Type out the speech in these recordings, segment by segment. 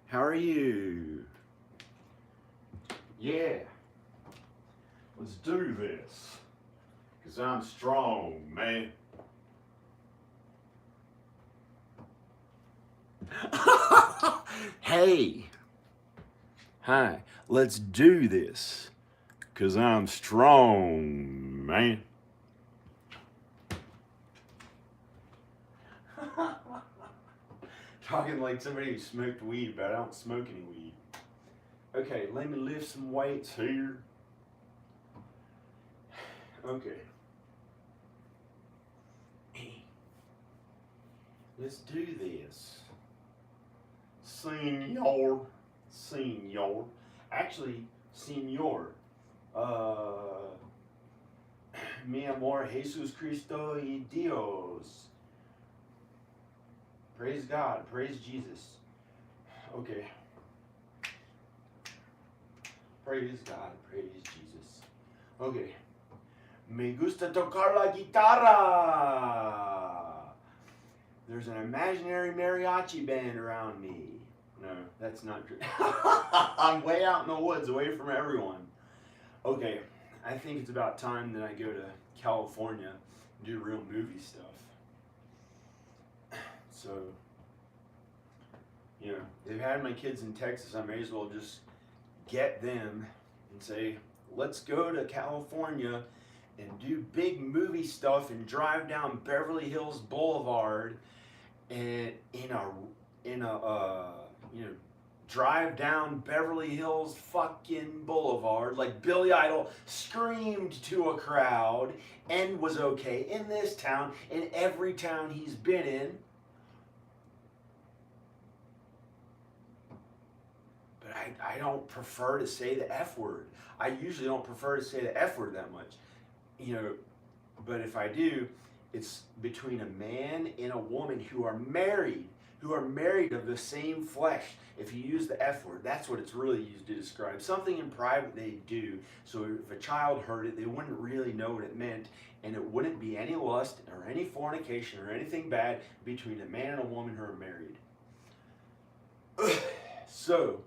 How are you? Yeah, let's do this. Because I'm strong, man. Hey, hi, let's do this. Because I'm strong, man. Talking like somebody who smoked weed, but I don't smoke any weed. Okay, let me lift some weights here. Okay. Let's do this. Senor. Senor. Actually, senor. Uh, Mi amor, Jesus Cristo y Dios. Praise God. Praise Jesus. Okay. Praise God. Praise Jesus. Okay. Me gusta tocar la guitarra. There's an imaginary mariachi band around me. No, that's not true. I'm way out in the woods, away from everyone. Okay, I think it's about time that I go to California and do real movie stuff. So, they've had my kids in Texas. I may as well just get them and say, let's go to California and do big movie stuff and drive down Beverly Hills Boulevard and drive down Beverly Hills fucking Boulevard like Billy Idol screamed to a crowd and was okay in this town, in every town he's been in. But I don't prefer to say the F word. I usually don't prefer to say the F word that much. But if I do, it's between a man and a woman who are married of the same flesh. If you use the F word, that's what it's really used to describe. Something in private they do, so if a child heard it, they wouldn't really know what it meant, and it wouldn't be any lust or any fornication or anything bad between a man and a woman who are married. So,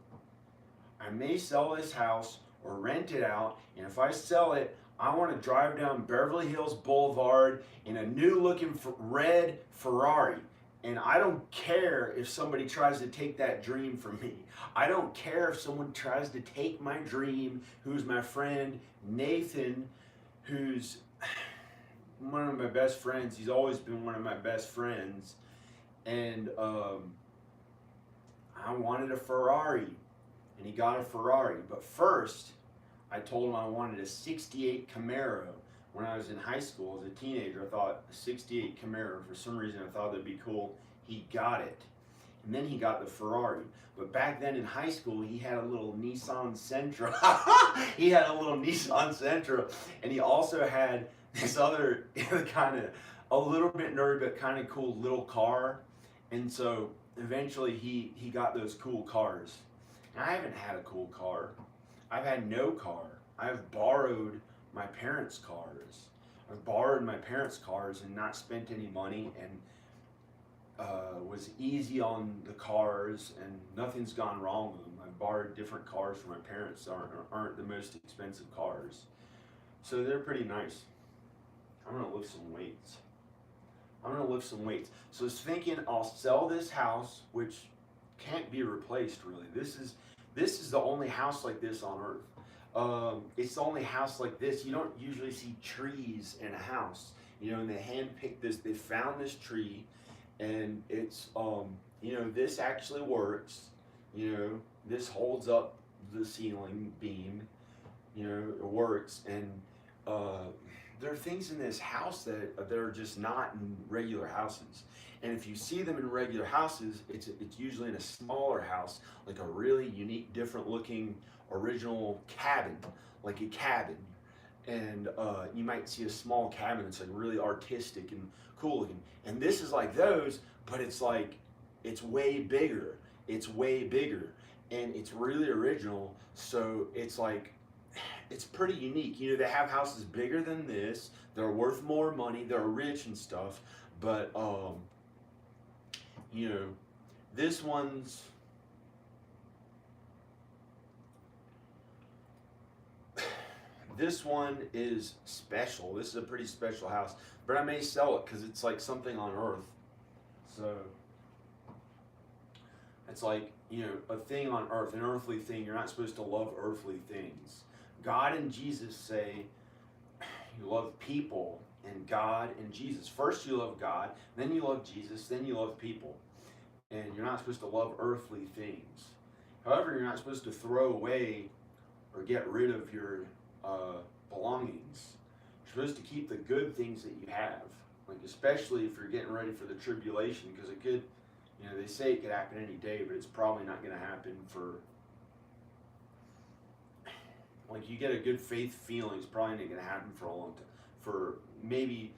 I may sell this house or rent it out, and if I sell it, I want to drive down Beverly Hills Boulevard in a new looking red Ferrari. And I don't care if somebody tries to take that dream from me. I don't care if someone tries to take my dream, who's my friend Nathan, who's one of my best friends. He's always been one of my best friends. And I wanted a Ferrari. And he got a Ferrari. But first, I told him I wanted a 68 Camaro. When I was in high school as a teenager, I thought a 68 Camaro, for some reason I thought that'd be cool. He got it. And then he got the Ferrari. But back then in high school, he had a little Nissan Sentra. He had a little Nissan Sentra. And he also had this other kind of, a little bit nerdy, but kind of cool little car. And so eventually he got those cool cars. And I haven't had a cool car. I've had no car. I've borrowed my parents' cars. I've borrowed my parents' cars and not spent any money, and was easy on the cars, and nothing's gone wrong with them. I've borrowed different cars from my parents that aren't the most expensive cars. So they're pretty nice. I'm gonna lift some weights. So I was thinking I'll sell this house, which can't be replaced really. This is the only house like this on earth. It's the only house like this. You don't usually see trees in a house, and they handpicked this. They found this tree, and it's, this actually works. This holds up the ceiling beam. It works, and there are things in this house that are just not in regular houses. And if you see them in regular houses, it's usually in a smaller house, like a really unique, different looking original cabin, like a cabin. And you might see a small cabin that's like really artistic and cool looking. And this is like those, but it's way bigger. It's way bigger. And it's really original. So it's pretty unique. They have houses bigger than this. They're worth more money. They're rich and stuff. But, this one's This one is special. This is a pretty special house, but I may sell it because it's like something on earth. So it's like, a thing on earth, an earthly thing. You're not supposed to love earthly things. God and Jesus say you love people and God and Jesus. First you love God, then you love Jesus, then you love people. And you're not supposed to love earthly things. However, you're not supposed to throw away or get rid of your belongings. You're supposed to keep the good things that you have, like especially if you're getting ready for the tribulation, because it could, they say it could happen any day, but it's probably not going to happen for, like, you get a good faith feeling, it's probably not going to happen for a long time, for maybe,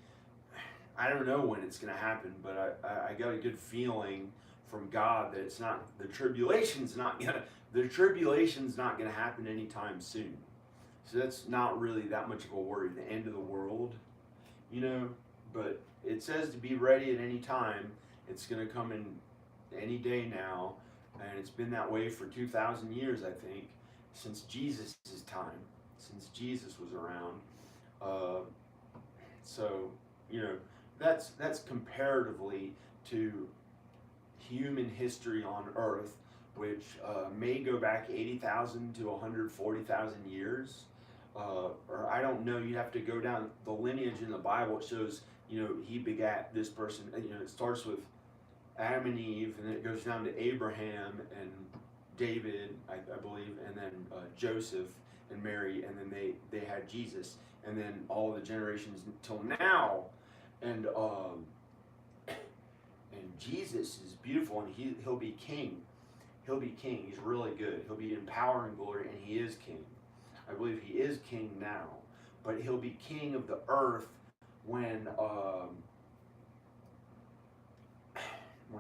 I don't know when it's going to happen, but I got a good feeling from God that it's not, the tribulation's not going to happen anytime soon. So that's not really that much of a worry, the end of the world, but it says to be ready at any time. It's going to come in any day now, and it's been that way for 2,000 years, I think, since Jesus' time, since Jesus was around. So, that's comparatively to human history on earth, which may go back 80,000 to 140,000 years. Or I don't know, you'd have to go down the lineage in the Bible. It shows, he begat this person. It starts with Adam and Eve, and then it goes down to Abraham and David, I believe, and then Joseph and Mary, and then they had Jesus, and then all the generations until now. And Jesus is beautiful, and he'll be king. He'll be king. He's really good. He'll be in power and glory, and he is king. I believe he is king now, but he'll be king of the earth when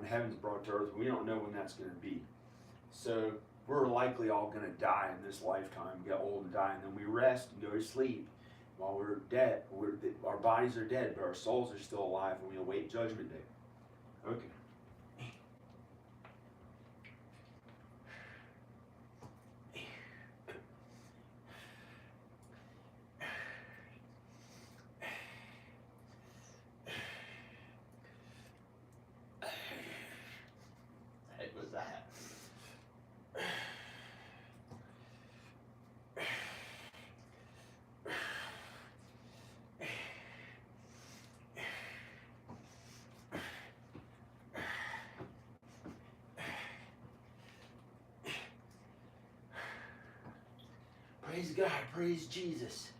heaven's brought to earth. We don't know when that's going to be. So we're likely all going to die in this lifetime, get old and die, and then we rest and go to sleep while we're dead. Our bodies are dead, but our souls are still alive, and we await judgment day. Okay. What was that? Praise God, praise Jesus.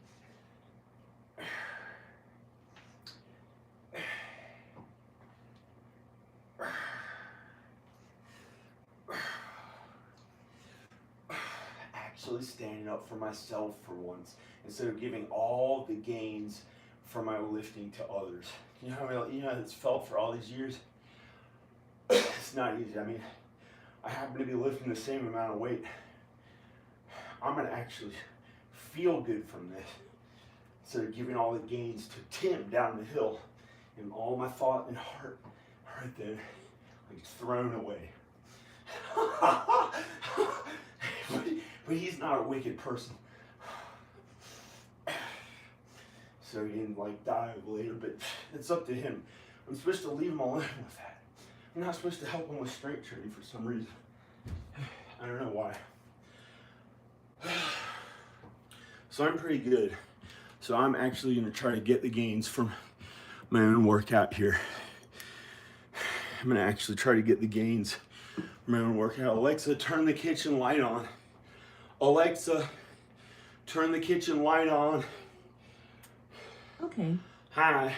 Actually standing up for myself for once, instead of giving all the gains from my lifting to others. You know how it's felt for all these years? It's not easy. I mean, I happen to be lifting the same amount of weight. I'm going to actually feel good from this, instead of giving all the gains to Tim down the hill, and all my thought and heart right there, like thrown away. But he's not a wicked person, so he didn't die later, but it's up to him. I'm supposed to leave him alone with that. I'm not supposed to help him with strength training for some reason. I don't know why. So I'm pretty good. So I'm actually going to try to get the gains from my own workout here. I'm going to actually try to get the gains from my own workout. Alexa, turn the kitchen light on. Alexa, turn the kitchen light on. Okay. Hi.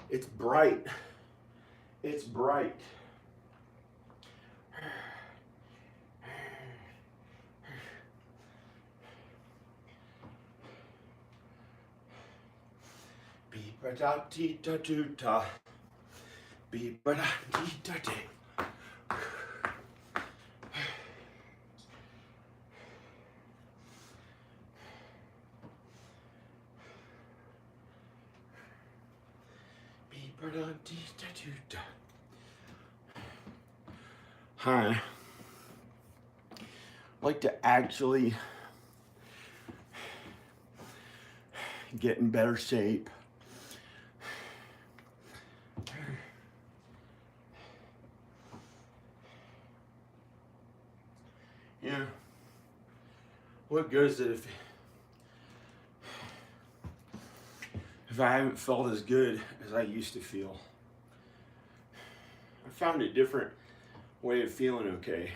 It's bright. It's bright. Beep-a-da-dee-da-doo-da. Beep-a-da-dee-da-dee. Hi. I'd like to actually get in better shape. Yeah. What good is it if I haven't felt as good as I used to feel? I found a different way of feeling okay.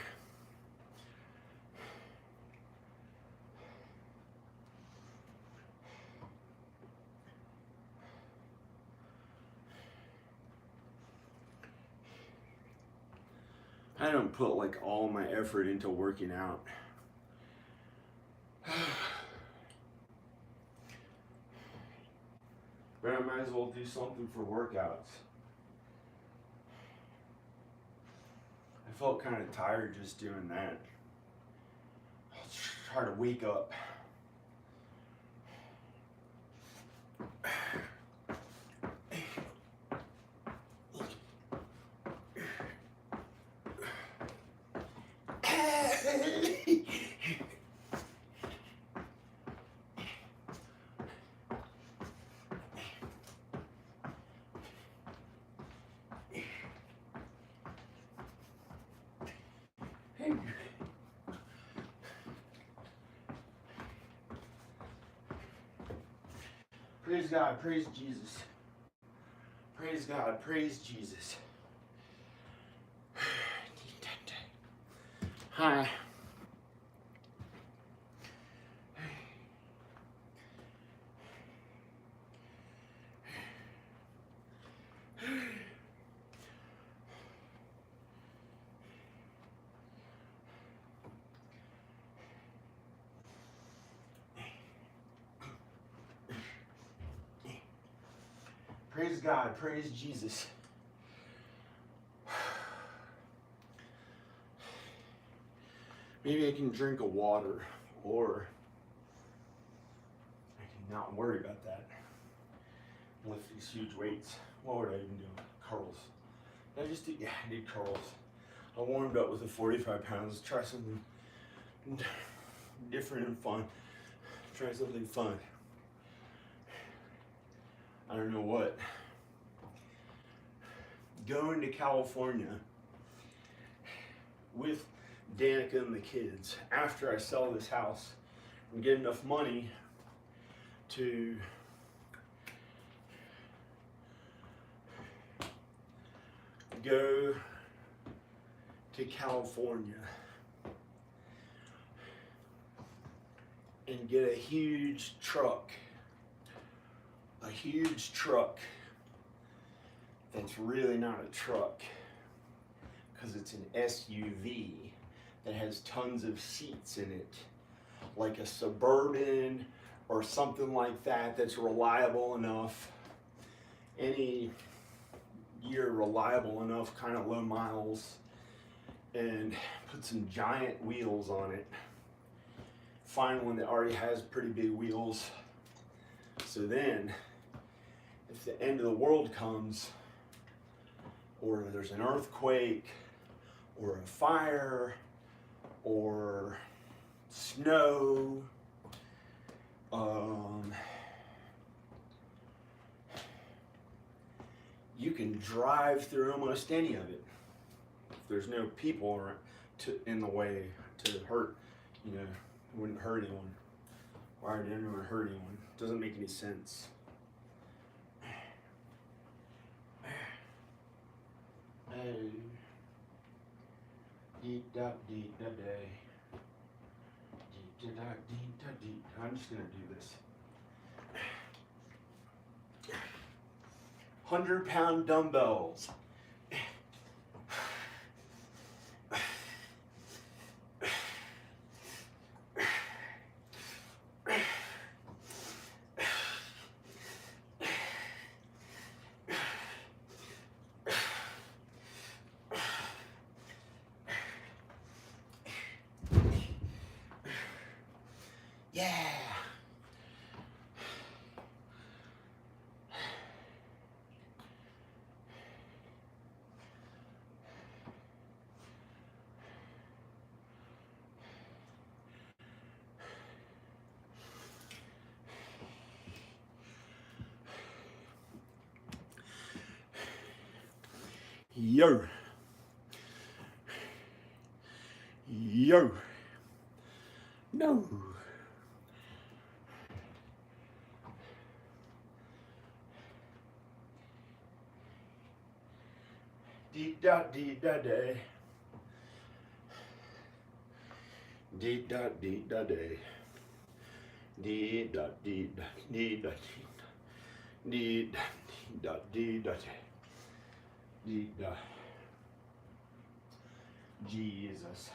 I don't put like all my effort into working out. But I might as well do something for workouts. I felt kind of tired just doing that. I'll try to wake up. Praise God, praise Jesus. Praise God, praise Jesus. Hi. Praise God, praise Jesus. Maybe I can drink a water, or I can not worry about that. Lift these huge weights. What would I even do? Curls. Did I just do? Yeah, I did curls. I warmed up with the 45 pounds. Try something different and fun. Try something fun. I don't know what. Going to California with Danica and the kids after I sell this house and get enough money to go to California and get a huge truck that's really not a truck, because it's an SUV that has tons of seats in it, like a Suburban or something like that, that's reliable enough, any year reliable enough, kind of low miles, and put some giant wheels on it. Find one that already has pretty big wheels, so then if the end of the world comes, or there's an earthquake, or a fire, or snow, you can drive through almost any of it. If there's no people in the way to hurt, it wouldn't hurt anyone. Why would anyone hurt anyone? Doesn't make any sense. Hey. Deep da deep da day. Deep da deep da deep. I'm just gonna do this. 100-pound dumbbells. Yeah. Yo. Yo. No. Dee da dee da day. Dee da dee da day. Dee da dee da dee da dee da dee da dee da. Jesus.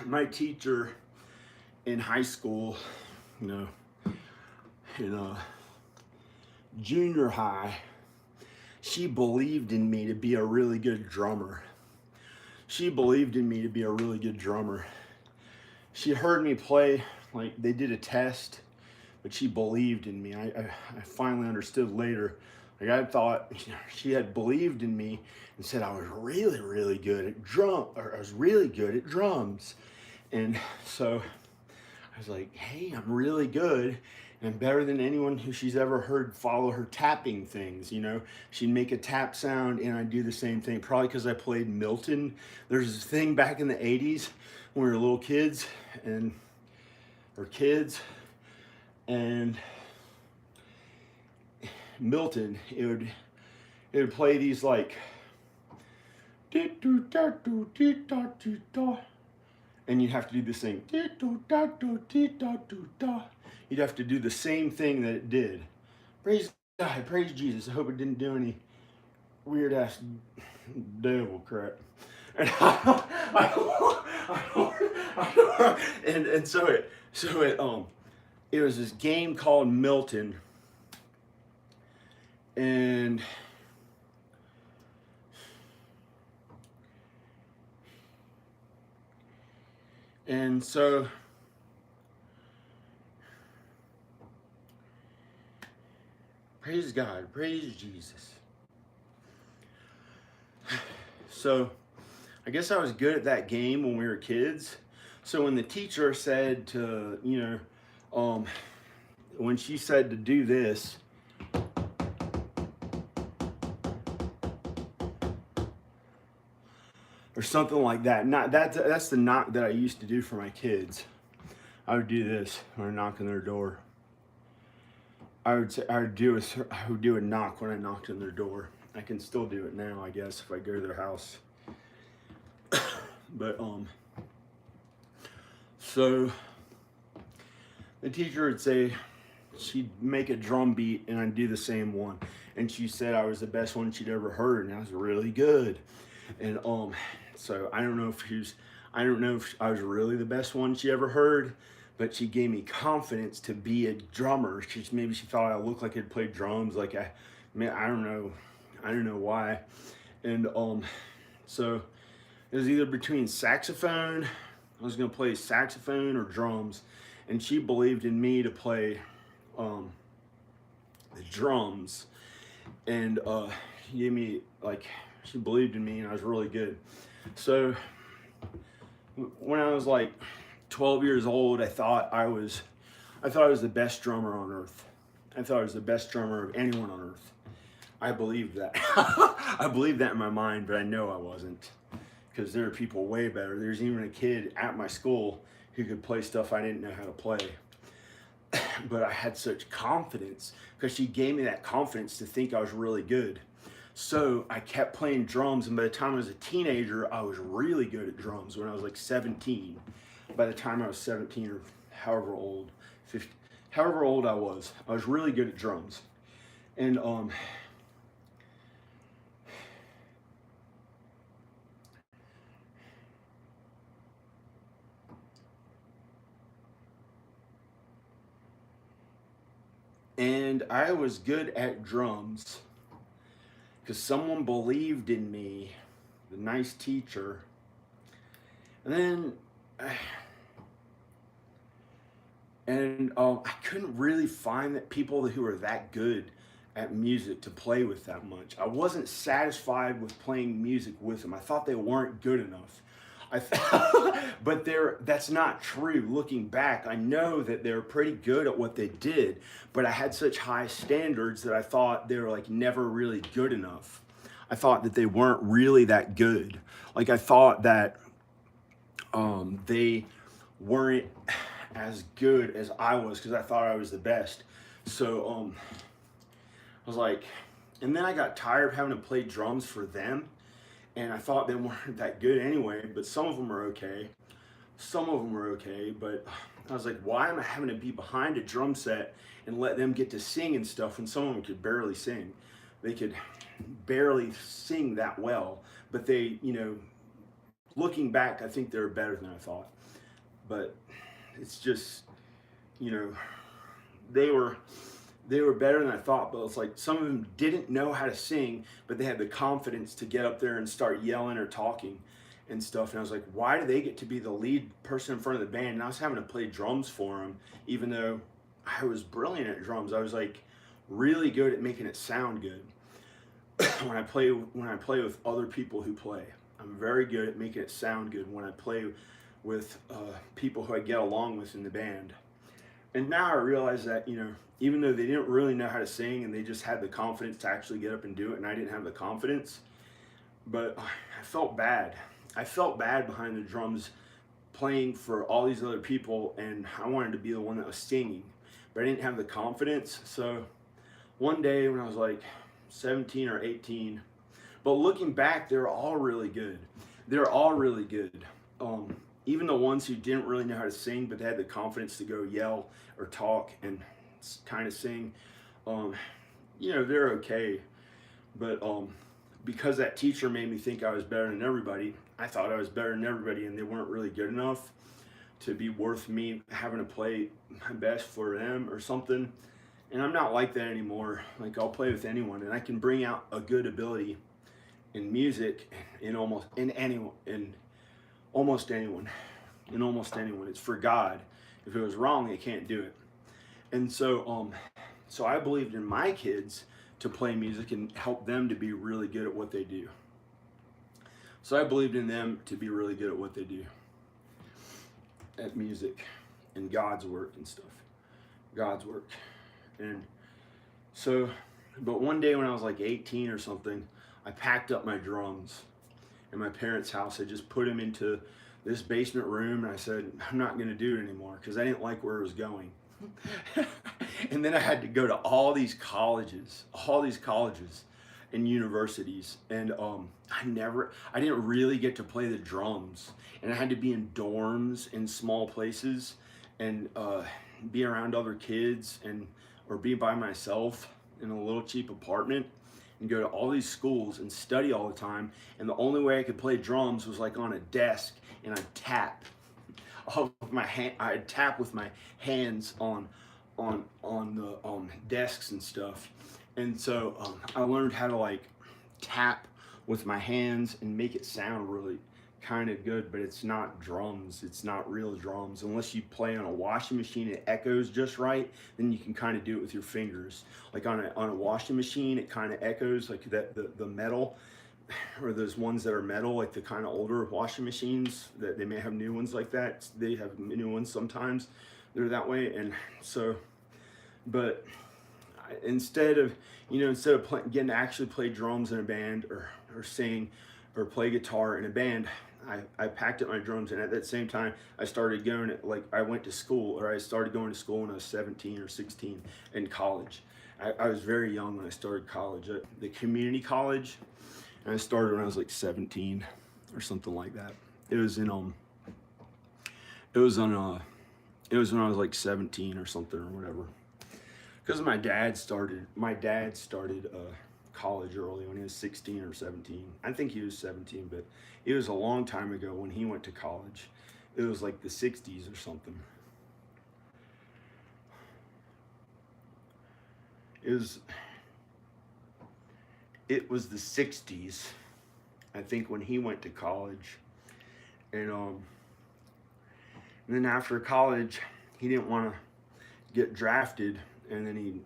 My teacher in high school, you know, in junior high, she believed in me to be a really good drummer. She believed in me to be a really good drummer. She heard me play, like they did a test, but she believed in me. I finally understood later. Like I thought, you know, she had believed in me and said I was really, really good at I was really good at drums. And so I was like, hey, I'm really good. And I'm better than anyone who she's ever heard follow her tapping things, you know. She'd make a tap sound and I'd do the same thing, probably because I played Milton. There's this thing back in the 80s when we were little kids and Milton, it would play these like and you'd have to do this thing. You'd have to do the same thing that it did. Praise God, praise Jesus. I hope it didn't do any weird ass devil crap. And and so it was this game called Milton, and so praise God, praise Jesus. So I guess I was good at that game when we were kids. So when the teacher said to, you know, when she said to do this, or something like that. That's the knock that I used to do for my kids. I would do this when I knock on their door. I would do a knock when I knocked on their door. I can still do it now, I guess, if I go to their house. But so the teacher would say, she'd make a drum beat and I'd do the same one. And she said I was the best one she'd ever heard, and I was really good. And so I don't know if I was really the best one she ever heard, but she gave me confidence to be a drummer. Maybe she thought I looked like I'd play drums. Like I don't know why. And so it was either between saxophone. I was gonna play saxophone or drums, and she believed in me to play the drums. And she gave me she believed in me, and I was really good. So when I was like 12 years old, I thought I was the best drummer on earth. I thought I was the best drummer of anyone on earth. I believed that. I believed that in my mind, but I know I wasn't, because there are people way better. There's even a kid at my school who could play stuff I didn't know how to play. But I had such confidence because she gave me that confidence to think I was really good. So I kept playing drums, and by the time I was a teenager, I was really good at drums when I was like 17. By the time I was 17 or however old, 50, however old I was really good at drums. And I was good at drums because someone believed in me, the nice teacher. And then I couldn't really find that people who were that good at music to play with that much. I wasn't satisfied with playing music with them. I thought they weren't good enough. But that's not true. Looking back, I know that they're pretty good at what they did, but I had such high standards that I thought they were like never really good enough. I thought that they weren't really that good. Like I thought that they weren't as good as I was because I thought I was the best. So I was like, and then I got tired of having to play drums for them, and I thought they weren't that good anyway. But some of them are okay. Some of them are okay, but I was like, why am I having to be behind a drum set and let them get to sing and stuff when some of them could barely sing? They could barely sing that well, but they, looking back, I think they're better than I thought. But it's just, you know, they were better than I thought, but it's like some of them didn't know how to sing, but they had the confidence to get up there and start yelling or talking and stuff. And I was like, why do they get to be the lead person in front of the band? And I was having to play drums for them, even though I was brilliant at drums. I was like really good at making it sound good. when I play with other people who play, I'm very good at making it sound good when I play with people who I get along with in the band. And now I realize that, even though they didn't really know how to sing and they just had the confidence to actually get up and do it, and I didn't have the confidence, but I felt bad. I felt bad behind the drums playing for all these other people, and I wanted to be the one that was singing, but I didn't have the confidence. So one day when I was like 17 or 18, but looking back, they're all really good. They're all really good. Even the ones who didn't really know how to sing, but they had the confidence to go yell or talk and kind of sing, they're okay. But because that teacher made me think I was better than everybody, I thought I was better than everybody, and they weren't really good enough to be worth me having to play my best for them or something. And I'm not like that anymore. Like, I'll play with anyone, and I can bring out a good ability in music in almost anyone. It's for God. If it was wrong, they can't do it. And so I believed in my kids to play music and help them to be really good at what they do. So I believed in them to be really good at what they do, at music and God's work and stuff. God's work. And so, but one day when I was like 18 or something, I packed up my drums in my parents' house. I just put them into this basement room, and I said, I'm not going to do it anymore because I didn't like where it was going. And then I had to go to all these colleges and universities, and I didn't really get to play the drums, and I had to be in dorms in small places and be around other kids or be by myself in a little cheap apartment and go to all these schools and study all the time. And the only way I could play drums was like on a desk, and I'd tap I'd tap with my hands on the desks and stuff. And so I learned how to like tap with my hands and make it sound really kind of good, but it's not drums. It's not real drums. Unless you play on a washing machine, it echoes just right, then you can kind of do it with your fingers. Like on a washing machine, it kind of echoes like that the metal, or those ones that are metal, like the kind of older washing machines that they may have new ones like that. They have new ones sometimes. They're that way. And so, but instead of getting to actually play drums in a band or sing or play guitar in a band, I packed up my drums, and at that same time I started going I went to school, or I started going to school when I was 17 or 16 in college. I was very young when I started college, the community college, and I started when I was like 17 or something like that. It was when I was like 17 or something or whatever. Because my dad started college early when he was 16 or 17. I think he was 17, but it was a long time ago when he went to college. It was like the 60s or something. It was the 60s, I think, when he went to college. And then after college, he didn't want to get drafted, and then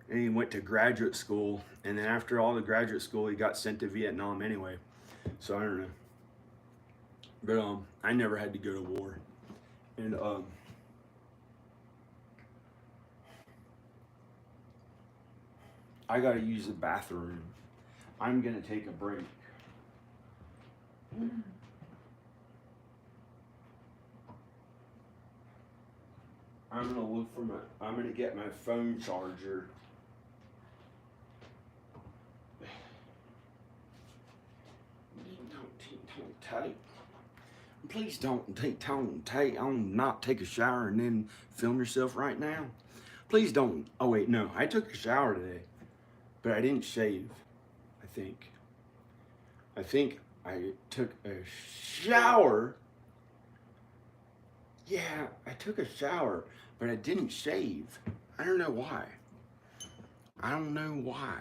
and he went to graduate school, and then after all the graduate school, he got sent to Vietnam anyway. So I don't know. But I never had to go to war, and I gotta use the bathroom. I'm gonna take a break. I'm gonna look for my. I'm gonna get my phone charger. Don't take. Please don't take. Not take a shower and then film yourself right now. Please don't. Oh wait, no. I took a shower today, but I didn't shave. I think. I think I took a shower. Yeah, I took a shower, but I didn't shave. I don't know why. I don't know why.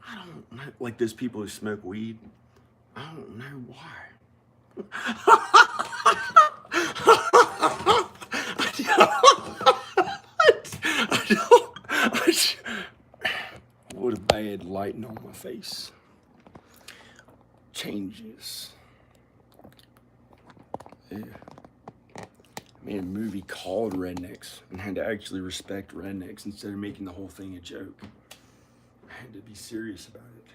I don't know. Like those people who smoke weed. I don't know why. What a bad lighting on my face. Changes. Yeah. I made a movie called Rednecks and had to actually respect rednecks instead of making the whole thing a joke. I had to be serious about it.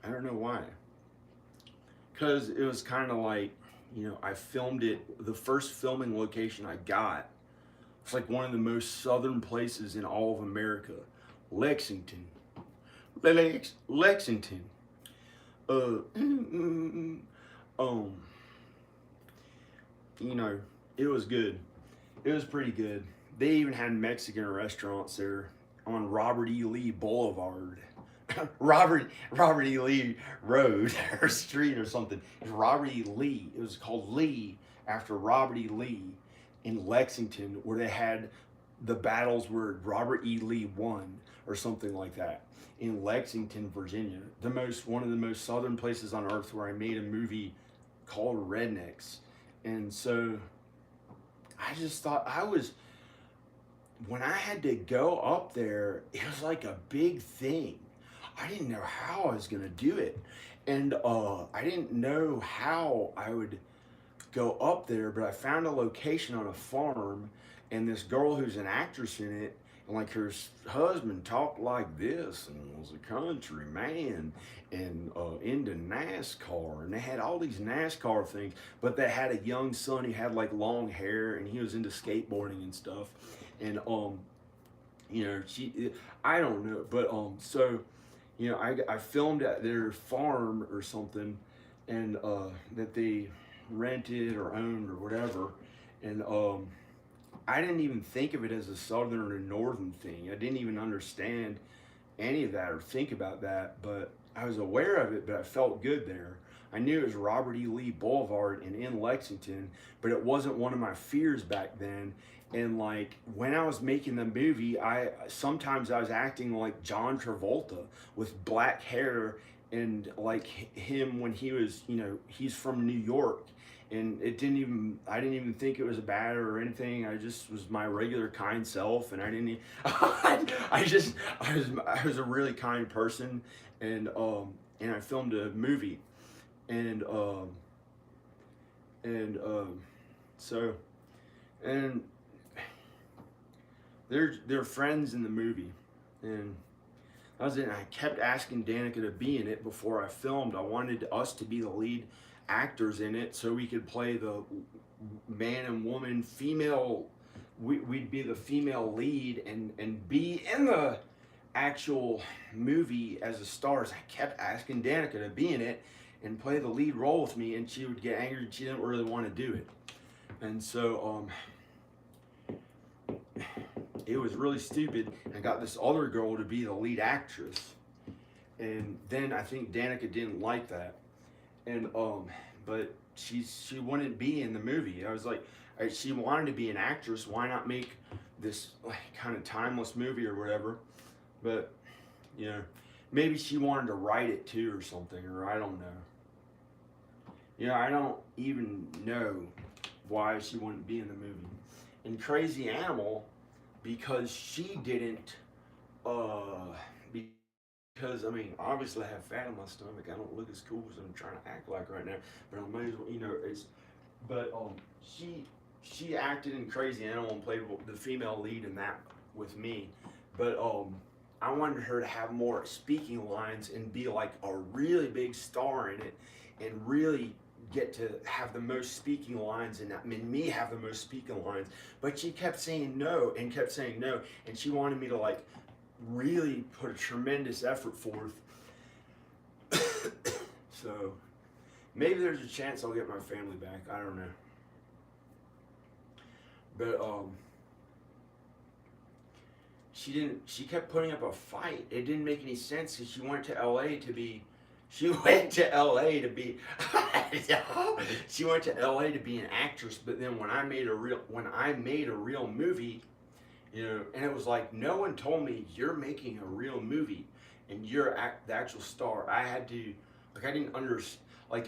I don't know why. Because it was kind of like, I filmed it, the first filming location I got. It's like one of the most southern places in all of America. Lexington. Lexington. It was good. It was pretty good. They even had Mexican restaurants there on Robert E. Lee Boulevard. Robert E. Lee Road or street or something. It's Robert E. Lee. It was called Lee after Robert E. Lee in Lexington, where they had the battles where Robert E. Lee won or something like that. In Lexington, Virginia, one of the most southern places on earth, where I made a movie called Rednecks. And so I just thought when I had to go up there, it was like a big thing. I didn't know how I was gonna do it, and I didn't know how I would go up there, but I found a location on a farm, and this girl who's an actress in it, and like her husband talked like this and was a country man and into NASCAR, and they had all these NASCAR things, but they had a young son. He had like long hair, and he was into skateboarding and stuff, and I don't know, but so I filmed at their farm or something, and that they rented or owned or whatever, and I didn't even think of it as a southern or northern thing. I didn't even understand any of that or think about that, but I was aware of it, but I felt good there. I knew it was Robert E. Lee Boulevard and in Lexington, but it wasn't one of my fears back then. And like when I was making the movie, sometimes I was acting like John Travolta with black hair, and like him when he was, he's from New York, and I didn't even think it was bad or anything. I just was my regular kind self, and I didn't I was a really kind person, and I filmed a movie, and so, and they're friends in the movie, and that was it. I kept asking Danica to be in it before I filmed. I wanted us to be the lead actors in it, so we could play the man and woman, female. We'd be the female lead and be in the actual movie as the stars. I kept asking Danica to be in it and play the lead role with me, and she would get angry and she didn't really want to do it. And so it was really stupid. I got this other girl to be the lead actress, and then I think Danica didn't like that, and but she wouldn't be in the movie. I was like, she wanted to be an actress. Why not make this like kind of timeless movie or whatever? But maybe she wanted to write it too or something, or I don't know. I don't even know why she wouldn't be in the movie. And Crazy Animal, because she didn't, because because I mean, obviously I have fat in my stomach. I don't look as cool as I'm trying to act like right now, but I might as well, it's. But she acted in Crazy Animal and played the female lead in that with me, but I wanted her to have more speaking lines and be like a really big star in it, and really get to have the most speaking lines, and I mean me have the most speaking lines. But she kept saying no and kept saying no, and she wanted me to like really put a tremendous effort forth. So maybe there's a chance I'll get my family back. I don't know. But she kept putting up a fight. It didn't make any sense because she went to LA to be she went to LA to be she went to LA to be an actress, but then when I made a real movie, and it was like, no one told me you're making a real movie and you're the actual star. I had to, like, I didn't understand, I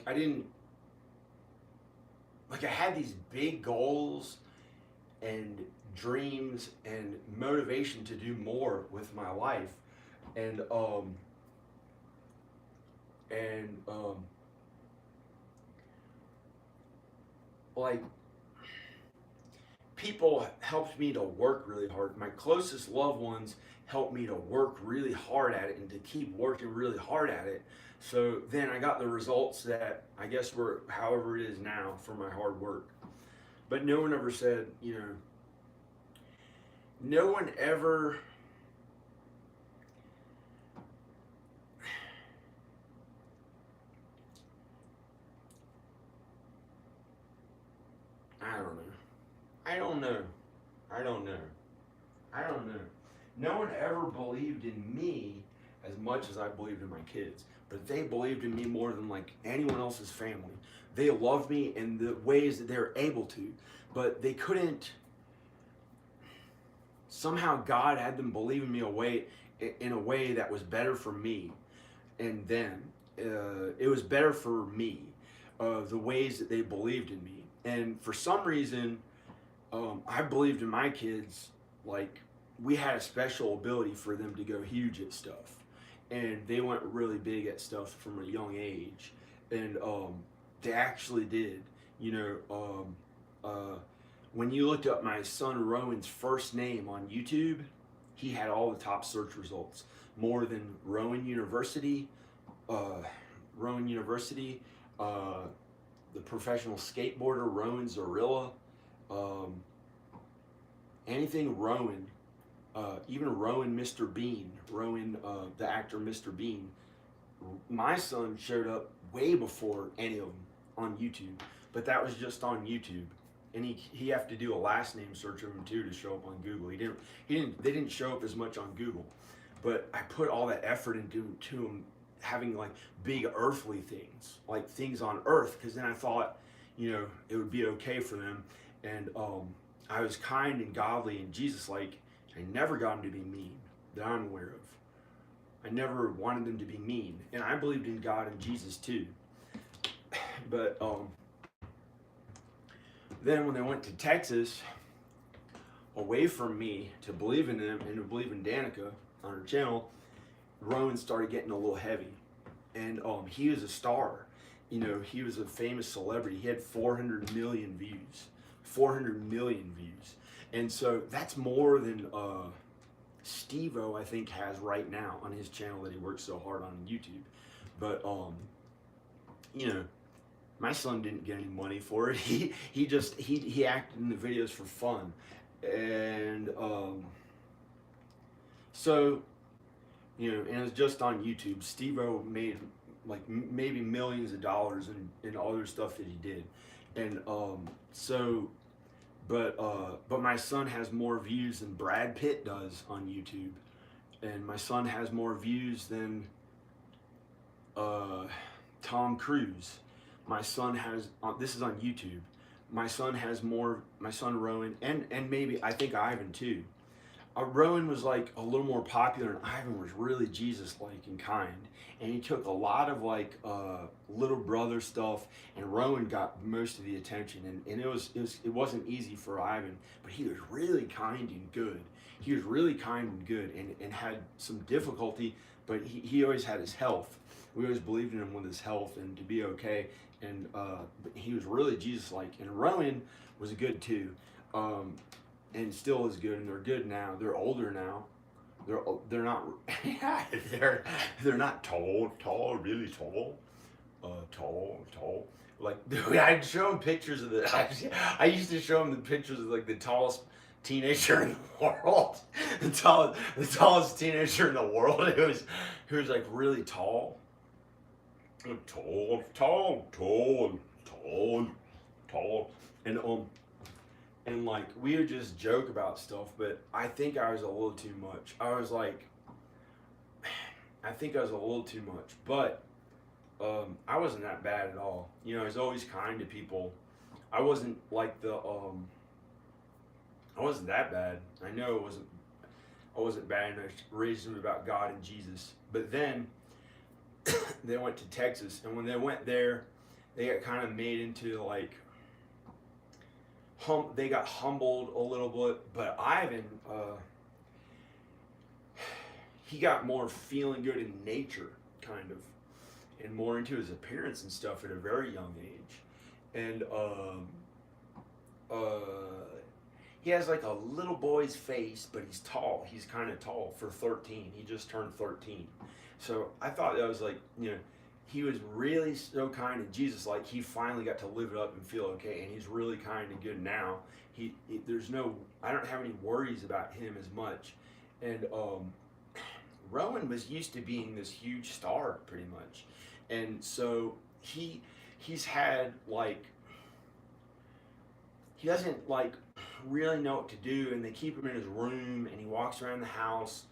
had these big goals and dreams and motivation to do more with my life, and like, people helped me to work really hard. My closest loved ones helped me to work really hard at it and to keep working really hard at it. So then I got the results that I guess were however it is now for my hard work. But no one ever said, no one ever, I don't know. I don't know. I don't know. I don't know. No one ever believed in me as much as I believed in my kids, but they believed in me more than like anyone else's family. They loved me in the ways that they're able to, but they couldn't. Somehow God had them believe in me in a way that was better for me, and then it was better for me, the ways that they believed in me, and for some reason, I believed in my kids. Like, we had a special ability for them to go huge at stuff, and they went really big at stuff from a young age, and they actually did. When you looked up my son Rowan's first name on YouTube, he had all the top search results, more than Rowan University, the professional skateboarder Rowan Zorilla, anything Rowan, even Rowan Mr. Bean, the actor Mr. Bean. My son showed up way before any of them on YouTube, but that was just on YouTube. And he have to do a last name search of him too to show up on Google. They didn't show up as much on Google, but I put all that effort into him having like big earthly things, like things on earth, because then I thought, it would be okay for them. And I was kind and godly and Jesus-like. I never got them to be mean that I'm aware of. I never wanted them to be mean, and I believed in God and Jesus too. But then when they went to Texas, away from me to believe in them and to believe in Danica on her channel, Rowan started getting a little heavy. And he was a star. He was a famous celebrity. He had 400 million views. 400 million views. And so that's more than Steve-O, I think, has right now on his channel that he works so hard on YouTube. But, my son didn't get any money for it. He acted in the videos for fun. And so, and it was just on YouTube. Steve-O made like maybe millions of dollars in other stuff that he did. And but my son has more views than Brad Pitt does on YouTube. And my son has more views than Tom Cruise. My son has, this is on YouTube, my son Rowan, and maybe, I think Ivan too. Rowan was like a little more popular, and Ivan was really Jesus-like and kind. And he took a lot of like little brother stuff, and Rowan got most of the attention. And it wasn't easy for Ivan, but he was really kind and good. He was really kind and good, and had some difficulty but he always had his health. We always believed in him with his health and to be okay. And he was really Jesus-like. And Rowan was good too, and still is good. And they're good now. They're older now. They're not they're not tall, really tall, tall. Like I'd show them pictures of I used to show them the pictures of like the tallest teenager in the world, the tallest teenager in the world. He was like really tall, tall, and like we would just joke about stuff. But I think I was a little too much. I think I was a little too much, but I wasn't that bad at all. You know, I was always kind to people. I wasn't like I wasn't that bad. I know I wasn't bad, and I raised them about God and Jesus. But then they went to Texas, and when they went there, they got kind of made into like they got humbled a little bit. But Ivan, he got more feeling good in nature, kind of, and more into his appearance and stuff at a very young age. And he has like a little boy's face, but he's tall. He's kind of tall for 13. He just turned 13. So I thought that was like, you know, he was really so kind and Jesus, like he finally got to live it up and feel okay. And he's really kind and good now. I don't have any worries about him as much. And Rowan was used to being this huge star pretty much. And so he's had like, he doesn't like really know what to do, and they keep him in his room and he walks around the house,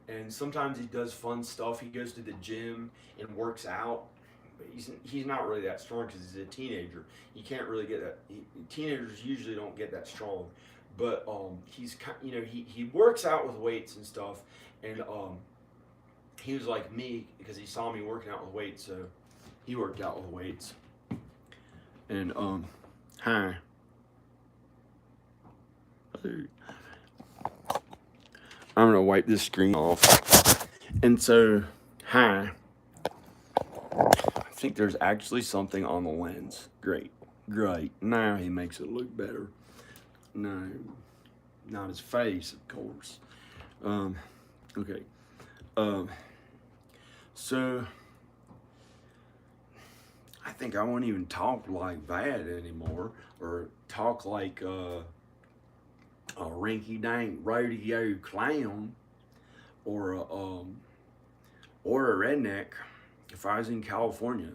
and sometimes he does fun stuff. He goes to the gym and works out, but he's not really that strong because he's a teenager. He can't really get that. Teenagers usually don't get that strong, but he works out with weights and stuff, and he was like me because he saw me working out with weights, so he worked out with weights. And hi. I'm gonna wipe this screen off. And so, hi. I think there's actually something on the lens. Great. Now he makes it look better. No, not his face, of course. Okay. So I think I won't even talk like that anymore, or talk like a rinky-dink rodeo clown, or a redneck. If I was in California,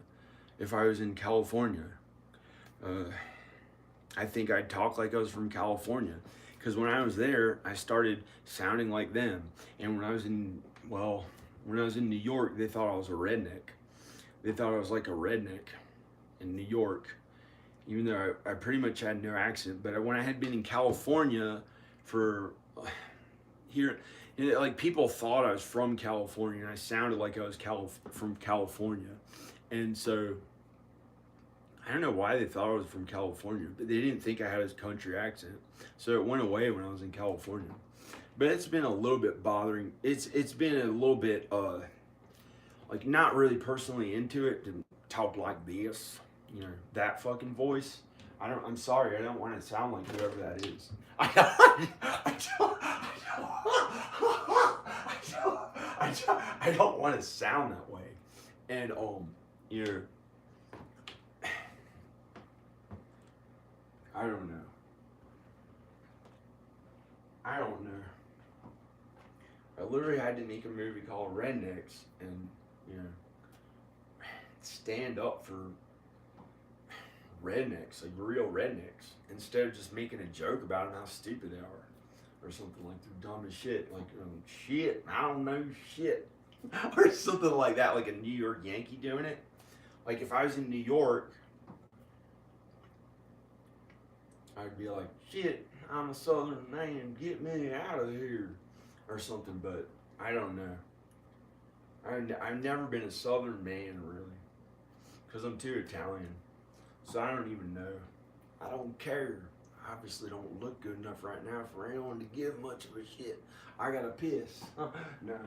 I think I'd talk like I was from California, because when I was there, I started sounding like them. And when I was in New York, they thought I was a redneck. They thought I was like a redneck in New York, even though I pretty much had no accent. But when I had been in California for here, like people thought I was from California, and I sounded like I was from California. And so I don't know why they thought I was from California, but they didn't think I had a country accent. So it went away when I was in California. But it's been a little bit bothering. It's been a little bit like not really personally into it to talk like this, you know, that fucking voice. I'm sorry, I don't want to sound like whoever that is. I don't want to sound that way. And you know, I don't know. I literally had to make a movie called Rednecks and, you know, stand up for rednecks, like real rednecks, instead of just making a joke about them, how stupid they are, or something like they're dumb as shit, like shit, I don't know shit, or something like that, like a New York Yankee doing it. Like if I was in New York, I'd be like, shit, I'm a Southern man, get me out of here, or something. But I don't know. I've never been a Southern man really, because I'm too Italian. So I don't even know. I don't care. I obviously don't look good enough right now for anyone to give much of a shit. I gotta piss. No.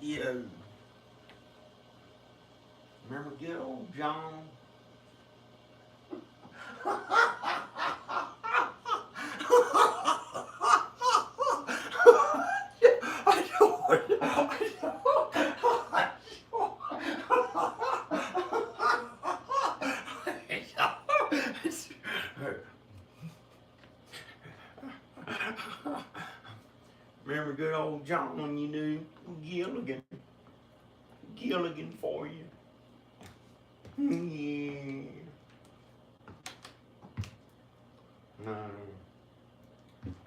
You know, remember good old John? Remember good old John when you knew Gilligan for you. Yeah. No,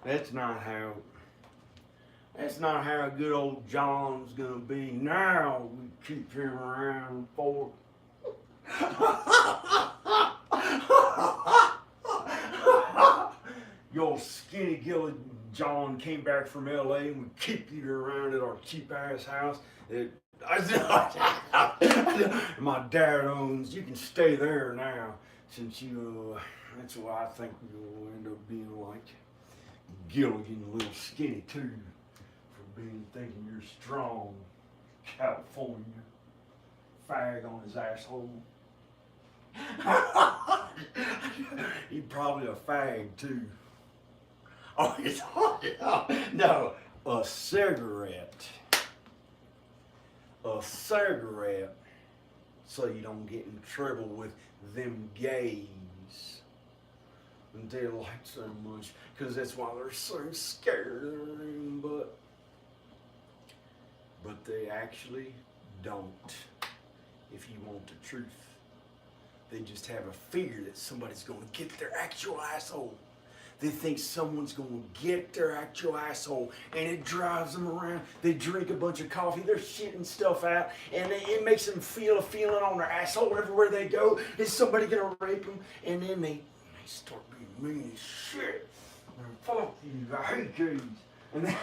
that's not how. That's not how good old John's gonna be now. We keep him around for. Your skinny Gilligan John came back from L.A. and we keep you around at our cheap ass house. My dad owns. You can stay there now, since you. That's why I think you'll end up being like Gilligan, a little skinny too, for thinking you're strong. California fag on his asshole. He's probably a fag too. Oh, it's no, a cigarette. A cigarette, so you don't get in trouble with them gays. And they like so much, because that's why they're so scared of them, but they actually don't. If you want the truth, they just have a fear that somebody's going to get their actual asshole. They think someone's going to get their actual asshole, and it drives them around. They drink a bunch of coffee, they're shitting stuff out, and it makes them feel a feeling on their asshole everywhere they go. Is somebody going to rape them? And then they start being mean as shit. And fuck you, I hate gays. And then,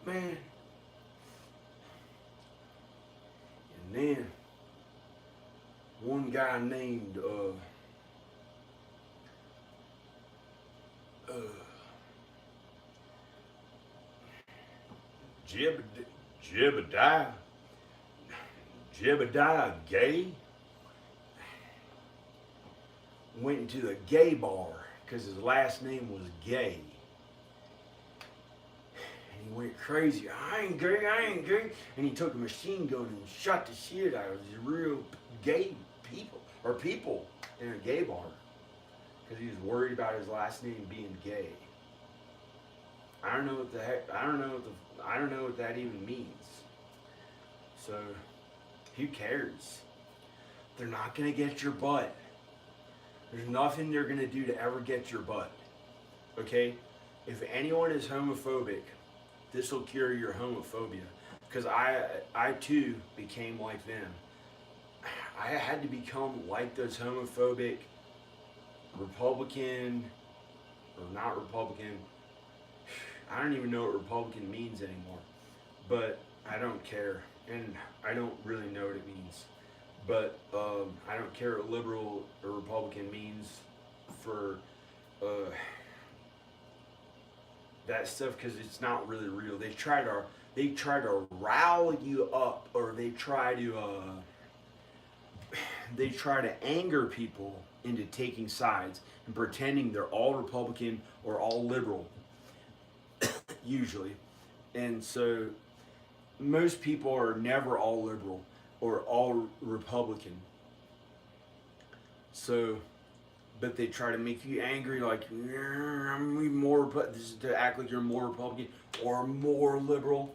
man, and then one guy named Jebediah Gay went into the gay bar because his last name was Gay. And he went crazy. I ain't gay. And he took a machine gun and shot the shit out of these real gay people in a gay bar because he was worried about his last name being gay. I don't know what the heck. I don't know what that even means. So, who cares? They're not gonna get your butt. There's nothing they're gonna do to ever get your butt. Okay? If anyone is homophobic, this will cure your homophobia. Because I too became like them. I had to become like those homophobic Republican, or not Republican. I don't even know what Republican means anymore. But I don't care. And I don't really know what it means. But I don't care what liberal or Republican means for that stuff, because it's not really real. They try to rile you up, or they try to anger people into taking sides and pretending they're all Republican or all liberal, usually. And so most people are never all liberal or all Republican. So, but they try to make you angry, like, I'm more, to act like you're more Republican or more liberal.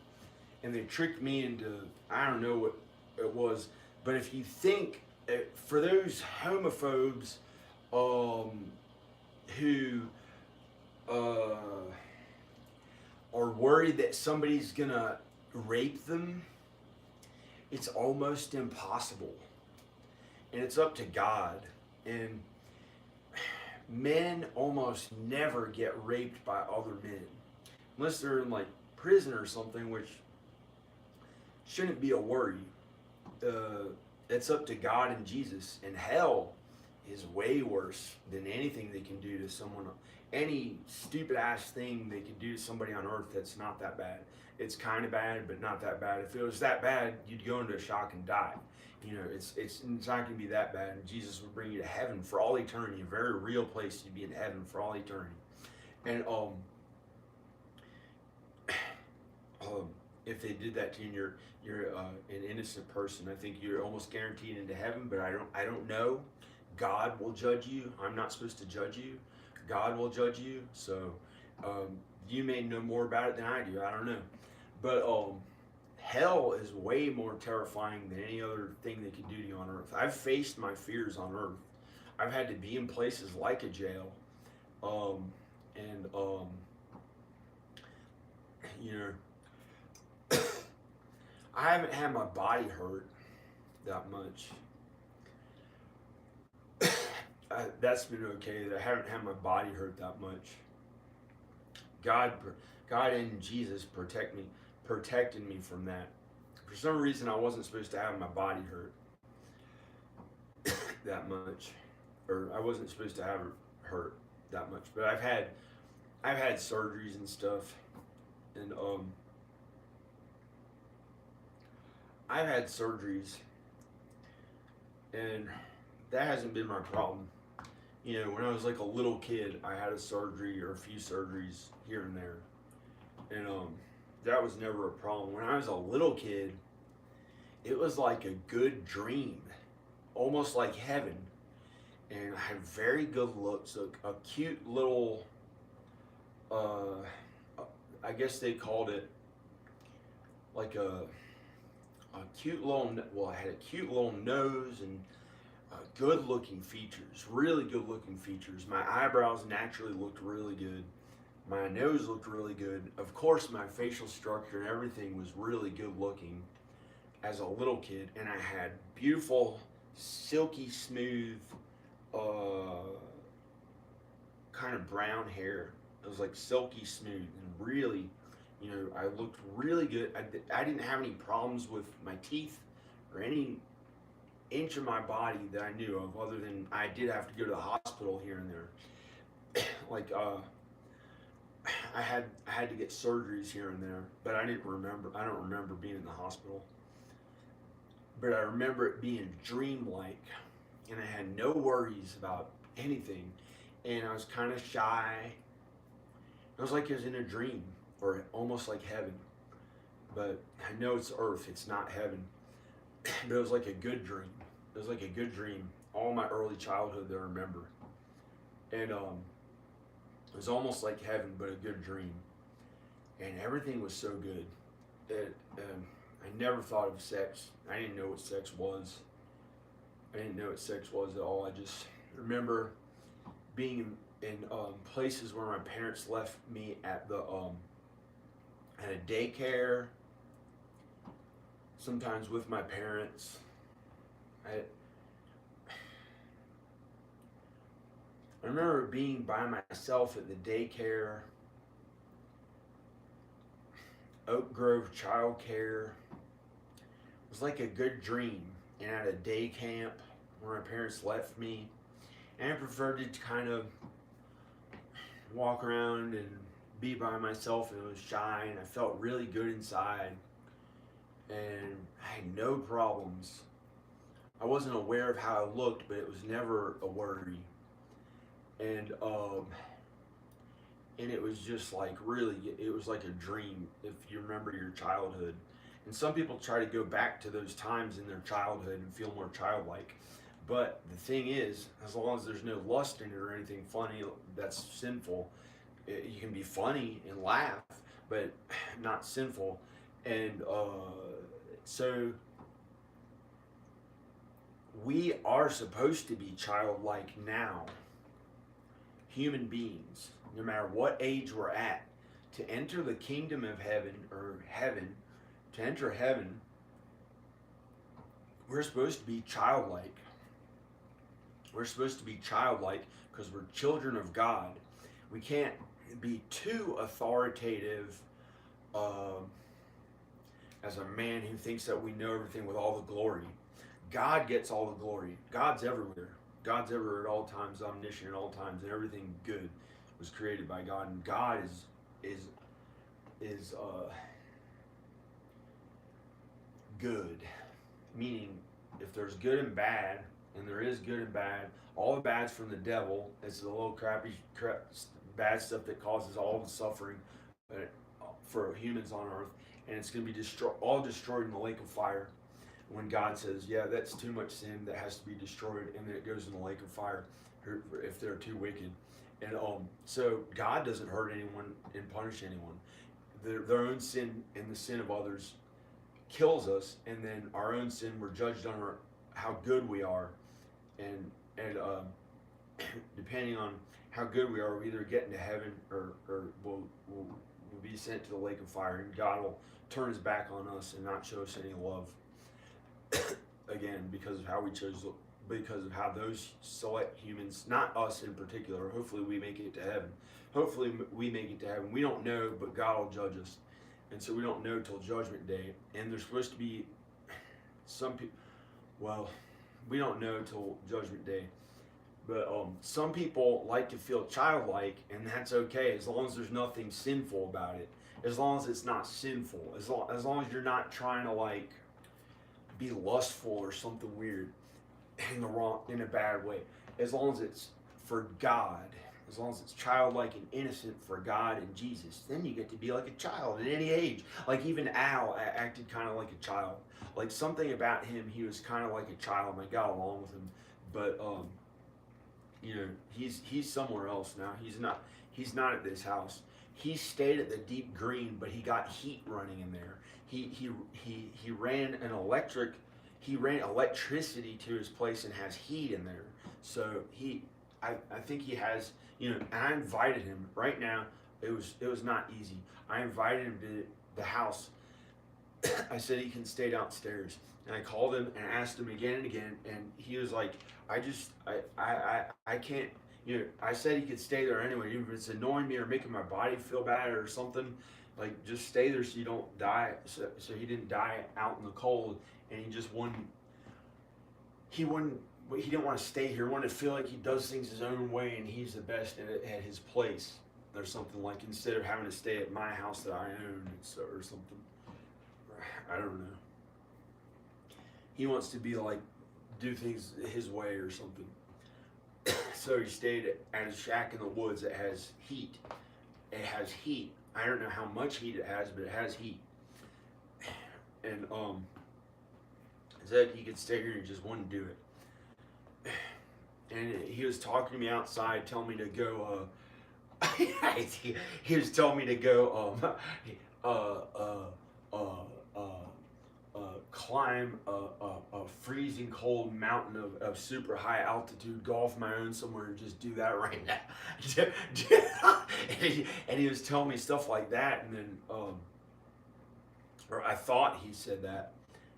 And they tricked me into, I don't know what it was, but if you think, for those homophobes who are worried that somebody's gonna rape them, it's almost impossible. And it's up to God. And men almost never get raped by other men. Unless they're in like prison or something, which shouldn't be a worry. That's up to God and Jesus. And hell is way worse than anything they can do to someone. Any stupid ass thing they can do to somebody on earth that's not that bad. It's kind of bad, but not that bad. If it was that bad, you'd go into a shock and die. You know, it's not going to be that bad. And Jesus would bring you to heaven for all eternity, a very real place. You'd be in heaven for all eternity. And if they did that to you, and you're an innocent person, I think you're almost guaranteed into heaven. But I don't know. God will judge you. I'm not supposed to judge you. God will judge you. So you may know more about it than I do. I don't know. But hell is way more terrifying than any other thing they can do to you on earth. I've faced my fears on earth. I've had to be in places like a jail. You know, I haven't had my body hurt that much. That's been okay. I haven't had my body hurt that much. God and Jesus protected me from that. For some reason, I wasn't supposed to have my body hurt that much, or I wasn't supposed to have it hurt that much. But I've had surgeries and stuff, and I've had surgeries, and that hasn't been my problem. You know, when I was like a little kid, I had a surgery or a few surgeries here and there, and that was never a problem. When I was a little kid, it was like a good dream, almost like heaven, and I had very good looks, a cute little, I guess they called it like a cute little, well, I had a cute little nose and good looking features, really good looking features. My eyebrows naturally looked really good. My nose looked really good. Of course, my facial structure and everything was really good looking as a little kid. And I had beautiful, silky smooth, kind of brown hair. It was like silky smooth and really, you know, I looked really good. I didn't have any problems with my teeth or any inch of my body that I knew of, other than I did have to go to the hospital here and there. Like I had to get surgeries here and there, but I don't remember being in the hospital. But I remember it being dreamlike, and I had no worries about anything, and I was kind of shy. It was like it was in a dream, or almost like heaven. But I know it's earth, it's not heaven. But it was like a good dream. It was like a good dream. All my early childhood that I remember. And it was almost like heaven, but a good dream. And everything was so good. I never thought of sex. I didn't know what sex was. I didn't know what sex was at all. I just remember being in places where my parents left me at a daycare, sometimes with my parents. I remember being by myself at the daycare, Oak Grove Child Care. It was like a good dream. And at a day camp where my parents left me. And I preferred to kind of walk around and be by myself, and it was shy, and I felt really good inside. And I had no problems. I wasn't aware of how I looked, but it was never a worry. And it was just like really, it was like a dream if you remember your childhood. And some people try to go back to those times in their childhood and feel more childlike. But the thing is, as long as there's no lust in it or anything funny that's sinful, you can be funny and laugh, but not sinful. And so we are supposed to be childlike now, human beings, no matter what age we're at, to enter the kingdom of heaven, or heaven, to enter heaven, we're supposed to be childlike. We're supposed to be childlike because we're children of God. We can't be too authoritative as a man who thinks that we know everything with all the glory. God gets all the glory. God's everywhere. God's everywhere at all times, omniscient at all times, and everything good was created by God. And God is good, meaning if there's good and bad, and there is good and bad, all the bad's from the devil. It's the little bad stuff that causes all the suffering for humans on earth, and it's going to be all destroyed in the lake of fire. When God says, yeah, that's too much sin that has to be destroyed, and then it goes in the lake of fire if they're too wicked. And so God doesn't hurt anyone and punish anyone. Their own sin and the sin of others kills us, and then our own sin, we're judged on how good we are, and depending on how good we are, we either get into heaven or we'll be sent to the lake of fire, and God will turn his back on us and not show us any love again because of how we chose, because of how those select humans, not us in particular, hopefully we make it to heaven. Hopefully we make it to heaven. We don't know, but God will judge us. And so we don't know till Judgment Day. And there's supposed to be some people, well, we don't know till Judgment Day. But some people like to feel childlike, and that's okay as long as there's nothing sinful about it. As long as it's not sinful. As long as you're not trying to like be lustful or something weird in a bad way. As long as it's for God. As long as it's childlike and innocent for God and Jesus, then you get to be like a child at any age. Like even Al acted kind of like a child. Like something about him, he was kind of like a child, and I got along with him. But you know, he's somewhere else now. He's not at this house. He stayed at the Deep Green, but he got heat running in there. He ran electricity to his place and has heat in there. So I think he has, you know, and I invited him right now. It was not easy. I invited him to the house. I said he can stay downstairs, and I called him and asked him again and again, and he was like, I can't, you know, I said he could stay there anyway, even if it's annoying me or making my body feel bad or something, like just stay there so you don't die. So he didn't die out in the cold, and he didn't want to stay here. He wanted to feel like he does things his own way and he's the best at his place or something, like instead of having to stay at my house that I own or something. I don't know. He wants to be like, do things his way or something. So he stayed at his shack in the woods that has heat. It has heat. I don't know how much heat it has, but it has heat. And said he could stay here and he just wouldn't do it. And he was talking to me outside, telling me to go. He was telling me to go climb a freezing cold mountain of super high altitude, go off my own somewhere and just do that right now. And he was telling me stuff like that, and then or I thought he said that.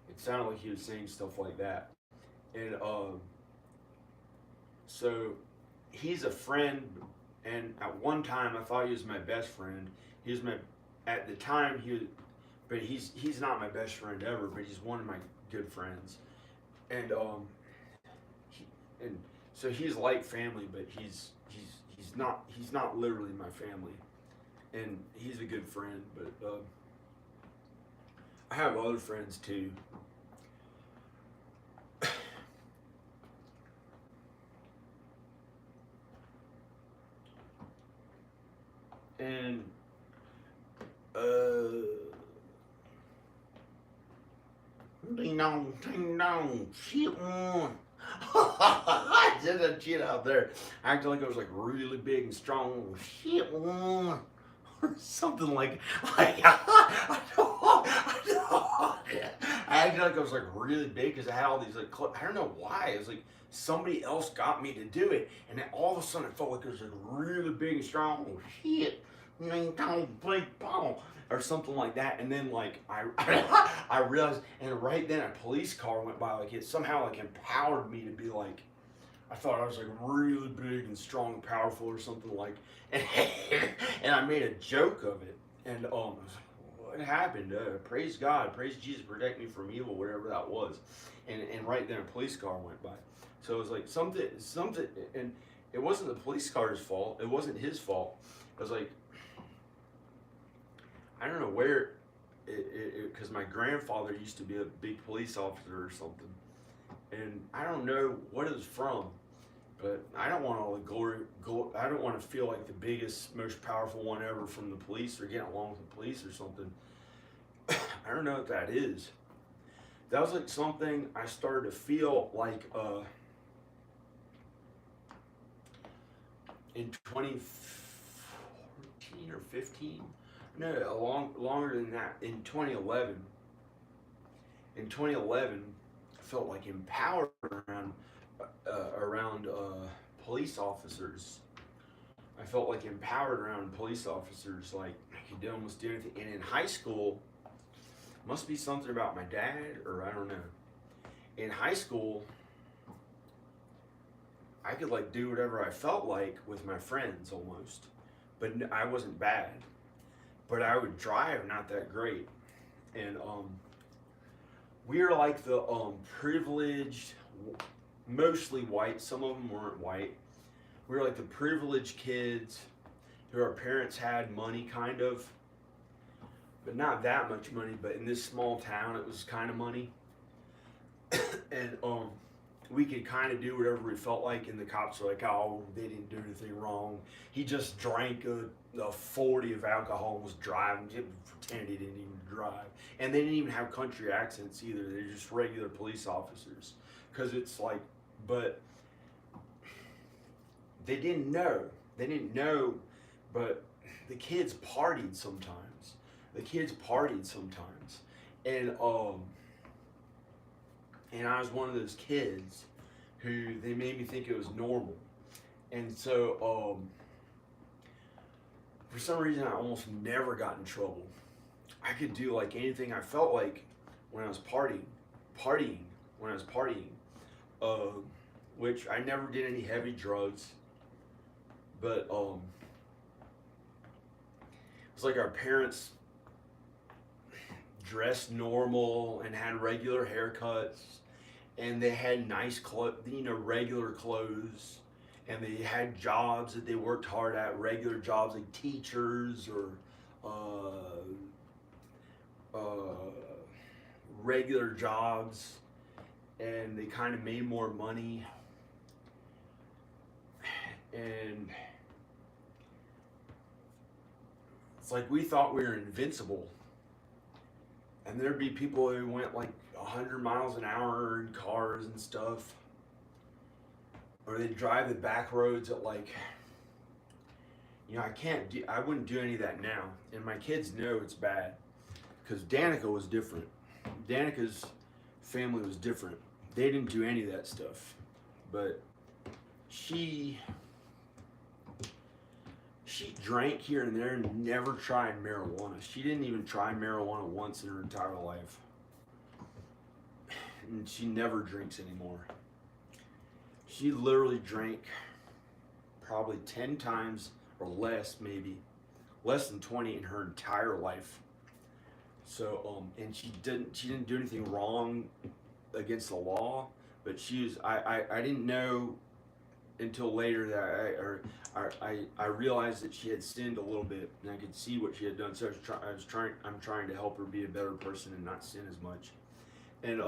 It sounded like he was saying stuff like that. And so he's a friend, and at one time I thought he was my best friend. He was at the time but he's not my best friend ever, but he's one of my good friends. And so he's like family, but he's not literally my family. And he's a good friend, but I have other friends too. And ding dong, shit one. Just a shit out there. Acting like I was like really big and strong. Shit one. Or something like I acted like I was like really big because I had all these like I don't know why. It was like somebody else got me to do it, and then all of a sudden it felt like it was like really big and strong. Oh, shit, or something like that. And then like I realized, and right then a police car went by. Like it somehow like empowered me to be like, I thought I was like really big and strong and powerful or something like, and I made a joke of it. And I was like, what happened? Praise God, praise Jesus, protect me from evil, whatever that was. And right then a police car went by. So it was like something, and it wasn't the police car's fault. It wasn't his fault. It was like, I don't know where, because my grandfather used to be a big police officer or something. And I don't know what it was from, but I don't want all the glory. I don't want to feel like the biggest, most powerful one ever from the police or getting along with the police or something. I don't know what that is. That was like something I started to feel like in 2014 or 15. No, longer than that. In 2011. In 2011, I felt like empowered around police officers. I felt like empowered around police officers. Like I could almost do anything. And in high school, must be something about my dad, or I don't know. In high school, I could like do whatever I felt like with my friends almost, but I wasn't bad. But I would drive not that great, and we were like the privileged, mostly white. Some of them weren't white. We were like the privileged kids who our parents had money, kind of, but not that much money. But in this small town, it was kind of money, and we could kind of do whatever we felt like. And the cops were like, "Oh, they didn't do anything wrong. He just drank a 40 of alcohol and was driving." He pretended he didn't even drive, and they didn't even have country accents either. They're just regular police officers. Because it's like, but they didn't know. They didn't know, but the kids partied sometimes. And I was one of those kids who they made me think it was normal. And so for some reason I almost never got in trouble. I could do like anything I felt like when I was partying, which I never did any heavy drugs, but it was like our parents dressed normal and had regular haircuts, and they had nice regular clothes, and they had jobs that they worked hard at, regular jobs like teachers or regular jobs, and they kind of made more money, and it's like we thought we were invincible. And there'd be people who went like 100 miles an hour in cars and stuff. Or they'd drive the back roads at like, I wouldn't do any of that now. And my kids know it's bad. Because Danica was different. Danica's family was different. They didn't do any of that stuff. But she drank here and there and never tried marijuana. She didn't even try marijuana once in her entire life. And she never drinks anymore. She literally drank probably 10 times or less, maybe less than 20 in her entire life. So and she didn't do anything wrong against the law, but I didn't know until later that I realized that she had sinned a little bit, and I could see what she had done. So I'm trying to help her be a better person and not sin as much. And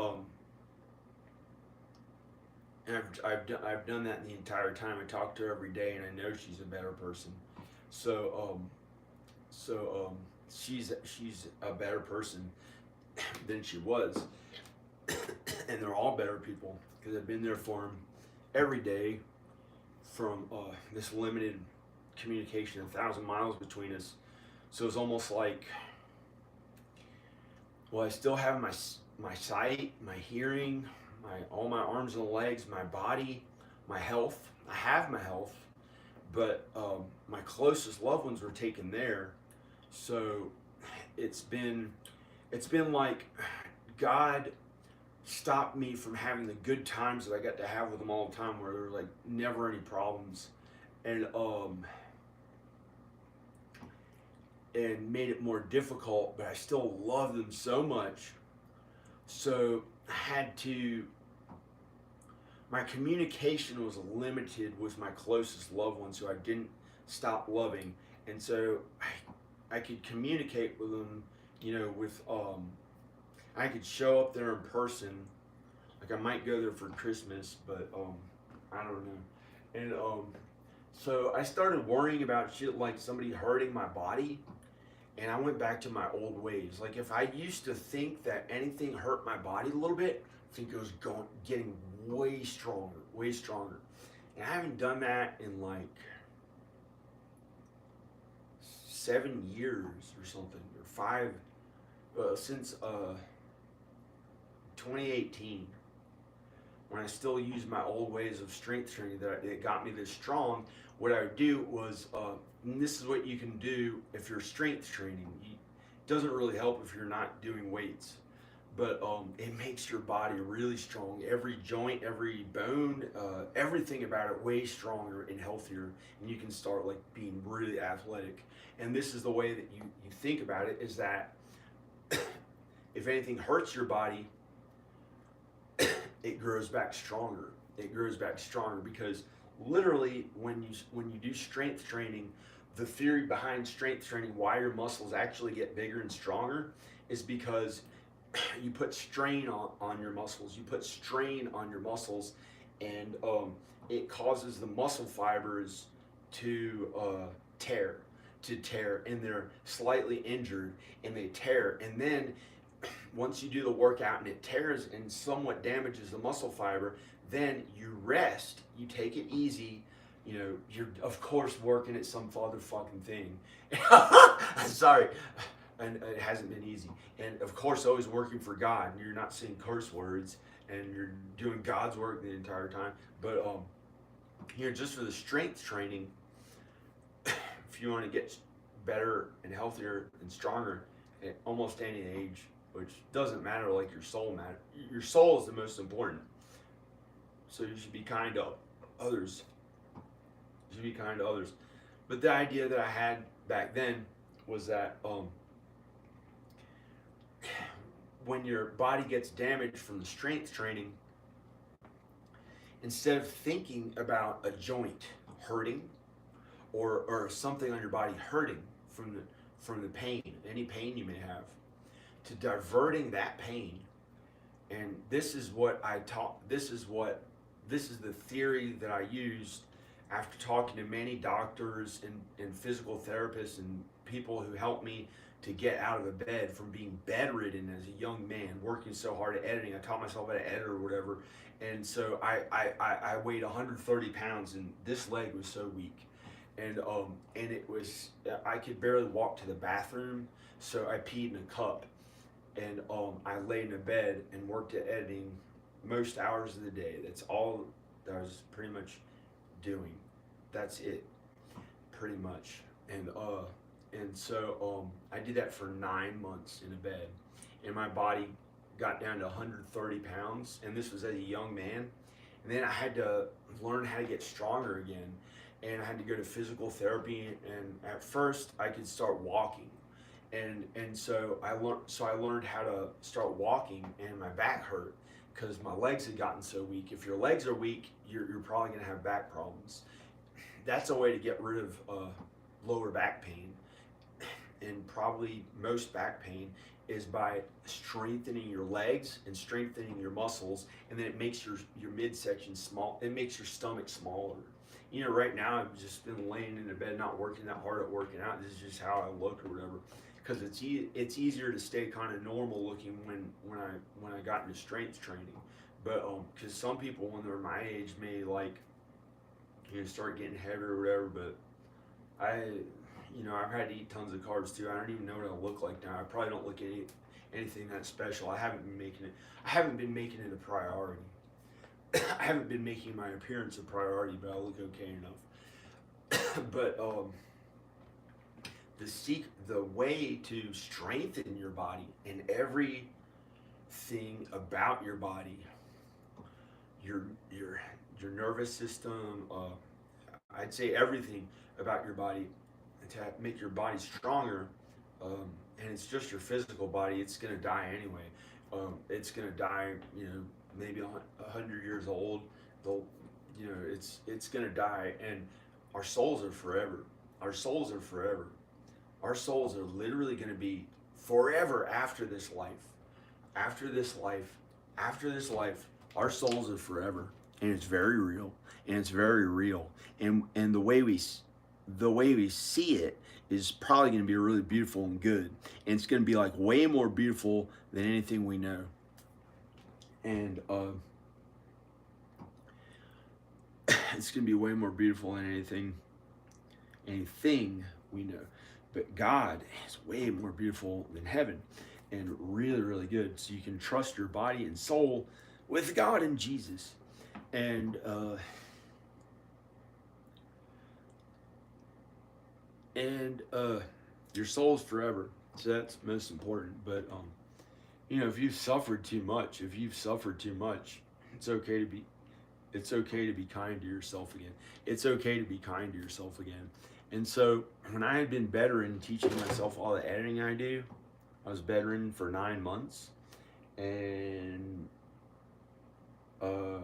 I've done that the entire time. I talk to her every day, and I know she's a better person. So she's a better person than she was, and they're all better people because I've been there for them every day. From this limited communication, 1,000 miles between us, so it's almost like, well, I still have my sight, my hearing, all my arms and legs, my body, my health. I have my health, but my closest loved ones were taken there. So it's been like God stopped me from having the good times that I got to have with them all the time, where there were like never any problems. And and made it more difficult, but I still love them so much. So I had to, my communication was limited with my closest loved ones who I didn't stop loving. And so I could communicate with them, with, I could show up there in person. Like I might go there for Christmas, but, I don't know. And, so I started worrying about shit like somebody hurting my body, and I went back to my old ways. Like if I used to think that anything hurt my body a little bit, I think it was getting way stronger, way stronger. And I haven't done that in like 7 years or something, or five, since 2018, when I still use my old ways of strength training that got me this strong. What I would do was, and this is what you can do if you're strength training. It doesn't really help if you're not doing weights, but it makes your body really strong. Every joint, every bone, everything about it way stronger and healthier, and you can start like being really athletic. And this is the way that you think about it, is that if anything hurts your body, it grows back stronger. It grows back stronger because literally when you do strength training, the theory behind strength training, why your muscles actually get bigger and stronger, is because you put strain on your muscles. You put strain on your muscles, and it causes the muscle fibers to tear, and they're slightly injured, and they tear. And then once you do the workout and it tears and somewhat damages the muscle fiber, then you rest, you take it easy. You're of course working at some other fucking thing. Sorry, and it hasn't been easy. And of course, always working for God, and you're not saying curse words, and you're doing God's work the entire time. But just for the strength training, if you want to get better and healthier and stronger at almost any age, which doesn't matter, like your soul matter. Your soul is the most important. So you should be kind to others. You should be kind to others. But the idea that I had back then was that when your body gets damaged from the strength training, instead of thinking about a joint hurting or something on your body hurting from the pain, any pain you may have, to diverting that pain. And this is what I taught. This is the theory that I used after talking to many doctors and physical therapists and people who helped me to get out of the bed from being bedridden as a young man, working so hard at editing. I taught myself how to edit or whatever. And so I weighed 130 pounds, and this leg was so weak. And it was, I could barely walk to the bathroom, so I peed in a cup. And I laid in a bed and worked at editing most hours of the day. That's all that I was pretty much doing. That's it, pretty much. And so I did that for 9 months in a bed, and my body got down to 130 pounds, and this was as a young man. And then I had to learn how to get stronger again, and I had to go to physical therapy. And at first, I could start walking. And so I learned how to start walking, and my back hurt because my legs had gotten so weak. If your legs are weak, you're probably going to have back problems. That's a way to get rid of lower back pain, and probably most back pain is by strengthening your legs and strengthening your muscles, and then it makes your midsection small. It makes your stomach smaller. Right now I've just been laying in the bed, not working that hard at working out. This is just how I look or whatever. Because it's easier to stay kind of normal looking when I got into strength training, but because some people when they're my age may start getting heavier or whatever. But I've had to eat tons of carbs too. I don't even know what I look like now. I probably don't look anything that special. I haven't been making it a priority. I haven't been making my appearance a priority, but I look okay enough. But the way to strengthen your body and everything about your body, your nervous system, I'd say everything about your body, to make your body stronger, and it's just your physical body. It's gonna die anyway. It's gonna die, maybe 100 years old. They'll, it's gonna die, and our souls are forever. Our souls are forever. Our souls are literally gonna be forever after this life. After this life, after this life, our souls are forever, and it's very real, and it's very real, and the way we see it is probably going to be really beautiful and good, and it's going to be like way more beautiful than anything we know, and it's going to be way more beautiful than anything we know. But God is way more beautiful than heaven, and really, really good. So you can trust your body and soul with God and Jesus, and your soul's forever. So that's most important. But if you've suffered too much, it's okay to be kind to yourself again. It's okay to be kind to yourself again. And so when I had been bedridden, teaching myself all the editing I do, I was bedridden for 9 months, and the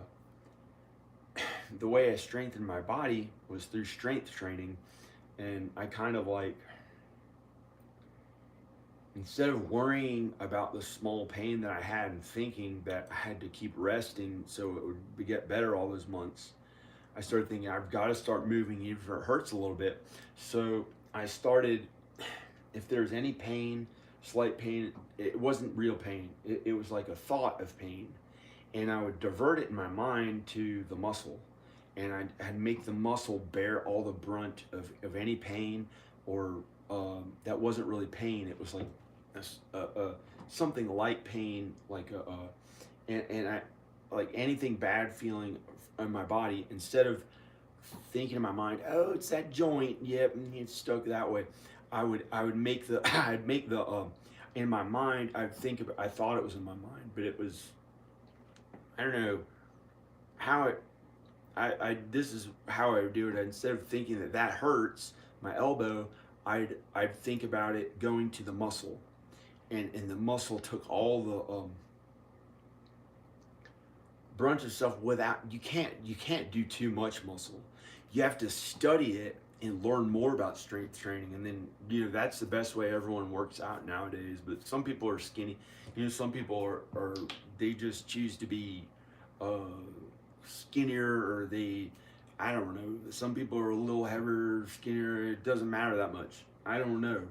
way I strengthened my body was through strength training. And I kind of like, instead of worrying about the small pain that I had and thinking that I had to keep resting so it would get better all those months, I started thinking I've got to start moving even if it hurts a little bit. So I started, if there's any pain, slight pain, it wasn't real pain. It was like a thought of pain. And I would divert it in my mind to the muscle. And I'd make the muscle bear all the brunt of any pain, or that wasn't really pain. It was like something like pain, like and I, like anything bad feeling in my body. Instead of thinking in my mind, oh, it's that joint, yep, and it's stuck that way, I would make the in my mind. I thought it was in my mind, but it was, I don't know how it. This is how I would do it. Instead of thinking that hurts my elbow, I'd think about it going to the muscle, and the muscle took all the brunt of stuff. Without, you can't do too much muscle. You have to study it and learn more about strength training, and then that's the best way everyone works out nowadays. But some people are skinny, some people are they just choose to be skinnier, or I don't know, some people are a little heavier, skinnier. It doesn't matter that much. I don't know.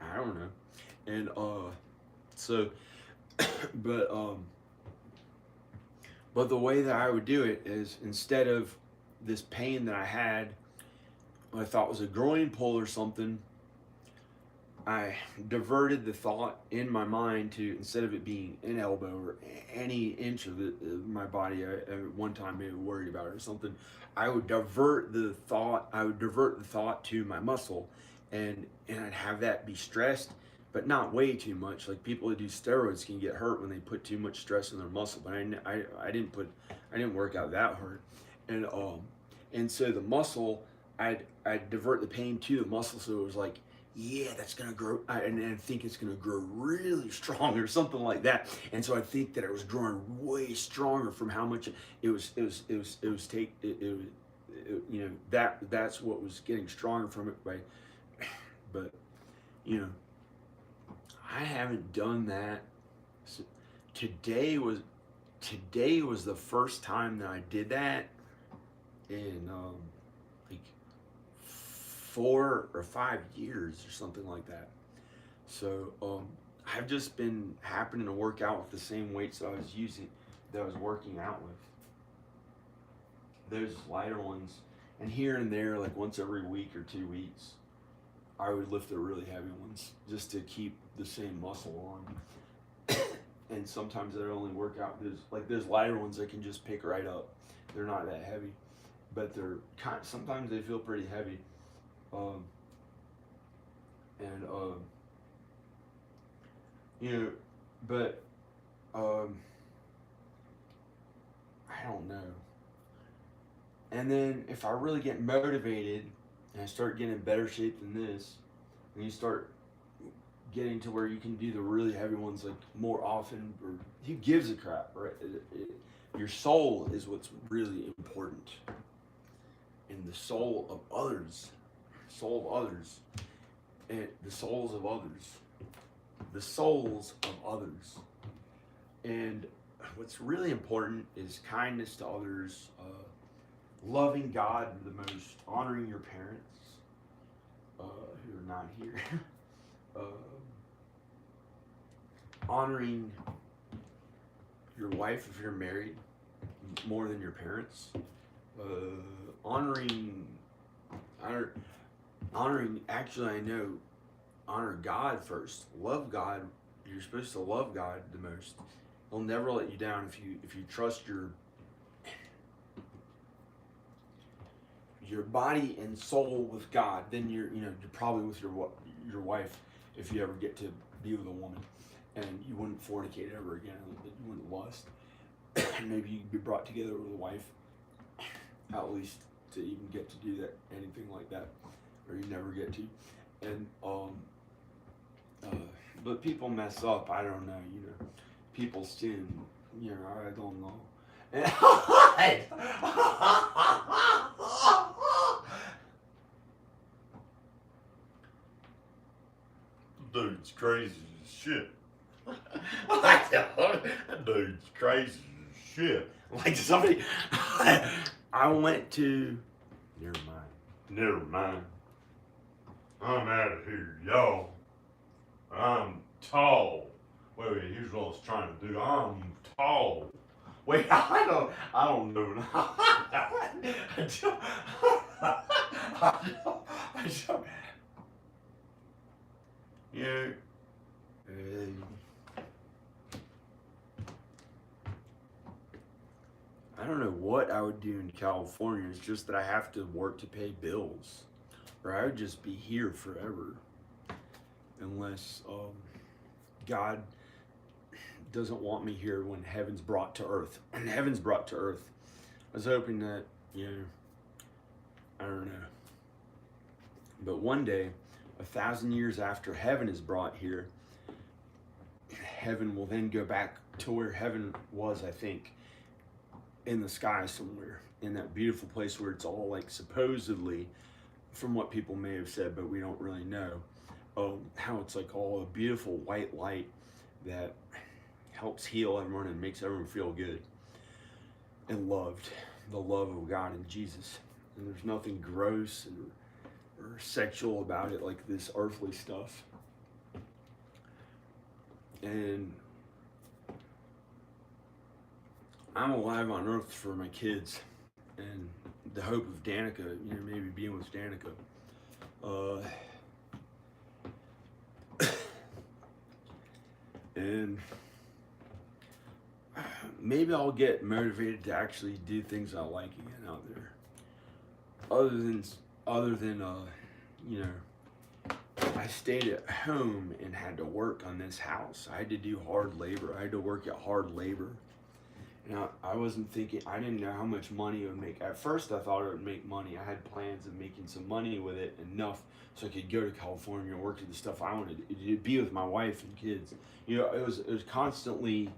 I don't know. And so but the way that I would do it is, instead of this pain that I had, I thought was a groin pull or something, I diverted the thought in my mind to, instead of it being an elbow or any inch of my body, I at one time maybe worried about it or something, I would divert the thought. To my muscle, and I'd have that be stressed, but not way too much. Like people who do steroids can get hurt when they put too much stress in their muscle, but I didn't work out that hard, and so the muscle, I'd divert the pain to the muscle, so it was like, yeah, that's gonna grow, and I think it's gonna grow really strong or something like that. And so I think that it was growing way stronger from how much that's what was getting stronger from it. But I haven't done that. So today was the first time that I did that in like 4 or 5 years or something like that. So I've just been happening to work out with the same weights that I was working out with. Those lighter ones, and here and there, like once every week or 2 weeks, I would lift the really heavy ones just to keep the same muscle on. And sometimes I only work out those lighter ones I can just pick right up. They're not that heavy, but sometimes they feel pretty heavy. But I don't know. And then if I really get motivated and I start getting in better shape than this, and you start getting to where you can do the really heavy ones like more often, or who gives a crap, right? Your soul is what's really important, and the soul of others, and the souls of others, the souls of others, and what's really important is kindness to others, loving God the most, honoring your parents who are not here, honoring your wife if you're married more than your parents, honoring, actually I know, honor God first, love God. You're supposed to love God the most. He'll never let you down if you trust your body and soul with God. Then you're probably with your wife if you ever get to be with a woman, and you wouldn't fornicate ever again. You wouldn't lust. Maybe you could be brought together with a wife, at least to even get to do that, anything like that, or you never get to. And but people mess up. I don't know. People sin. I don't know. Dude's crazy as shit. That dude's crazy as shit. Like somebody, I went to. Never mind. I'm out of here, y'all. I'm tall. Wait, here's what I was trying to do. I'm tall. Wait, I don't know. Yeah. I don't know what I would do in California. It's just that I have to work to pay bills, or I would just be here forever, unless God doesn't want me here when heaven's brought to earth. And heaven's brought to earth. I was hoping that, I don't know. But one day, 1,000 years after heaven is brought here, heaven will then go back to where heaven was, I think, in the sky somewhere, in that beautiful place where it's all like supposedly, from what people may have said, but we don't really know, how it's like all a beautiful white light that helps heal everyone and makes everyone feel good and loved, the love of God and Jesus. And there's nothing gross or sexual about it like this earthly stuff. And I'm alive on earth for my kids and the hope of Danica, maybe being with Danica. And maybe I'll get motivated to actually do things I like again out there. Other than I stayed at home and had to work on this house. I had to do hard labor. I had to work at hard labor. And I wasn't thinking, I didn't know how much money it would make. At first I thought it would make money. I had plans of making some money with it, enough so I could go to California and work at the stuff I wanted to be with my wife and kids. It was constantly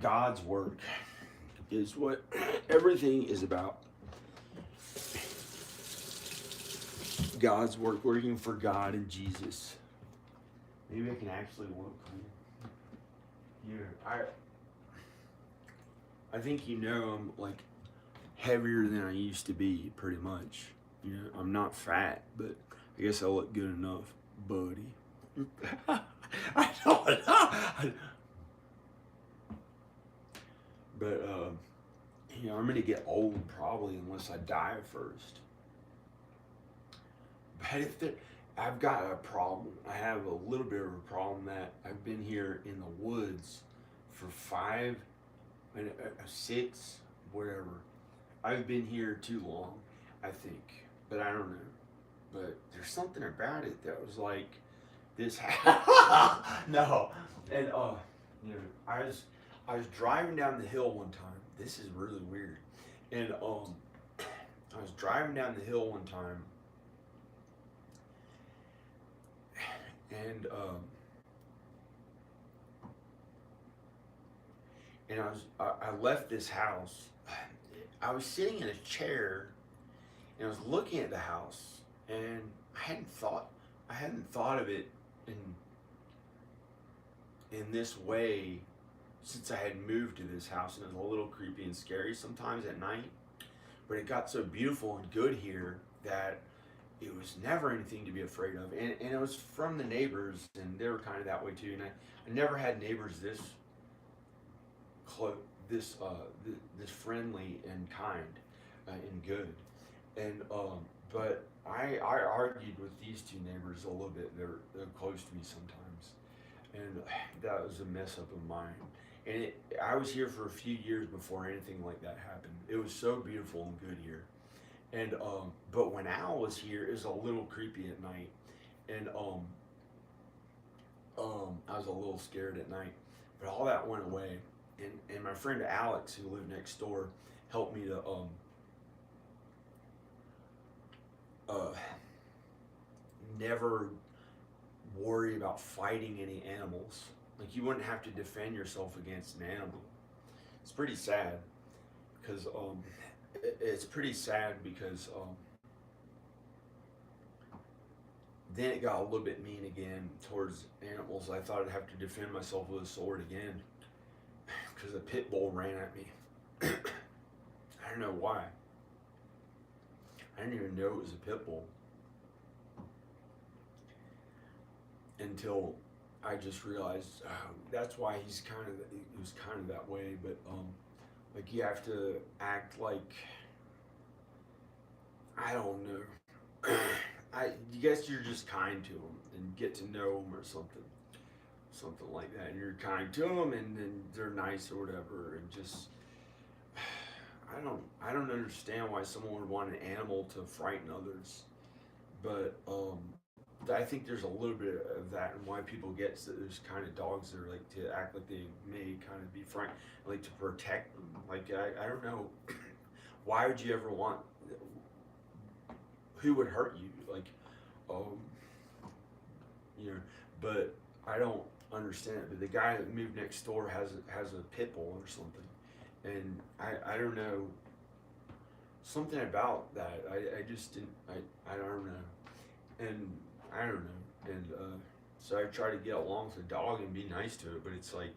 God's work is what everything is about. God's work, working for God and Jesus. Maybe I can actually work here. I think I'm like heavier than I used to be, pretty much. I'm not fat, but I guess I look good enough, buddy. I don't know. But I'm gonna get old probably unless I die first. But I've got a problem. I have a little bit of a problem that I've been here in the woods for 6, whatever. I've been here too long, I think, but I don't know. But there's something about it that was like this. No, and I was driving down the hill one time. This is really weird, and I was driving down the hill one time, and I left this house. I was sitting in a chair, and I was looking at the house, and I hadn't thought of it in this way since I had moved to this house, and it was a little creepy and scary sometimes at night. But it got so beautiful and good here that it was never anything to be afraid of. And it was from the neighbors, and they were kind of that way too. And I never had neighbors this close, this friendly and kind and good. And but I argued with these two neighbors a little bit. They're close to me sometimes, and that was a mess up of mine. And I was here for a few years before anything like that happened. It was so beautiful and good here. And but when Al was here, it was a little creepy at night, and I was a little scared at night. But all that went away, and my friend Alex, who lived next door, helped me to never worry about fighting any animals. Like, you wouldn't have to defend yourself against an animal. It's pretty sad because then it got a little bit mean again towards animals. I thought I'd have to defend myself with a sword again because a pit bull ran at me. I don't know why. I didn't even know it was a pit bull until I just realized that's why he was kind of that way. But like, you have to act like, I don't know. I guess you're just kind to them and get to know them or something like that. And you're kind to them, and then they're nice or whatever. And just, I don't understand why someone would want an animal to frighten others, but I think there's a little bit of that, and why people get those kind of dogs that are like to act like they may kind of be frightened, like to protect them. Like, I don't know, why would you ever want? Who would hurt you? Like, you know. But I don't understand it. But the guy that moved next door has a pit bull or something, and I don't know, something about that. I just didn't. I don't know, and I don't know. And so I try to get along with the dog and be nice to it, but it's like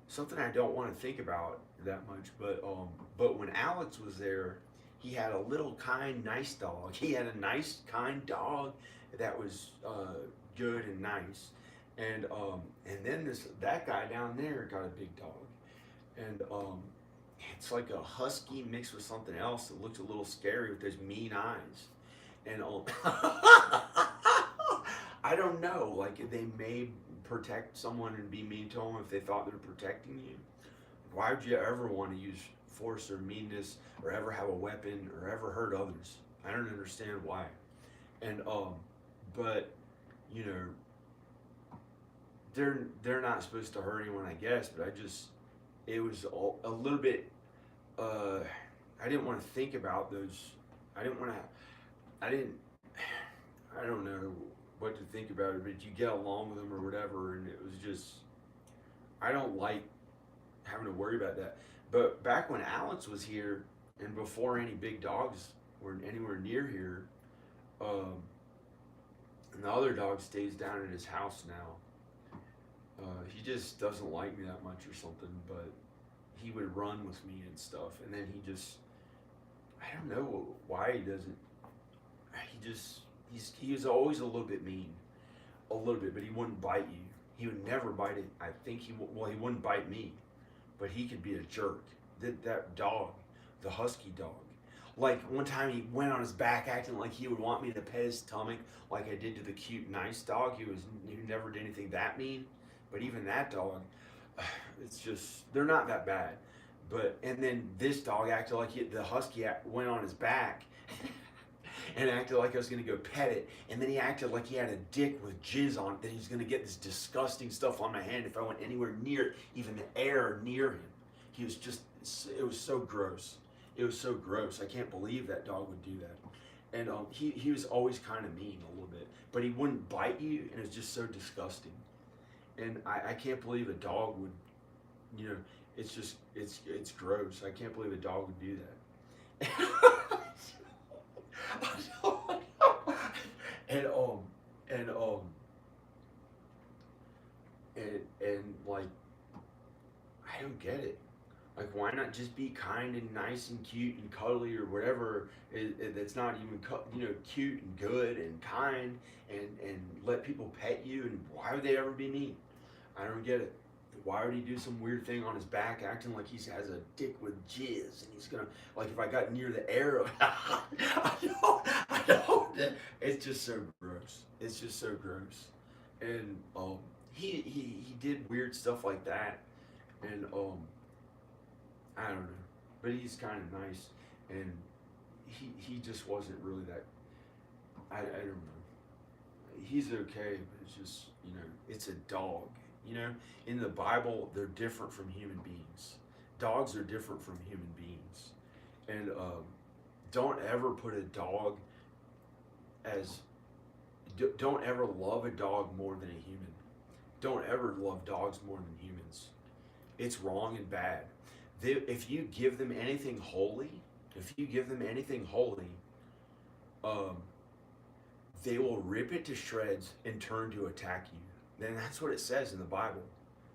something I don't want to think about that much. But when Alex was there, he had a little kind, nice dog. He had a nice, kind dog that was good and nice. And then that guy down there got a big dog, and it's like a husky mixed with something else that looks a little scary with those mean eyes. And I don't know, like, they may protect someone and be mean to them if they thought they're protecting you. Why would you ever want to use force or meanness or ever have a weapon or ever hurt others? I don't understand why. And but you know, they're not supposed to hurt anyone, I guess. But it was a little bit. I didn't want to think about those. I don't know what to think about it, but you get along with them or whatever, and it was just, I don't like having to worry about that. But back when Alex was here, and before any big dogs were anywhere near here, and the other dog stays down at his house now. He just doesn't like me that much or something, but he would run with me and stuff, and then I don't know why he doesn't. He was always a little bit mean, a little bit, but he wouldn't bite you. He would never bite it. I think he wouldn't bite me, but he could be a jerk. That dog, the husky dog, like one time he went on his back acting like he would want me to pet his stomach, like I did to the cute nice dog. He never did anything that mean, but even that dog, it's just, they're not that bad. But and then this dog acted like the husky went on his back. And acted like I was going to go pet it. And then he acted like he had a dick with jizz on it, that he was going to get this disgusting stuff on my hand if I went anywhere near it, even the air near him. He was just, it was so gross. It was so gross. I can't believe that dog would do that. And he was always kind of mean a little bit, but he wouldn't bite you, and it was just so disgusting. And I can't believe a dog would, you know, it's just it's gross. I can't believe a dog would do that. and and and like I don't get it. Like, why not just be kind and nice and cute and cuddly or whatever? That's not even cute and good and kind, and let people pet you. And why would they ever be mean? I don't get it. Why would he do some weird thing on his back, acting like he has a dick with jizz, and he's gonna, like, if I got near the arrow, I don't. It's just so gross. It's just so gross. And he did weird stuff like that, and I don't know, but he's kind of nice, and he just wasn't really that. I don't know. He's okay, but it's just, it's a dog. In the Bible, they're different from human beings. Dogs are different from human beings, and don't ever put a dog as. Don't ever love a dog more than a human. Don't ever love dogs more than humans. It's wrong and bad. If you give them anything holy, they will rip it to shreds and turn to attack you. Then that's what it says in the Bible.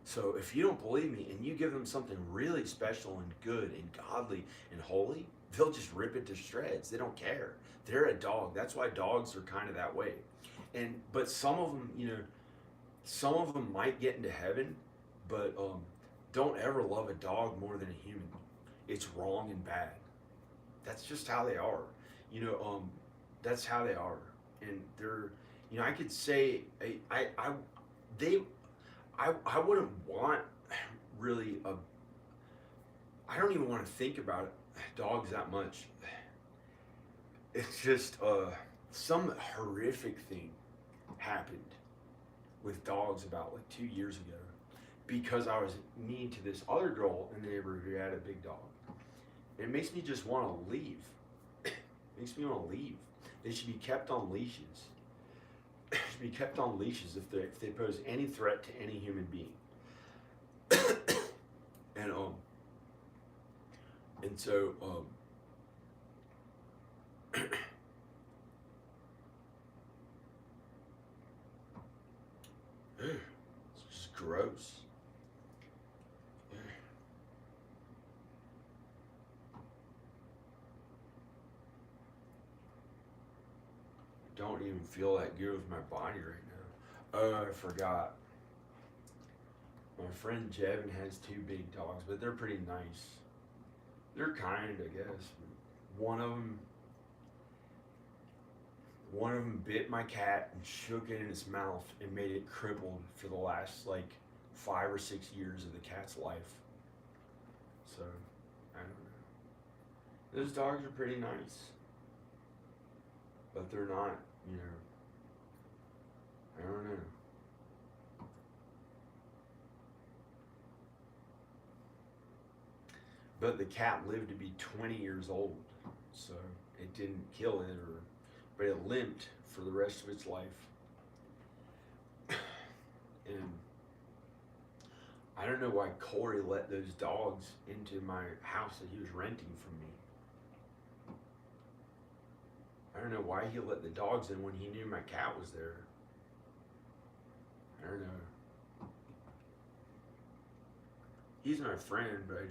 So if you don't believe me and you give them something really special and good and godly and holy, they'll just rip it to shreds. They don't care. They're a dog. That's why dogs are kind of that way. But some of them might get into heaven, but don't ever love a dog more than a human. It's wrong and bad. That's just how they are. That's how they are. And they're, I could say, I wouldn't want really I don't even want to think about dogs that much. It's just some horrific thing happened with dogs about like 2 years ago, because I was mean to this other girl in the neighborhood who had a big dog. It makes me just want to leave. It makes me want to leave. They should be kept on leashes. Should be kept on leashes if they pose any threat to any human being. and so it's just gross. Don't even feel that good with my body right now. Oh, I forgot. My friend Jevin has 2 big dogs, but they're pretty nice. They're kind, I guess. One of them bit my cat and shook it in its mouth and made it crippled for the last 5 or 6 years of the cat's life. So, I don't know. Those dogs are pretty nice, but they're not, I don't know. But the cat lived to be 20 years old, so it didn't kill it, but it limped for the rest of its life. And I don't know why Corey let those dogs into my house that he was renting from me. I don't know why he let the dogs in when he knew my cat was there. I don't know. He's my friend, but I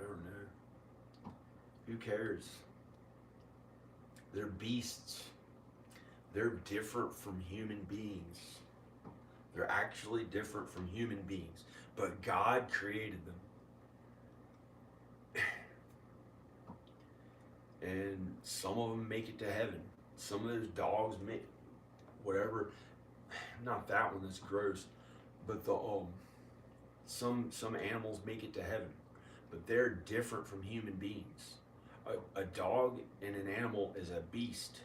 don't know. Who cares? They're beasts. They're different from human beings. They're actually different from human beings. But God created them. And some of them make it to heaven. Some of those dogs make whatever. Not that one, that's gross. But some animals make it to heaven. But they're different from human beings. A dog and an animal is a beast.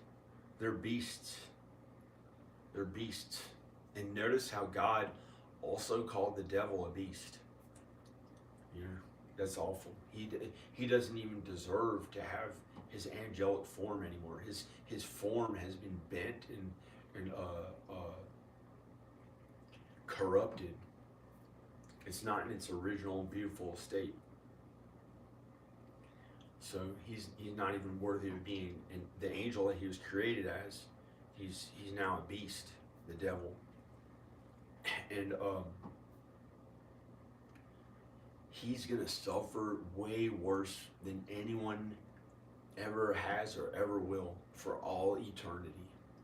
They're beasts. They're beasts. And notice how God also called the devil a beast. That's awful. He doesn't even deserve to have his angelic form anymore. His form has been bent and corrupted. It's not in its original beautiful state. So he's not even worthy of being. And the angel that he was created as, he's now a beast, the devil. And he's gonna suffer way worse than anyone ever has or ever will for all eternity.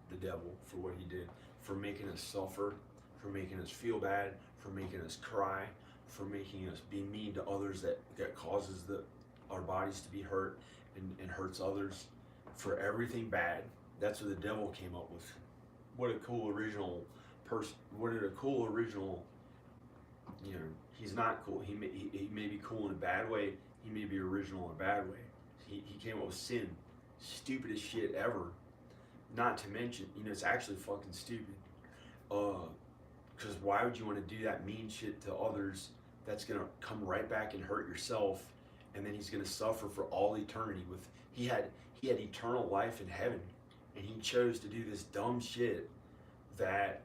The devil, for what he did, for making us suffer, for making us feel bad, for making us cry, for making us be mean to others that causes our bodies to be hurt and hurts others, for everything bad. That's what the devil came up with. What a cool original person. What a cool original, you know, he's not cool. He may be cool in a bad way. He may be original in a bad way. He came up with sin. Stupidest shit ever. Not to mention, you know, it's actually fucking stupid. Because why would you want to do that mean shit to others that's going to come right back and hurt yourself, and then he's going to suffer for all eternity. He had eternal life in heaven, and he chose to do this dumb shit that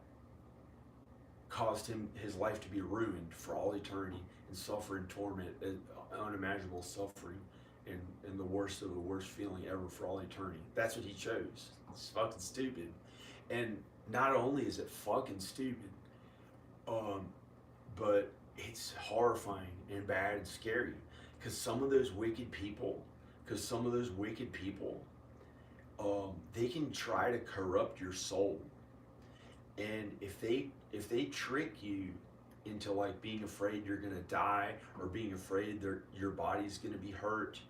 caused his life to be ruined for all eternity and suffer and torment, unimaginable suffering, and the worst of the worst feeling ever for all eternity. That's what he chose. It's fucking stupid. And not only is it fucking stupid, but it's horrifying and bad and scary. Because some of those wicked people, they can try to corrupt your soul. And if they trick you into like being afraid you're gonna die, or being afraid your body's gonna be hurt,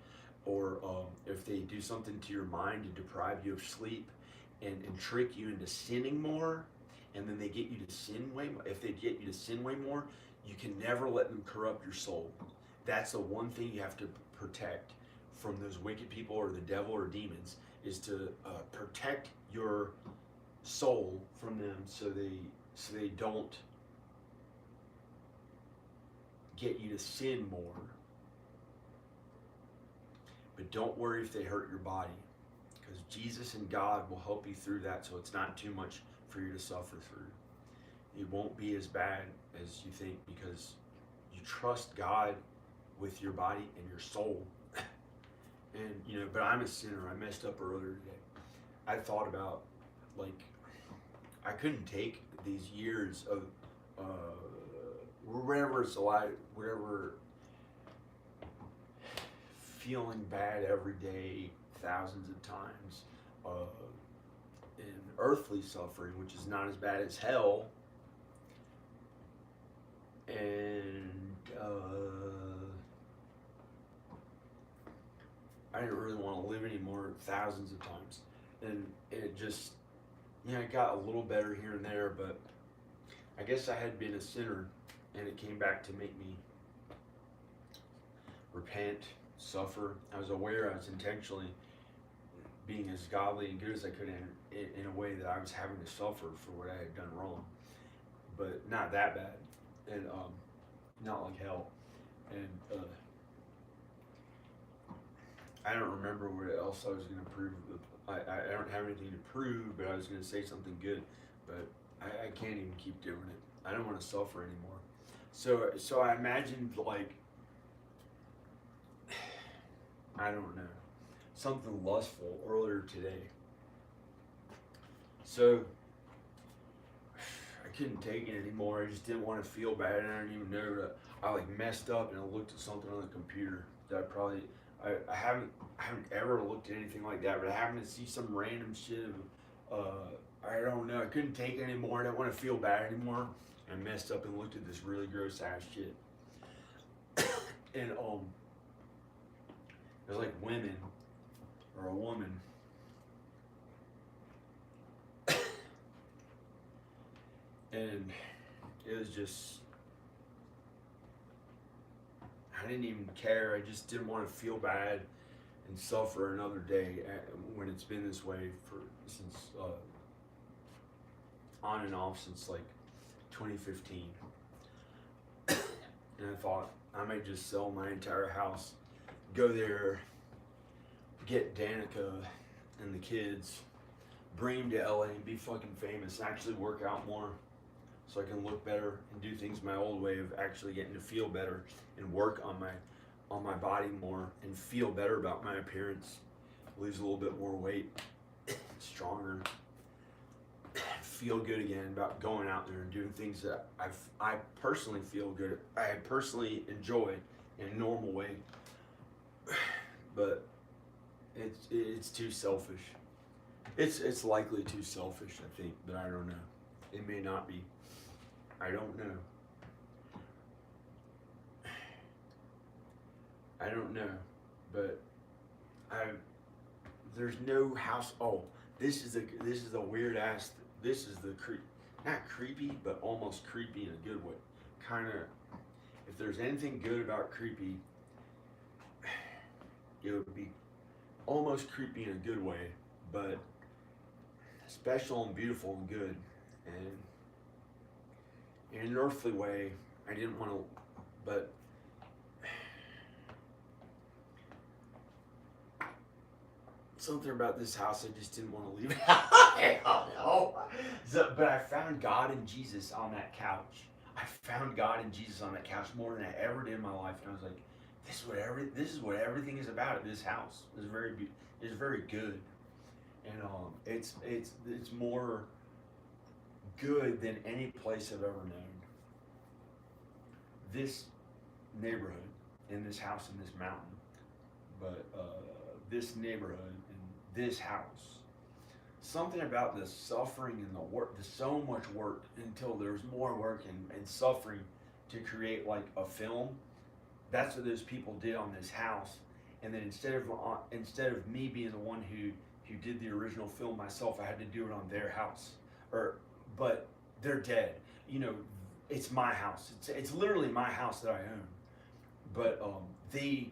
or if they do something to your mind to deprive you of sleep and trick you into sinning more, and then they get you to sin way more. If they get you to sin way more, you can never let them corrupt your soul. That's the one thing you have to protect from those wicked people or the devil or demons, is to protect your soul from them, so they don't get you to sin more. But don't worry if they hurt your body, because Jesus and God will help you through that, so it's not too much for you to suffer through. It won't be as bad as you think, because you trust God with your body and your soul. And you know, but I'm a sinner. I messed up earlier today. I thought about, like, I couldn't take these years of whatever it's like, whatever, feeling bad every day, thousands of times, and earthly suffering, which is not as bad as hell, and I didn't really want to live anymore, thousands of times, and it just, you know, it got a little better here and there, but I guess I had been a sinner, and it came back to make me repent, suffer. I was aware I was intentionally being as godly and good as I could in a way that I was having to suffer for what I had done wrong, but not that bad, and not like hell. And I don't remember what else I was going to prove. I don't have anything to prove, but I was going to say something good, but I can't even keep doing it. I don't want to suffer anymore. So I imagined, like, I don't know, something lustful earlier today. So I couldn't take it anymore. I just didn't want to feel bad, and I didn't even know that I like messed up, and I looked at something on the computer that I haven't ever looked at anything like that, but I happened to see some random shit of, I don't know, I couldn't take it anymore. I didn't want to feel bad anymore. I messed up and looked at this really gross ass shit. And there's like women, or a woman, and it was just, I didn't even care. I just didn't want to feel bad and suffer another day when it's been this way since on and off since like 2015. And I thought, I might just sell my entire house, go there, get Danica and the kids, bring them to LA and be fucking famous, and actually work out more so I can look better and do things my old way of actually getting to feel better and work on my body more and feel better about my appearance, lose a little bit more weight, stronger, feel good again about going out there and doing things that I personally feel good, I personally enjoy in a normal way. But it's too selfish. It's likely too selfish, I think, but I don't know. It may not be. I don't know. I don't know, but there's no house. Oh, this is a weird ass. This is the not creepy, but almost creepy in a good way. Kind of. If there's anything good about creepy, it would be almost creepy in a good way, but special and beautiful and good. And in an earthly way, I didn't want to, but something about this house, I just didn't want to leave it. I don't know. But I found God and Jesus on that couch. I found God and Jesus on that couch more than I ever did in my life, and I was like, this is what everything is about at this house. It's very good, and it's more good than any place I've ever known. This neighborhood, in this house, in this mountain, but this neighborhood and this house, something about the suffering and the work, there's so much work until there's more work and suffering to create like a film. That's what those people did on this house. And then instead of me being the one who did the original film myself, I had to do it on their house. But they're dead. You know, it's my house. It's literally my house that I own. But they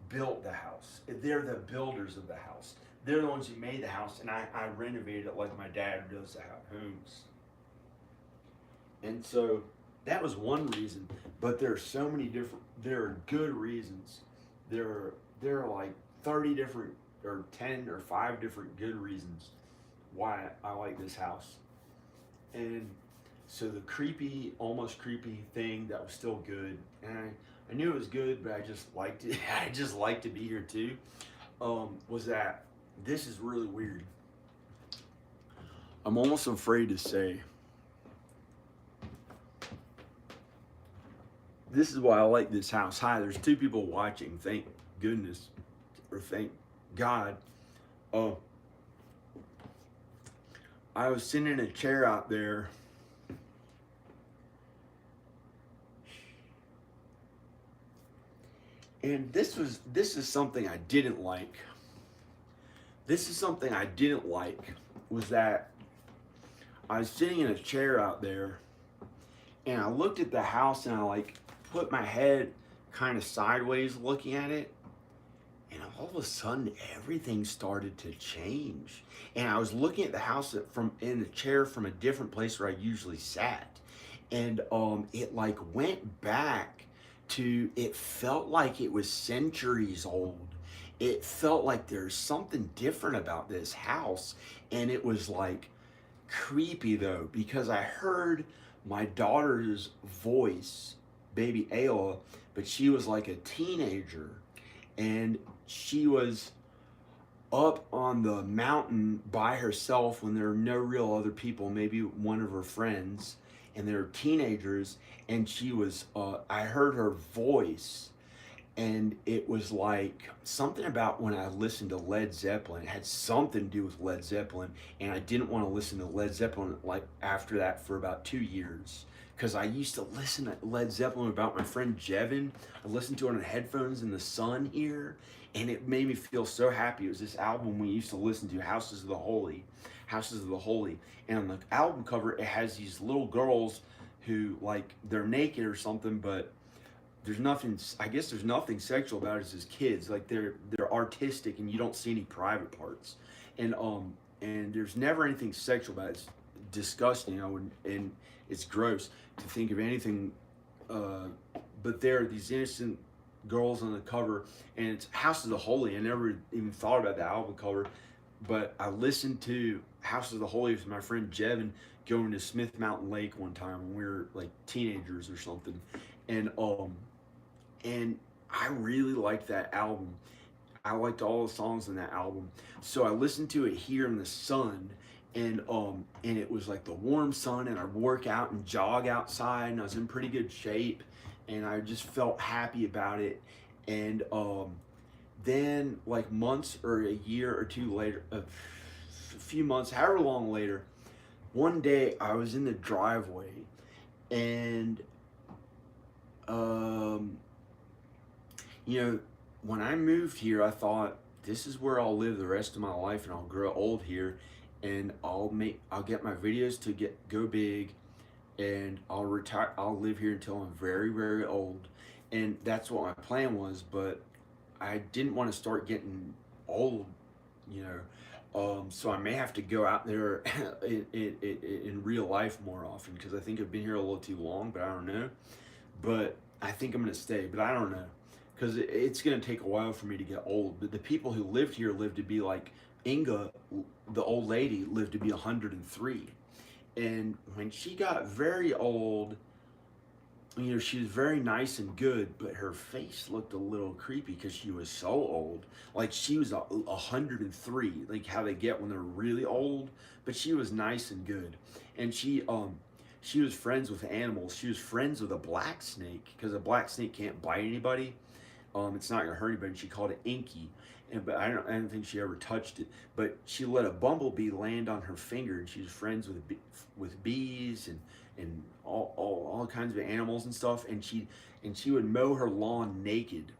built the house. They're the builders of the house. They're the ones who made the house, and I renovated it like my dad does the homes. And so that was one reason. But there are so many different. There are good reasons. There are like 30 different, or 10 or 5 different good reasons why I like this house. And so the creepy, almost creepy thing that was still good, and I knew it was good, but I just liked it. I just liked to be here too. Was that this is really weird. I'm almost afraid to say. This is why I like this house. Hi, there's 2 people watching. Thank goodness, or thank God. I was sitting in a chair out there. And this is something I didn't like. This is something I didn't like, was that I was sitting in a chair out there, and I looked at the house, and I like put my head kind of sideways looking at it, and all of a sudden everything started to change. And I was looking at the house in the chair from a different place where I usually sat, and it like went back to, it felt like it was centuries old. It felt like there's something different about this house, and it was like creepy though, because I heard my daughter's voice, baby Ayla, but she was like a teenager, and she was up on the mountain by herself when there were no real other people, maybe one of her friends, and they were teenagers, and she was, I heard her voice, and it was like something about when I listened to Led Zeppelin, it had something to do with Led Zeppelin, and I didn't want to listen to Led Zeppelin like after that for about 2 years. Because I used to listen to Led Zeppelin about my friend Jevin. I listened to it on headphones in the sun here, and it made me feel so happy. It was this album we used to listen to, Houses of the Holy. Houses of the Holy. And on the album cover, it has these little girls who, like, they're naked or something, but there's nothing, I guess there's nothing sexual about it. It's just kids. Like, they're artistic, and you don't see any private parts. And there's never anything sexual about it. It's disgusting, and it's gross to think of anything but there are these innocent girls on the cover, and it's House of the Holy. I never even thought about the album cover, but I listened to House of the Holy with my friend Jevin going to Smith Mountain Lake one time when we were like teenagers or something, and and I really liked that album. I liked all the songs in that album, so I listened to it here in the sun, and it was like the warm sun, and I'd work out and jog outside, and I was in pretty good shape, and I just felt happy about it, and then like months or a year or two later, a few months, however long later, one day I was in the driveway, and um, you know, when I moved here, I thought this is where I'll live the rest of my life, and I'll grow old here, and I'll get my videos to go big, and I'll retire. I'll live here until I'm very, very old, and that's what my plan was. But I didn't want to start getting old, you know. So I may have to go out there in real life more often, because I think I've been here a little too long. But I don't know. But I think I'm gonna stay. But I don't know, because it's gonna take a while for me to get old. But the people who lived here lived to be like Inga, the old lady, lived to be 103. And when she got very old, you know, she was very nice and good, but her face looked a little creepy because she was so old. Like she was 103, like how they get when they're really old. But she was nice and good, and she was friends with animals. She was friends with a black snake, because a black snake can't bite anybody. It's not gonna hurt anybody. She called it Inky, but I don't think she ever touched it. But she let a bumblebee land on her finger, and she was friends with bees and all kinds of animals and stuff. And she would mow her lawn naked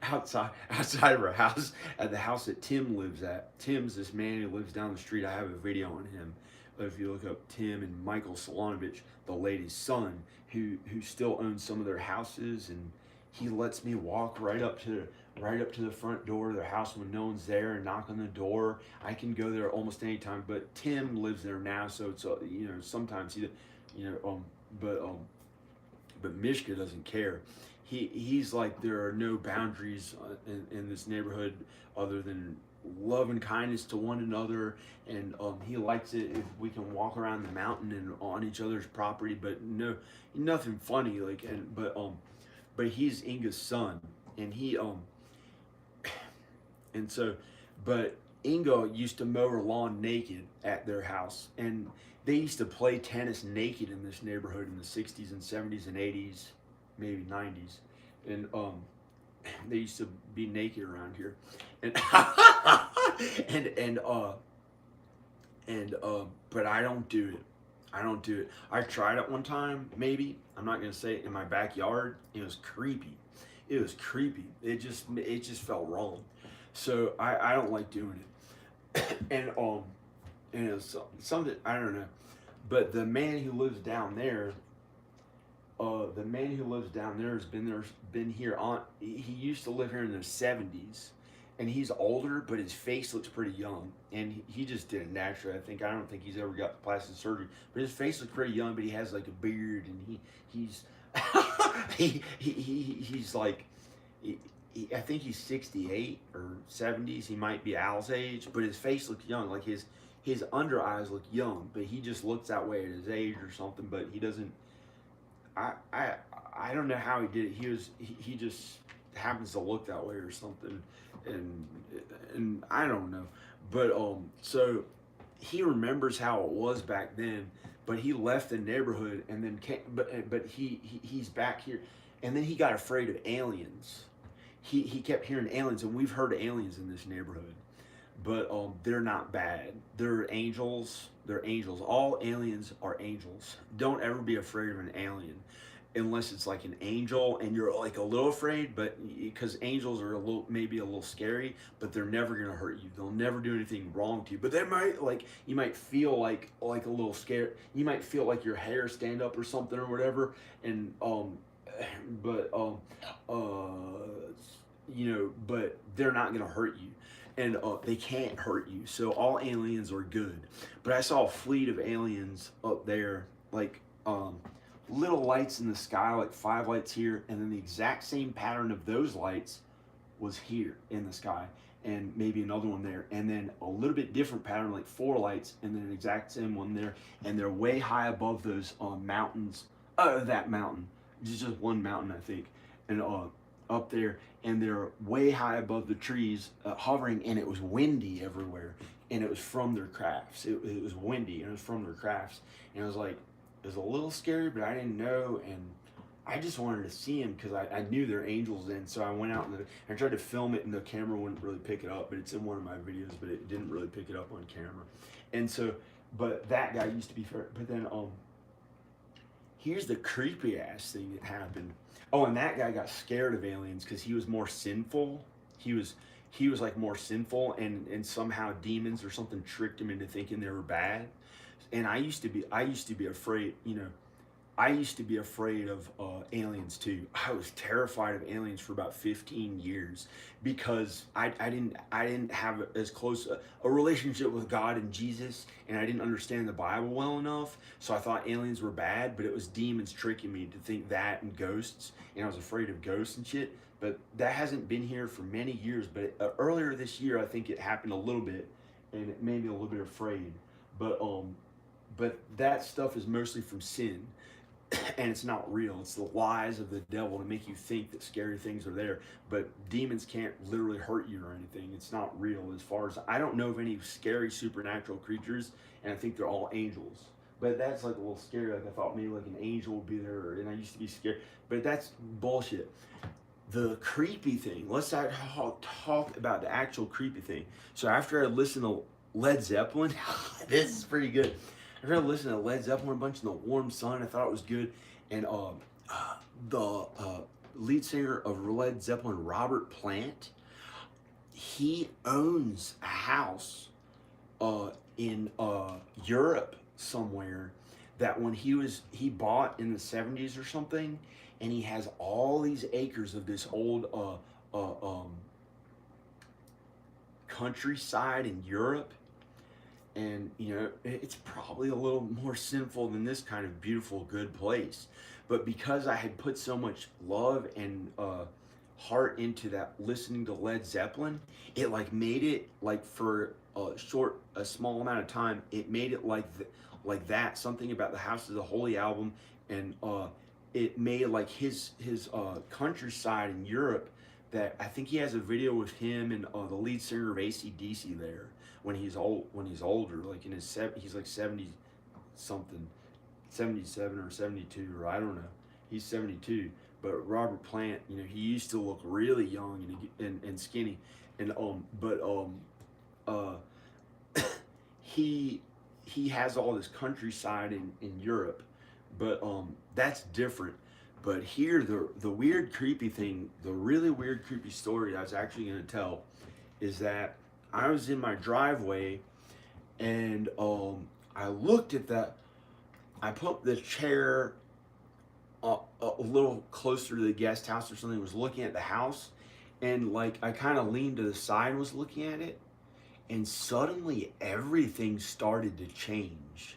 outside of her house, at the house that Tim lives at. Tim's this man who lives down the street. I have a video on him. If you look up Tim and Michael Solonovich, the lady's son, who still owns some of their houses, and he lets me walk right up to the front door of their house when no one's there, and knock on the door. I can go there almost any time. But Tim lives there now, so it's you know, sometimes he, you know, but Mishka doesn't care. He's like, there are no boundaries in this neighborhood other than love and kindness to one another, and he likes it if we can walk around the mountain and on each other's property, but nothing funny, like. And but he's Inga's son, and and so, but Inga used to mow her lawn naked at their house, and they used to play tennis naked in this neighborhood in the 60s and 70s and 80s, maybe 90s, and they used to be naked around here, and but I don't do it. I don't do it. I tried it one time, maybe. I'm not gonna say it, in my backyard. It was creepy. It was creepy. It just felt wrong. So I don't like doing it. And it's something, I don't know. But the man who lives down there, has been here on. He used to live here in the 70s, and he's older, but his face looks pretty young, and he just did it naturally. I don't think he's ever got plastic surgery, but his face looks pretty young. But he has like a beard, and he's he's like, I think he's 68 or 70s. He might be Al's age, but his face looks young. Like his under eyes look young, but he just looks that way at his age or something. But he doesn't. I don't know how he did it. He just happens to look that way or something, and I don't know. But so he remembers how it was back then. But he left the neighborhood and then came. But he's back here, and then he got afraid of aliens. He kept hearing aliens, and we've heard of aliens in this neighborhood, but they're not bad. They're angels. They're angels. All aliens are angels. Don't ever be afraid of an alien, unless it's like an angel and you're like a little afraid. But because angels are maybe a little scary, but they're never gonna hurt you. They'll never do anything wrong to you. But they might, like, you might feel like a little scared. You might feel like your hair stand up or something or whatever. And you know, but they're not gonna hurt you, and they can't hurt you. So all aliens are good. But I saw a fleet of aliens up there, like little lights in the sky, like 5 lights here, and then the exact same pattern of those lights was here in the sky, and maybe another one there, and then a little bit different pattern, like 4 lights, and then an exact same one there, and they're way high above those mountains. That mountain, just one mountain, I think, and up there, and they're way high above the trees, hovering, and it was windy everywhere, and it was from their crafts. It was windy, and it was from their crafts, and it was like, it was a little scary, but I didn't know, and I just wanted to see them because I knew they're angels, and so I went out and I tried to film it, and the camera wouldn't really pick it up, but it's in one of my videos, but it didn't really pick it up on camera. And so, but that guy used to be fair. But then, here's the creepy ass thing that happened. Oh, and that guy got scared of aliens because he was more sinful. He was like more sinful, and somehow demons or something tricked him into thinking they were bad. And I used to be afraid, you know. I used to be afraid of aliens too. I was terrified of aliens for about 15 years because I didn't have as close a relationship with God and Jesus, and I didn't understand the Bible well enough. So I thought aliens were bad, but it was demons tricking me to think that, and ghosts, and I was afraid of ghosts and shit. But that hasn't been here for many years. But earlier this year, I think it happened a little bit, and it made me a little bit afraid. But that stuff is mostly from sin. And it's not real. It's the lies of the devil to make you think that scary things are there. But demons can't literally hurt you or anything. It's not real. As far as I don't know of any scary supernatural creatures, and I think they're all angels. But that's like a little scary. Like I thought maybe like an angel would be there, and I used to be scared. But that's bullshit. The creepy thing. Let's talk about the actual creepy thing. So after I listened to Led Zeppelin, this is pretty good. I started listening to Led Zeppelin a bunch in the warm sun. I thought it was good. And the lead singer of Led Zeppelin, Robert Plant, he owns a house in Europe somewhere that when he bought in the 70s or something, and he has all these acres of this old countryside in Europe. And, you know, it's probably a little more sinful than this kind of beautiful, good place. But because I had put so much love and heart into that, listening to Led Zeppelin, it like made it like for a small amount of time, it made it like that. Something about the House of the Holy album, and it made like his countryside in Europe. That I think he has a video with him and the lead singer of AC/DC there. When he's older, like in his he's like 70 something, 77 or 72, or I don't know. He's 72, but Robert Plant, you know, he used to look really young and skinny, and he has all this countryside in Europe, but that's different. But here, the weird, creepy thing, the really weird, creepy story I was actually going to tell is that I was in my driveway, and I looked at that. I put the chair a little closer to the guest house or something, was looking at the house, and like I kind of leaned to the side and was looking at it, and suddenly everything started to change.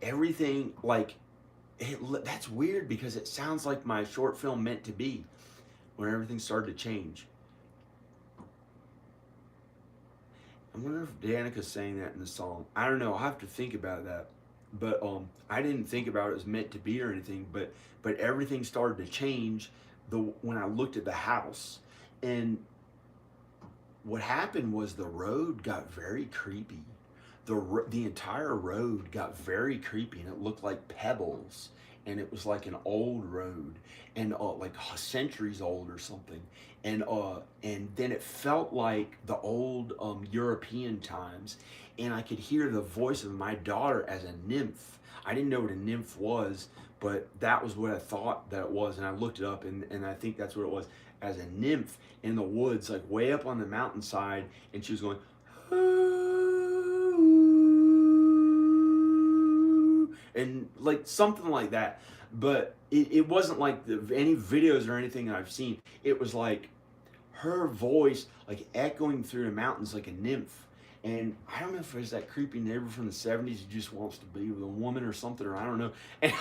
Everything, like, that's weird because it sounds like my short film Meant to Be, when everything started to change. I wonder if Danica's saying that in the song. I don't know. I'll have to think about that. But I didn't think about it as meant to be or anything. But everything started to change when I looked at the house. And what happened was the road got very creepy. The entire road got very creepy, and it looked like pebbles. And it was like an old road, and like centuries old or something. And then it felt like the old European times, and I could hear the voice of my daughter as a nymph. I didn't know what a nymph was, but that was what I thought that it was, and I looked it up, and I think that's what it was, as a nymph in the woods, like way up on the mountainside, and she was going, and like something like that. But it wasn't like any videos or anything I've seen. It was like her voice like echoing through the mountains like a nymph. And I don't know if it was that creepy neighbor from the 70s who just wants to be with a woman or something, or I don't know. And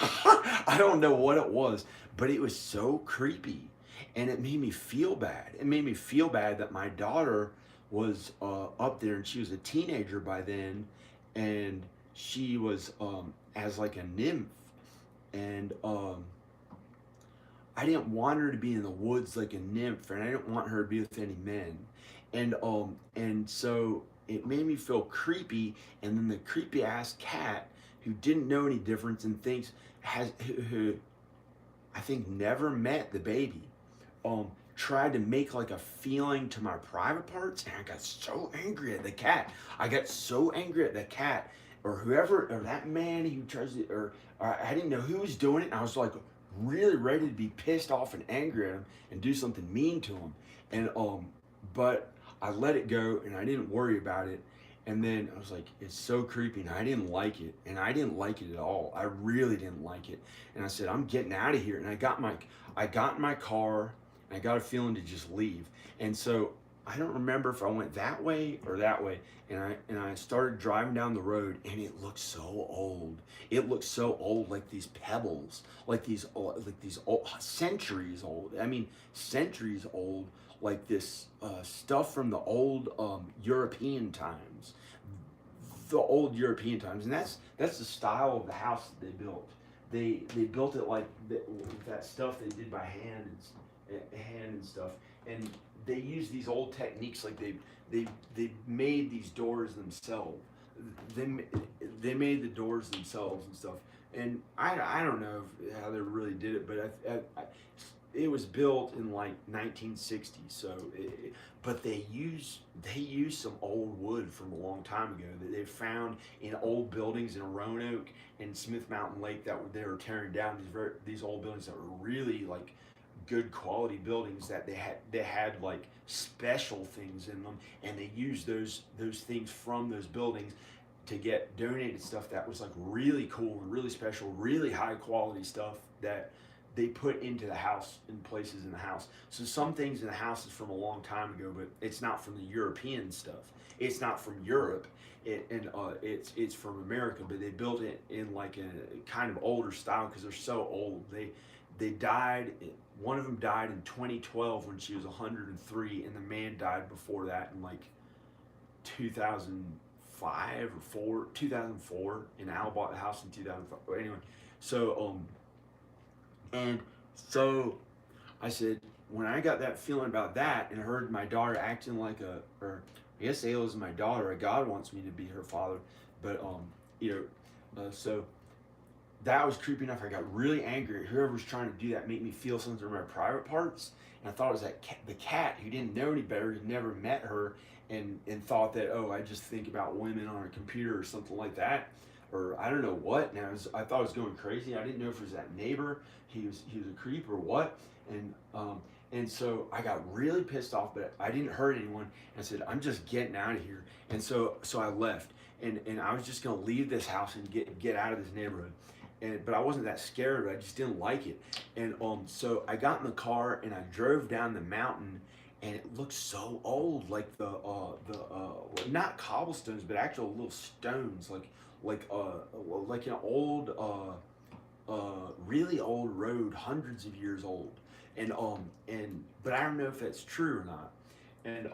I don't know what it was, but it was so creepy. And it made me feel bad. It made me feel bad that my daughter was up there, and she was a teenager by then, and she was as like a nymph. And I didn't want her to be in the woods like a nymph, and I didn't want her to be with any men. And so it made me feel creepy. And then the creepy ass cat who didn't know any difference and thinks who I think never met the baby, tried to make like a feeling to my private parts, and I got so angry at the cat. I got so angry at the cat, or whoever, or that man who tries to, or I didn't know who was doing it. And I was like really ready to be pissed off and angry at him and do something mean to him. And but I let it go and I didn't worry about it. And then I was like, it's so creepy, and I didn't like it. And I didn't like it at all. I really didn't like it. And I said, I'm getting out of here. And I got in my car, and I got a feeling to just leave. And so I don't remember if I went that way or that way. And I started driving down the road, and it looked so old. It looked so old, like these pebbles, like these old, centuries old. I mean, centuries old, like this stuff from the old European times, and that's the style of the house that they built. They built it like that stuff they did by hand and stuff, and they used these old techniques, like they made these doors themselves. They made the doors themselves and stuff. And I don't know how they really did it, but it was built in like 1960. So, but they used some old wood from a long time ago that they found in old buildings in Roanoke and Smith Mountain Lake that they were tearing down. These old buildings that were really like good quality buildings, that they had like special things in them, and they used those things from those buildings to get donated stuff that was like really cool and really special, really high quality stuff that they put into the house, in places in the house. So some things in the house is from a long time ago, but it's not from the European stuff. It's not from Europe. It's from America, but they built it in like a kind of older style because they're so old. They died. One of them died in 2012 when she was 103, and the man died before that in like 2005 or 2004. And Al bought the house in 2005. Anyway, so and so I said, when I got that feeling about that and heard my daughter acting like or I guess Ayla's my daughter, God wants me to be her father, but so that was creepy enough. I got really angry at whoever was trying to do that, make me feel something in my private parts. And I thought it was the cat who didn't know any better, who never met her, and thought that, oh, I just think about women on a computer or something like that. Or I don't know what. And I thought I was going crazy. I didn't know if it was that neighbor. He was a creep or what. And so I got really pissed off, but I didn't hurt anyone. And I said, I'm just getting out of here. And so I left. And I was just gonna leave this house and get out of this neighborhood. But I wasn't that scared. I just didn't like it. And so I got in the car and I drove down the mountain, and it looked so old, like the not cobblestones, but actual little stones, like an old really old road, hundreds of years old. And but I don't know if that's true or not. And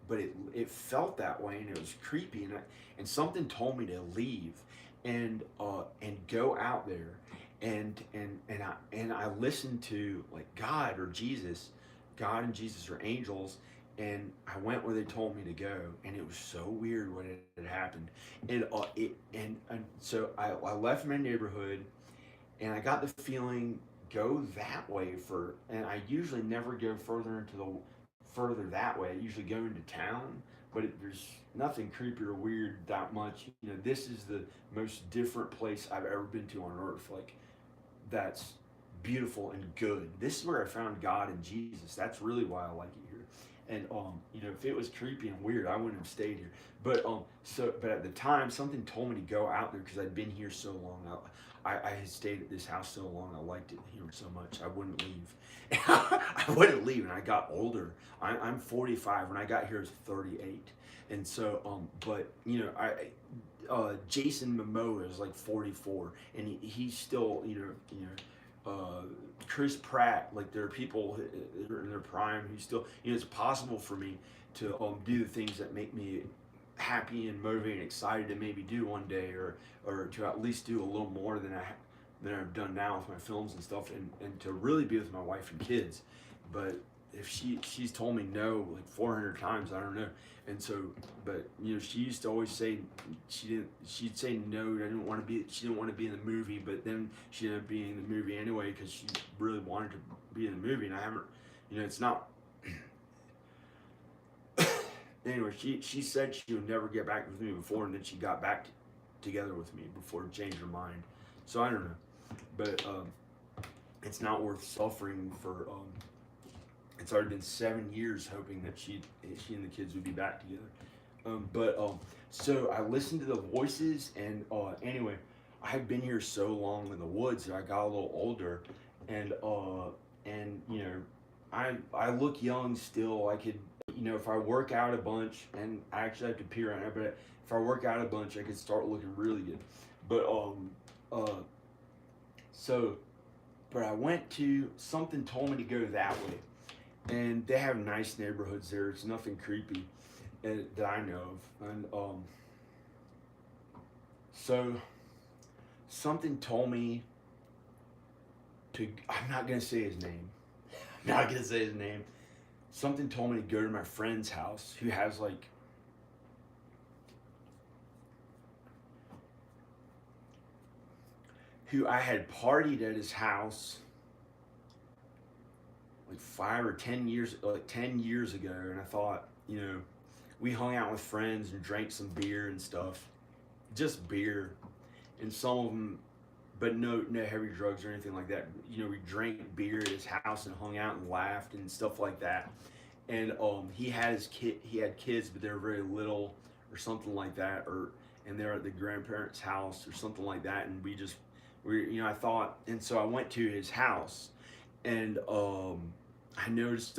but it felt that way, and it was creepy, and something told me to leave and go out there, and I listened to like God and Jesus or angels, and I went where they told me to go, and it was so weird when it had happened. And so I left my neighborhood, and I got the feeling, go that way and I usually never go further that way. I usually go into town, but there's nothing creepy or weird that much. This is the most different place I've ever been to on earth. Like, that's beautiful and good. This is where I found God and Jesus. That's really why I like it here. And you know, if it was creepy and weird, I wouldn't have stayed here. But but at the time, something told me to go out there because I'd been here so long. I had stayed at this house so long. I liked it here so much. I wouldn't leave. I wouldn't leave, and I got older. I'm 45. When I got here, I was 38, and so but you know, Jason Momoa is like 44, and he's still Chris Pratt, like there are people who are in their prime who still, you know, it's possible for me to do the things that make me happy and motivated and excited to maybe do one day, or to at least do a little more than I've done now with my films and stuff, and to really be with my wife and kids. But if she's told me no like 400 times, I don't know. And so, but you know, she used to always say she'd say no, she didn't want to be in the movie, but then she ended up being in the movie anyway because she really wanted to be in the movie, and I haven't, you know, it's not. Anyway, she said she would never get back with me before, and then she got back together with me before it changed her mind. So I don't know, but it's not worth suffering for. It's already been 7 years hoping that she and the kids would be back together. So I listened to the voices, and anyway, I had been here so long in the woods that I got a little older, and you know, I look young still. I could, you know, if I work out a bunch, and I actually have to pee right now, but if I work out a bunch, I could start looking really good. But but I went to, something told me to go that way. And they have nice neighborhoods there. It's nothing creepy that I know of. And so something told me to, I'm not going to say his name. I'm not going to say his name. Something told me to go to my friend's house who has like, who I had partied at his house like 5 or 10 years, like 10 years ago, and I thought, you know, we hung out with friends and drank some beer and stuff, just beer, and some of them, but no heavy drugs or anything like that. You know, we drank beer at his house and hung out and laughed and stuff like that. And he had kids, but they were very little or something like that, and they're at the grandparents' house or something like that, and you know, I thought, and so I went to his house, and I noticed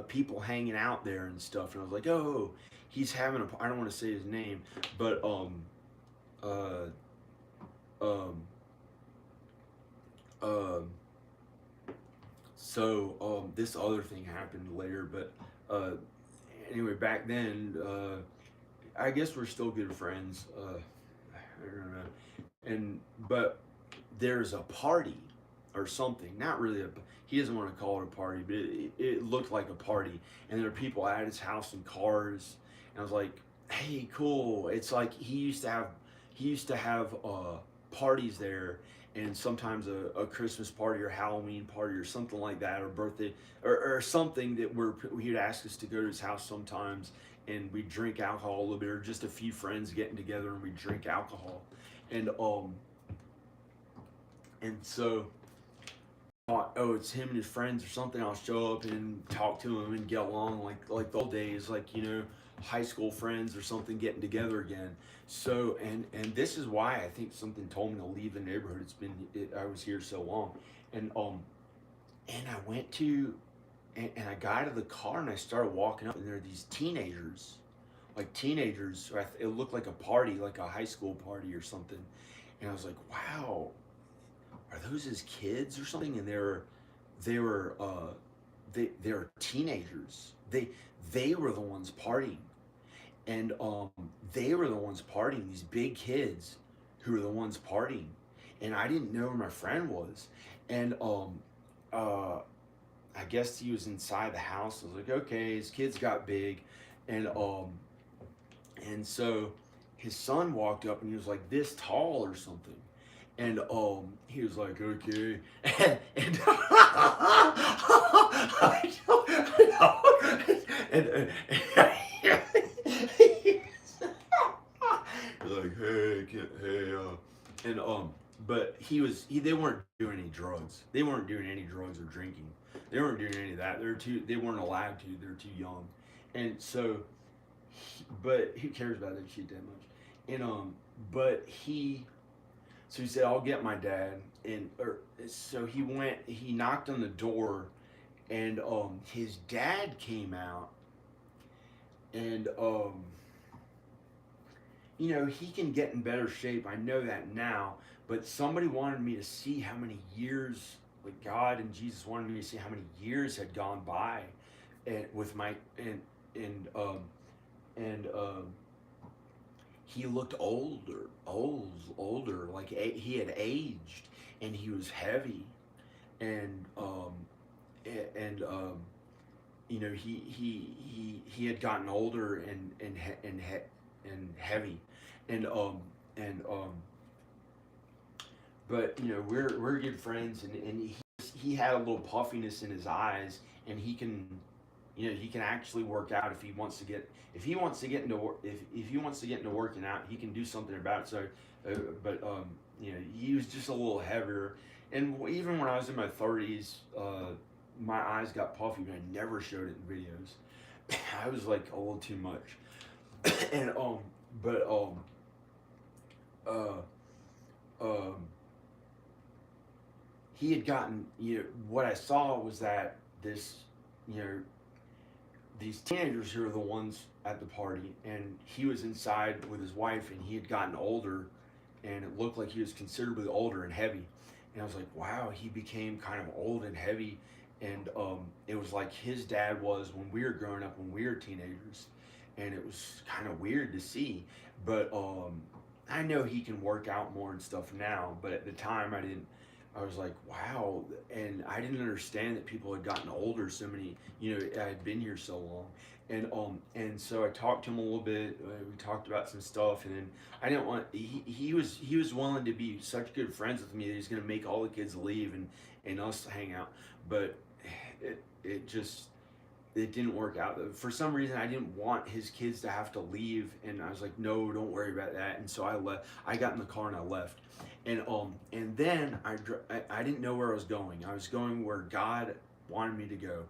people hanging out there and stuff, and I was like, oh, he's having a, I don't want to say his name, but this other thing happened later, but anyway, back then, I guess we're still good friends. I don't know, but there's a party or something, not really he doesn't want to call it a party, but it looked like a party, and there are people at his house in cars, and I was like, hey, cool. It's like he used to have parties there, and sometimes a Christmas party or Halloween party or something like that, or birthday or something that he'd ask us to go to his house sometimes, and we drink alcohol a little bit, or just a few friends getting together and we drink alcohol, and so I thought, oh, it's him and his friends or something. I'll show up and talk to him and get along like the old days, like, you know, high school friends or something getting together again. So and this is why I think something told me to leave the neighborhood. I was here so long, and I went to, and I got out of the car and I started walking up, and there are these teenagers. It looked like a party, like a high school party or something, and I was like, wow, are those his kids or something? And they were teenagers. They were the ones partying, and they were the ones partying. These big kids who were the ones partying, and I didn't know where my friend was, and I guess he was inside the house. I was like, okay, his kids got big, and so his son walked up and he was like this tall or something. And he was like, okay, and and like, but they weren't doing any drugs. They weren't doing any drugs or drinking. They weren't doing any of that. They weren't allowed to. They're too young. and so, but who cares about that shit that much? And but so he said, I'll get my dad, and or so he went. He knocked on the door, and his dad came out, and he can get in better shape. I know that now. But somebody wanted me to see how many years, like God and Jesus wanted me to see how many years had gone by, and with my and and he looked older, like he had aged, and he was heavy, and and he had gotten older and heavy, and and but we're good friends, and he had a little puffiness in his eyes, and he can actually work out if he wants to get into working out, he can do something about it. So but he was just a little heavier, and even when I was in my 30s, my eyes got puffy, but I never showed it in videos. I was like a little too much. And but he had gotten, what I saw was that these teenagers who were the ones at the party, and he was inside with his wife, and he had gotten older, and it looked like he was considerably older and heavy. And I was like, wow, he became kind of old and heavy, and it was like his dad was when we were growing up, when we were teenagers, and it was kind of weird to see. But I know he can work out more and stuff now, but at the time I didn't. I was like, wow, and I didn't understand that people had gotten older so many. I had been here so long, and so I talked to him a little bit. We talked about some stuff, and then I didn't want. He was willing to be such good friends with me that he's gonna make all the kids leave and us hang out, but it just it didn't work out. For some reason, I didn't want his kids to have to leave, and I was like, no, don't worry about that. And so I left. I got in the car and I left. And then I didn't know where I was going. I was going where God wanted me to go,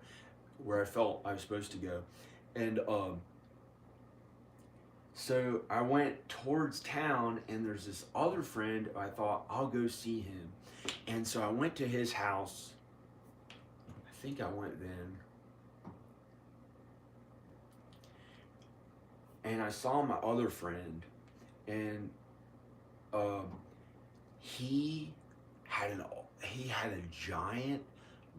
where I felt I was supposed to go. And so I went towards town, and there's this other friend. I thought, I'll go see him. And so I went to his house. I think I went then. And I saw my other friend, and he had a giant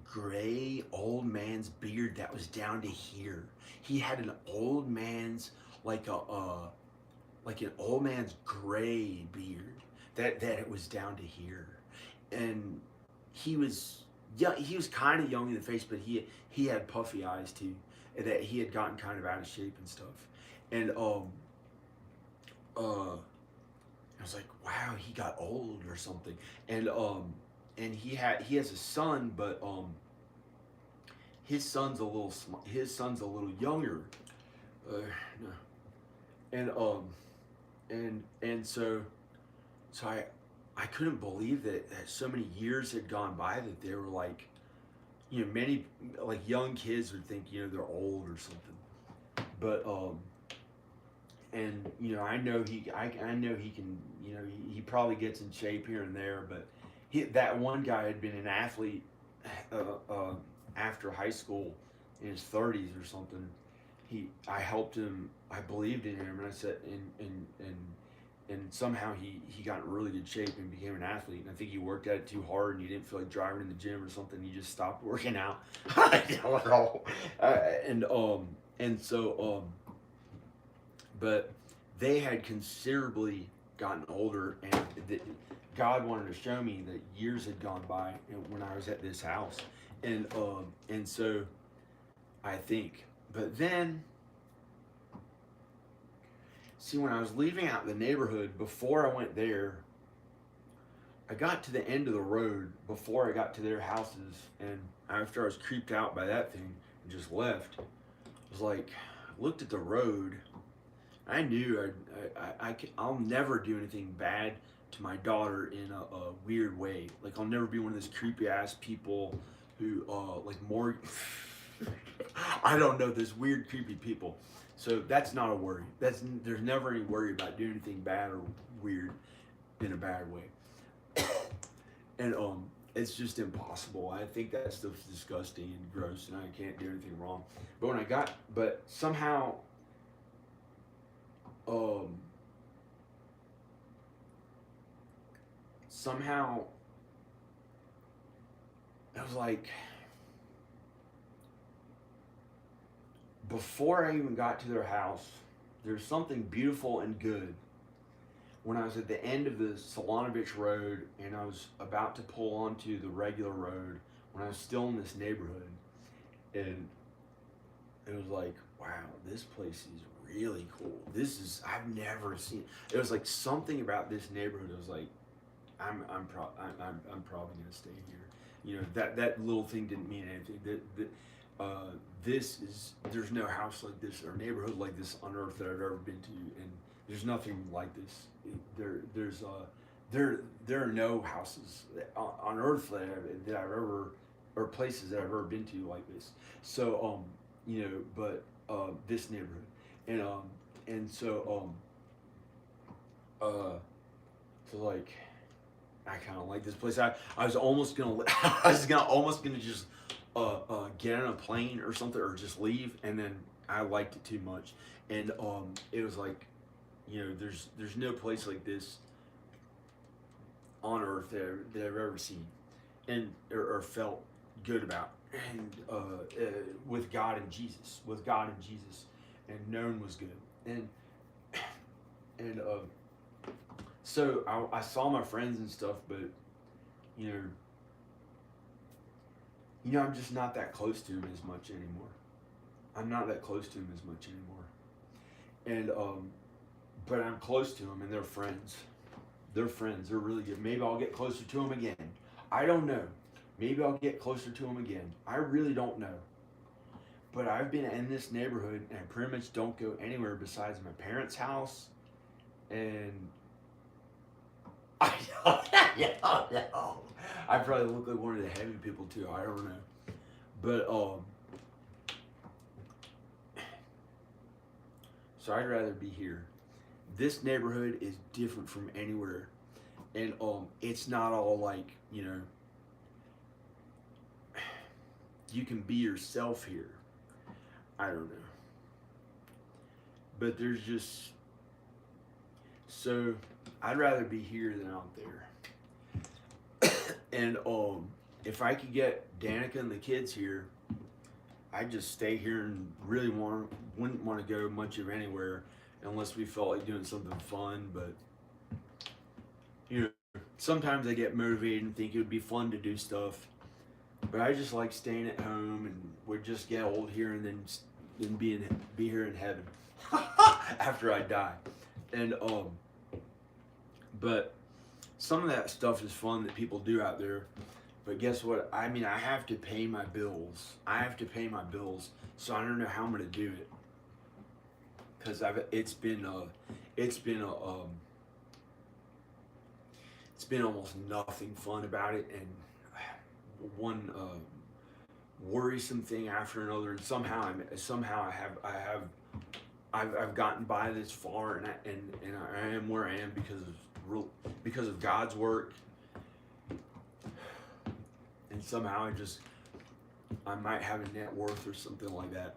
gray old man's beard that was down to here. He had an old man's like an old man's gray beard that it was down to here, and he was kind of young in the face, but he had puffy eyes too. That he had gotten kind of out of shape and stuff, and I was like, wow, he got old or something. And he has a son, but his son's a little younger. No. And so I couldn't believe that so many years had gone by, that they were like, many like young kids would think they're old or something, but and I know he can, he probably gets in shape here and there, but that one guy had been an athlete after high school in his 30s or something. I helped him, I believed in him, and I said, and somehow he got in really good shape and became an athlete. And I think he worked at it too hard, and he didn't feel like driving in the gym or something. He just stopped working out. I don't know. And so but they had considerably gotten older, and God wanted to show me that years had gone by when I was at this house, and so I think. But then, see, when I was leaving out the neighborhood, before I went there, I got to the end of the road before I got to their houses, and after I was creeped out by that thing and just left, I was like, I looked at the road. I knew I'll never do anything bad to my daughter in a weird way. Like, I'll never be one of those creepy ass people who like more. I don't know, there's weird, creepy people. So that's not a worry. There's never any worry about doing anything bad or weird in a bad way. And it's just impossible. I think that stuff's disgusting and gross, and I can't do anything wrong. But somehow, um, somehow, it was like before I even got to their house, there's something beautiful and good. When I was at the end of the Solonovich Road and I was about to pull onto the regular road, when I was still in this neighborhood, and it was like, wow, this place is really cool. I've never seen. It was like something about this neighborhood. It was like, I'm probably gonna stay here. You know, that little thing didn't mean anything. There's no house like this or neighborhood like this on earth that I've ever been to, and there's nothing like this. There are no houses on earth that I've ever, or places that I've ever been to like this. So you know, but this neighborhood, and so so like I kind of like this place. I was almost gonna almost gonna just get on a plane or something or just leave, and then I liked it too much, and it was like, you know, there's no place like this on earth that I've ever seen, and or felt good about, and with God and Jesus, and known was good, and so I saw my friends and stuff, but you know, I'm just not that close to him as much anymore. I'm not that close to him as much anymore, and but I'm close to them, and they're friends. They're friends. They're really good. Maybe I'll get closer to them again. I don't know. Maybe I'll get closer to them again. I really don't know. But I've been in this neighborhood, and I pretty much don't go anywhere besides my parents' house, and I don't know. I probably look like one of the heavy people too. I don't know. But so I'd rather be here. This neighborhood is different from anywhere, and it's not all like, you know, you can be yourself here. I don't know, but there's just, so I'd rather be here than out there. And if I could get Danica and the kids here, I'd just stay here and really wouldn't want to go much of anywhere unless we felt like doing something fun. But you know, sometimes I get motivated and think it would be fun to do stuff, but I just like staying at home, and would just get old here and then be here in heaven after I die. And but some of that stuff is fun that people do out there. But guess what? I mean, I have to pay my bills. So I don't know how I'm gonna do it, because it's been almost nothing fun about it, and one worrisome thing after another, and somehow I've gotten by this far, and I am where I am because of God's work, and somehow I might have a net worth or something like that.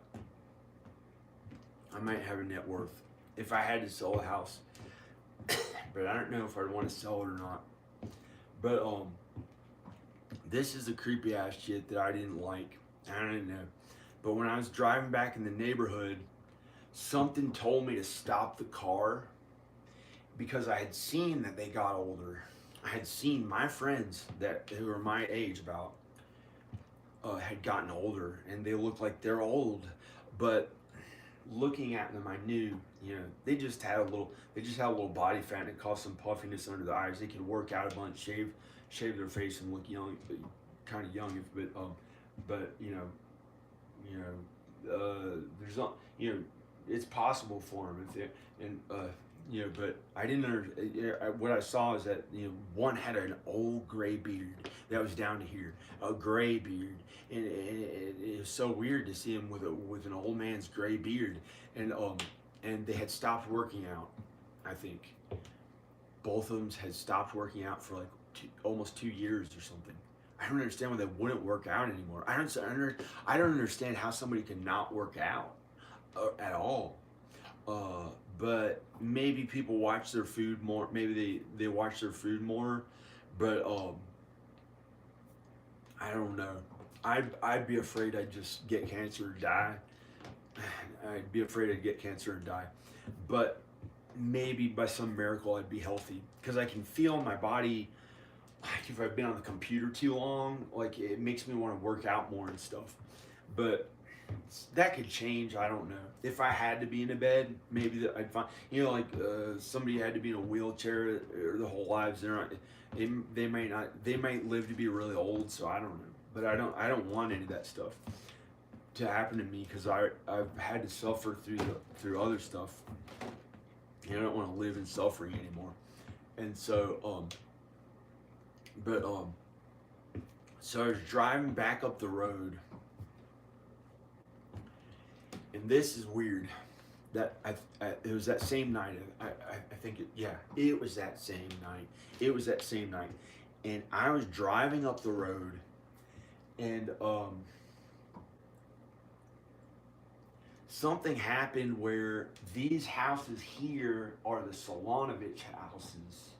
I might have a net worth if I had to sell a house, but I don't know if I'd want to sell it or not. But this is a creepy ass shit that I didn't like. I don't know. But when I was driving back in the neighborhood, something told me to stop the car, because I had seen that they got older. I had seen my friends who were my age about had gotten older, and they looked like they're old. But looking at them, I knew, you know, they just had a little body fat, and it caused some puffiness under the eyes. They could work out a bunch, shave their face, and look young, kind of young. But there's not, you know, it's possible for them if they, and But I didn't what I saw is that, one had an old gray beard that was down to here, a gray beard, and it was so weird to see him with an old man's gray beard, and they had stopped working out. I think both of them had stopped working out for like almost 2 years or something. I don't understand why they wouldn't work out anymore. I don't understand how somebody can not work out at all. But maybe people watch their food more. Maybe they watch their food more. But I don't know. I'd be afraid I'd just get cancer or die. I'd be afraid I'd get cancer and die. But maybe by some miracle I'd be healthy because I can feel my body. Like if I've been on the computer too long, like it makes me want to work out more and stuff. But that could change. I don't know. If I had to be in a bed, maybe that I'd find. Like somebody had to be in a wheelchair or their whole lives. They're not. They may not. They might live to be really old. So I don't know. But I don't want any of that stuff to happen to me because I've had to suffer through other stuff. I don't want to live in suffering anymore. And so so I was driving back up the road, and this is weird. That it was that same night. I think it was that same night. It was that same night, and I was driving up the road, and something happened where these houses here are the Solonovich houses.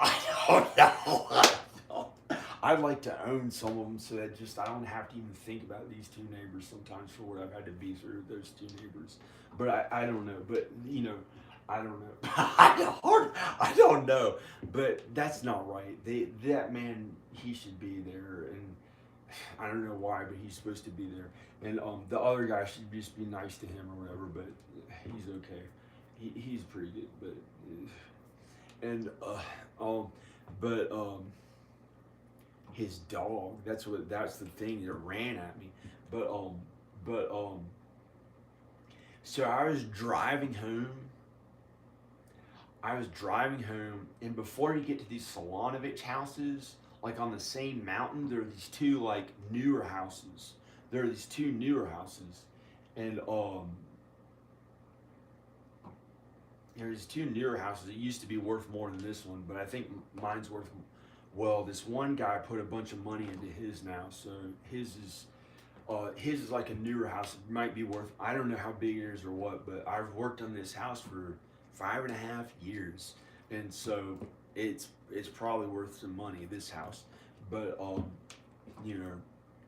I don't know. I'd like to own some of them so that I don't have to even think about these two neighbors sometimes for what I've had to be through those two neighbors. But I don't know. But I don't know. I don't know. But that's not right. That man, he should be there, and I don't know why, but he's supposed to be there. And the other guy should just be nice to him or whatever. But he's okay. He's pretty good. But his dog. That's the thing that ran at me. So I was driving home. And before you get to these Solonovich houses, like on the same mountain, there are these two like newer houses. And there's two newer houses that used to be worth more than this one, but I think mine's worth. Well, this one guy put a bunch of money into his now, so his is like a newer house. It might be worth. I don't know how big it is or what, but I've worked on this house for 5.5 years, and so it's probably worth some money. This house, but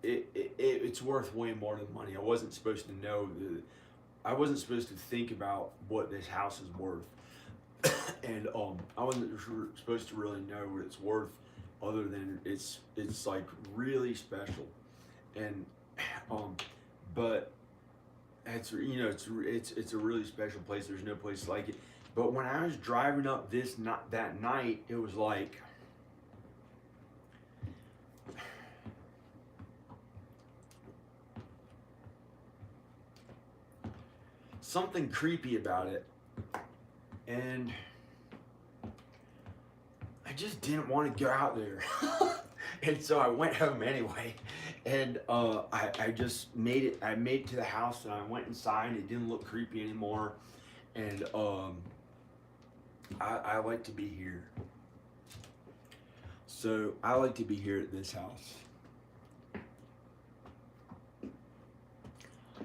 it's worth way more than money. I wasn't supposed to know. I wasn't supposed to think about what this house is worth, and I wasn't supposed to really know what it's worth, other than it's like really special, and but it's it's a really special place. There's no place like it. But when I was driving up that night, it was like something creepy about it, and I just didn't want to go out there. And so I went home anyway, and I just made it. I made it to the house, and I went inside, and it didn't look creepy anymore. And I like to be here. So I like to be here at this house.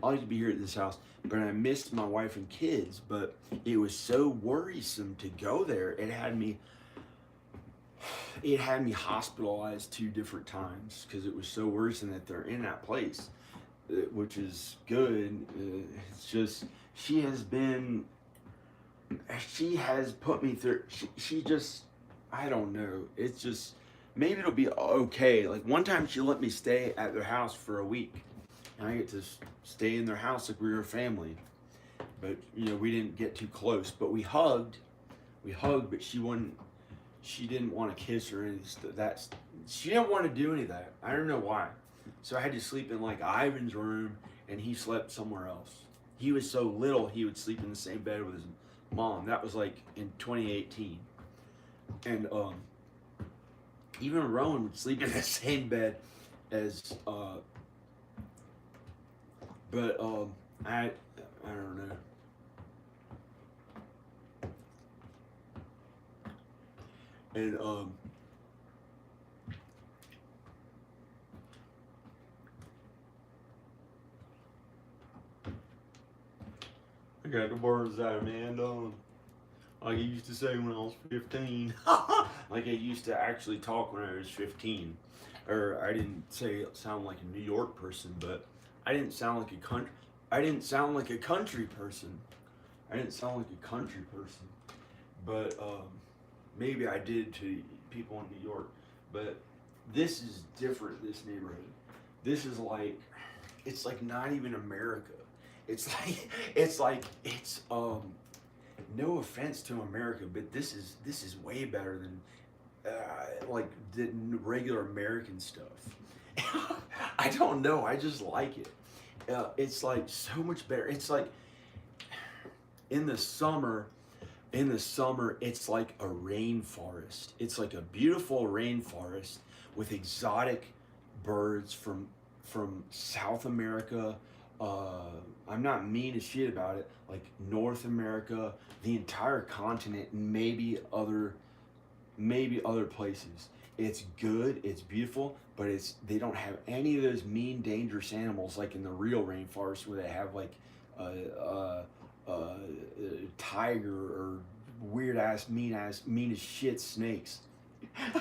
I like to be here at this house, but I missed my wife and kids. But it was so worrisome to go there. It had me hospitalized 2 different times because it was so worrisome that they're in that place, which is good. It's just she has put me through. She just, I don't know. It's just, maybe it'll be okay. Like one time she let me stay at their house for a week, and I get to stay in their house like we were a family. But we didn't get too close. But we hugged, but she didn't want to kiss or anything. She didn't want to do any of that. I don't know why. So I had to sleep in like Ivan's room, and he slept somewhere else. He was so little, he would sleep in the same bed with his mom. That was like in 2018. And even Rowan would sleep in the same bed as but I don't know. And I got the words out, man. Like I used to say when I was 15. Like I used to actually talk when I was 15. Or I didn't sound like a New York person, but I didn't sound like a country. I didn't sound like a country person. I didn't sound like a country person, but maybe I did to people in New York. But this is different. This neighborhood. This is like, it's like not even America. It's no offense to America, but this is way better than like the regular American stuff. I don't know. I just like it. It's like so much better. It's like in the summer. In the summer, it's like a rainforest. It's like a beautiful rainforest with exotic birds from South America. I'm not mean as shit about it. Like North America, the entire continent, and maybe other places. It's good, it's beautiful, but they don't have any of those mean, dangerous animals like in the real rainforest where they have like tiger or mean as shit snakes. I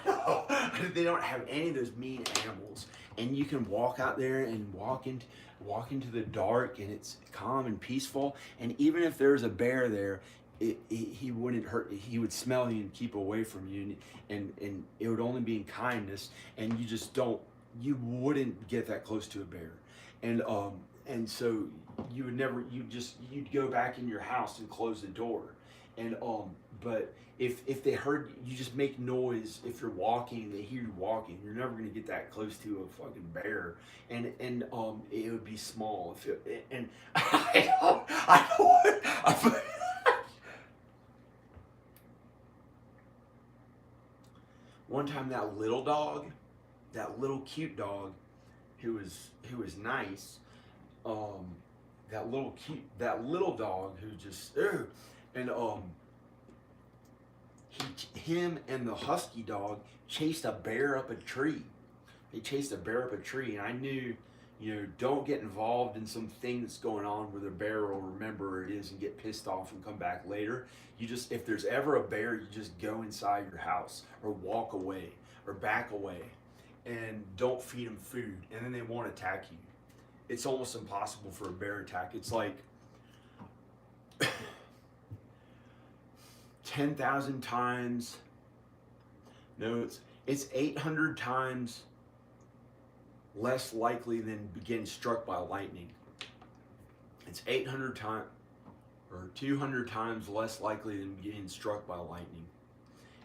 know. They don't have any of those mean animals, and you can walk out there and walk into the dark, and it's calm and peaceful. And even if there's a bear there, he wouldn't hurt. He would smell you and keep away from you, and it would only be in kindness. And you wouldn't get that close to a bear, and so you'd go back in your house and close the door, and but if they heard you just make noise, if you're walking, they hear you walking, you're never gonna get that close to a fucking bear, and it would be small if it, and I don't. One time that little cute dog, who was nice, that little dog who just and him and the husky dog chased a bear up a tree. They chased a bear up a tree, and I knew, don't get involved in something that's going on where the bear will remember where it is and get pissed off and come back later. If there's ever a bear, you just go inside your house or walk away or back away, and don't feed them food, and then they won't attack you. It's almost impossible for a bear attack. It's like 10,000 times. No, it's 800 times less likely than getting struck by lightning. It's 800 times or 200 times less likely than getting struck by lightning.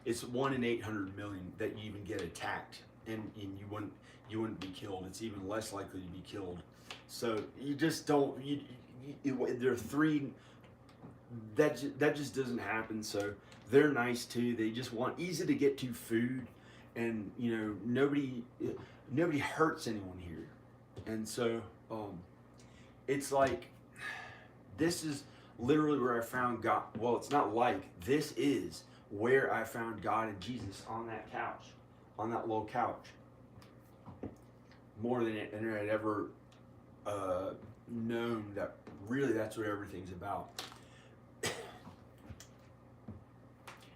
It's 1 in 800 million that you even get attacked, and you wouldn't be killed. It's even less likely to be killed. So you just don't. There are three. That just doesn't happen. So they're nice too. They just want easy to get to food, and nobody hurts anyone here, and so it's like this is literally where I found God. Well, it's not like this is where I found God and Jesus, on that couch, on that little couch, more than I had ever known that really that's what everything's about.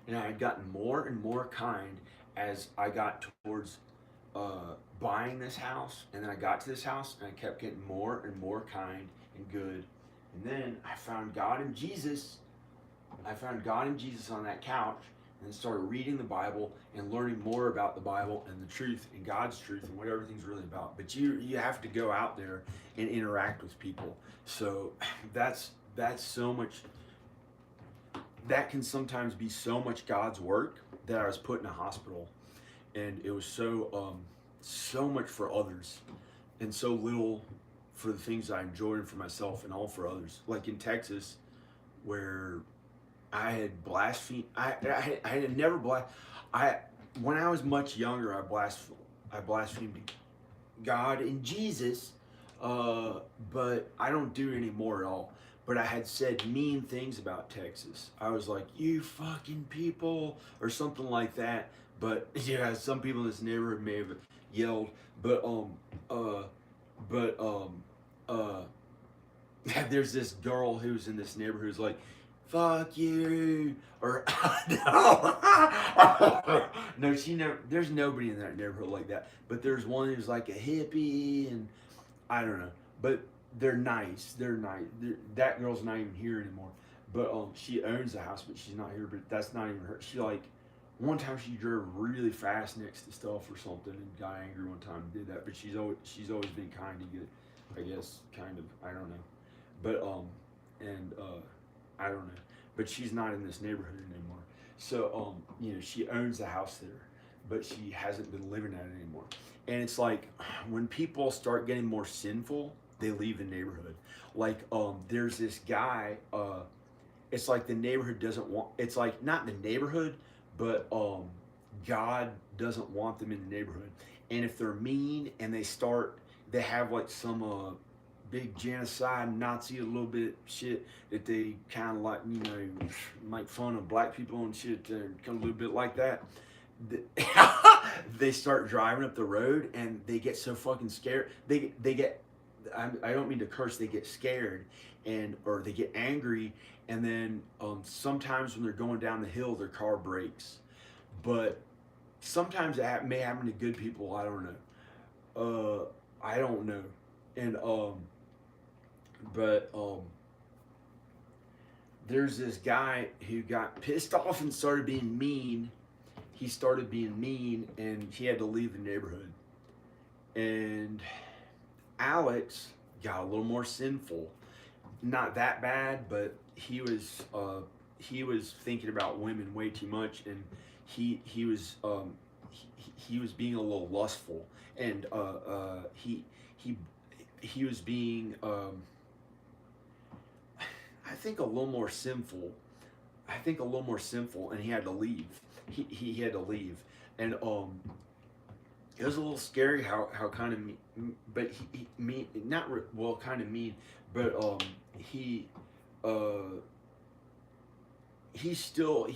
And I had gotten more and more kind as I got towards buying this house, and then I got to this house, and I kept getting more and more kind and good. And then I found God and Jesus. I found God and Jesus on that couch, and started reading the Bible and learning more about the Bible and the truth and God's truth and what everything's really about. But you have to go out there and interact with people. So that's so much. That can sometimes be so much God's work that I was put in a hospital, and it was so much for others, and so little for the things I enjoyed and for myself, and all for others. Like in Texas, where I had blasphemed. I had never I when I was much younger, I blasphemed God and Jesus, but I don't do it anymore at all. But I had said mean things about Texas. I was like, "You fucking people," or something like that. But yeah, some people in this neighborhood may have yelled. But uh, but uh, there's this girl who's in this neighborhood who's like, "Fuck you," or no, no, she never. There's nobody in that neighborhood like that. But there's one who's like a hippie, and I don't know. But they're nice. They're nice. That girl's not even here anymore. But she owns the house, but she's not here. But that's not even her. She like one time she drove really fast next to stuff or something and got angry one time and did that. But she's always been kind to get, I guess, kind of, I don't know. But and I don't know. But she's not in this neighborhood anymore. So she owns the house there, but she hasn't been living at it anymore. And it's like when people start getting more sinful, they leave the neighborhood. Like there's this guy. It's like the neighborhood doesn't want. It's like not the neighborhood, but God doesn't want them in the neighborhood. And if they're mean and they have like some big genocide Nazi a little bit shit that they kind of like make fun of black people and shit, kind of a little bit like that. They start driving up the road and they get so fucking scared. They get. I don't mean to curse. They get scared or they get angry, and then sometimes when they're going down the hill, their car breaks. But sometimes it may happen to good people. I don't know. I don't know. And but there's this guy who got pissed off and started being mean. He started being mean, and he had to leave the neighborhood. And Alex got a little more sinful. Not that bad, but he was thinking about women way too much, and he was being a little lustful, and he was being I think a little more sinful. And he had to leave. He had to leave, and it was a little scary how kind of mean, but he mean not well kind of mean, but he's still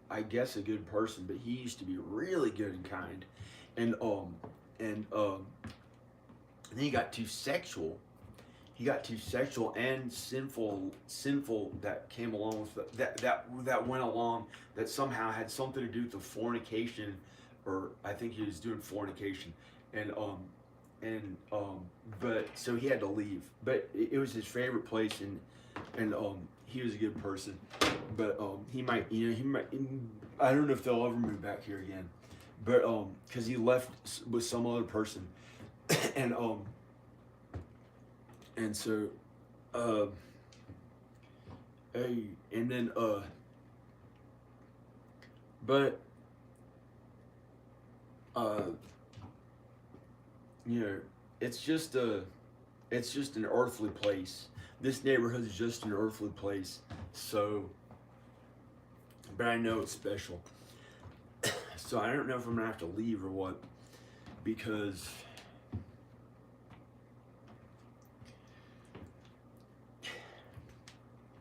I guess a good person, but he used to be really good and kind, and then he got too sexual. He got too sexual and sinful that came along with that went along that somehow had something to do with the fornication, or I think he was doing fornication, and but so he had to leave. But it was his favorite place, and he was a good person, but he might I don't know if they'll ever move back here again, but because he left with some other person, and so, and then, but, it's just an earthly place. This neighborhood is just an earthly place. So, but I know it's special. So I don't know if I'm gonna have to leave or what, because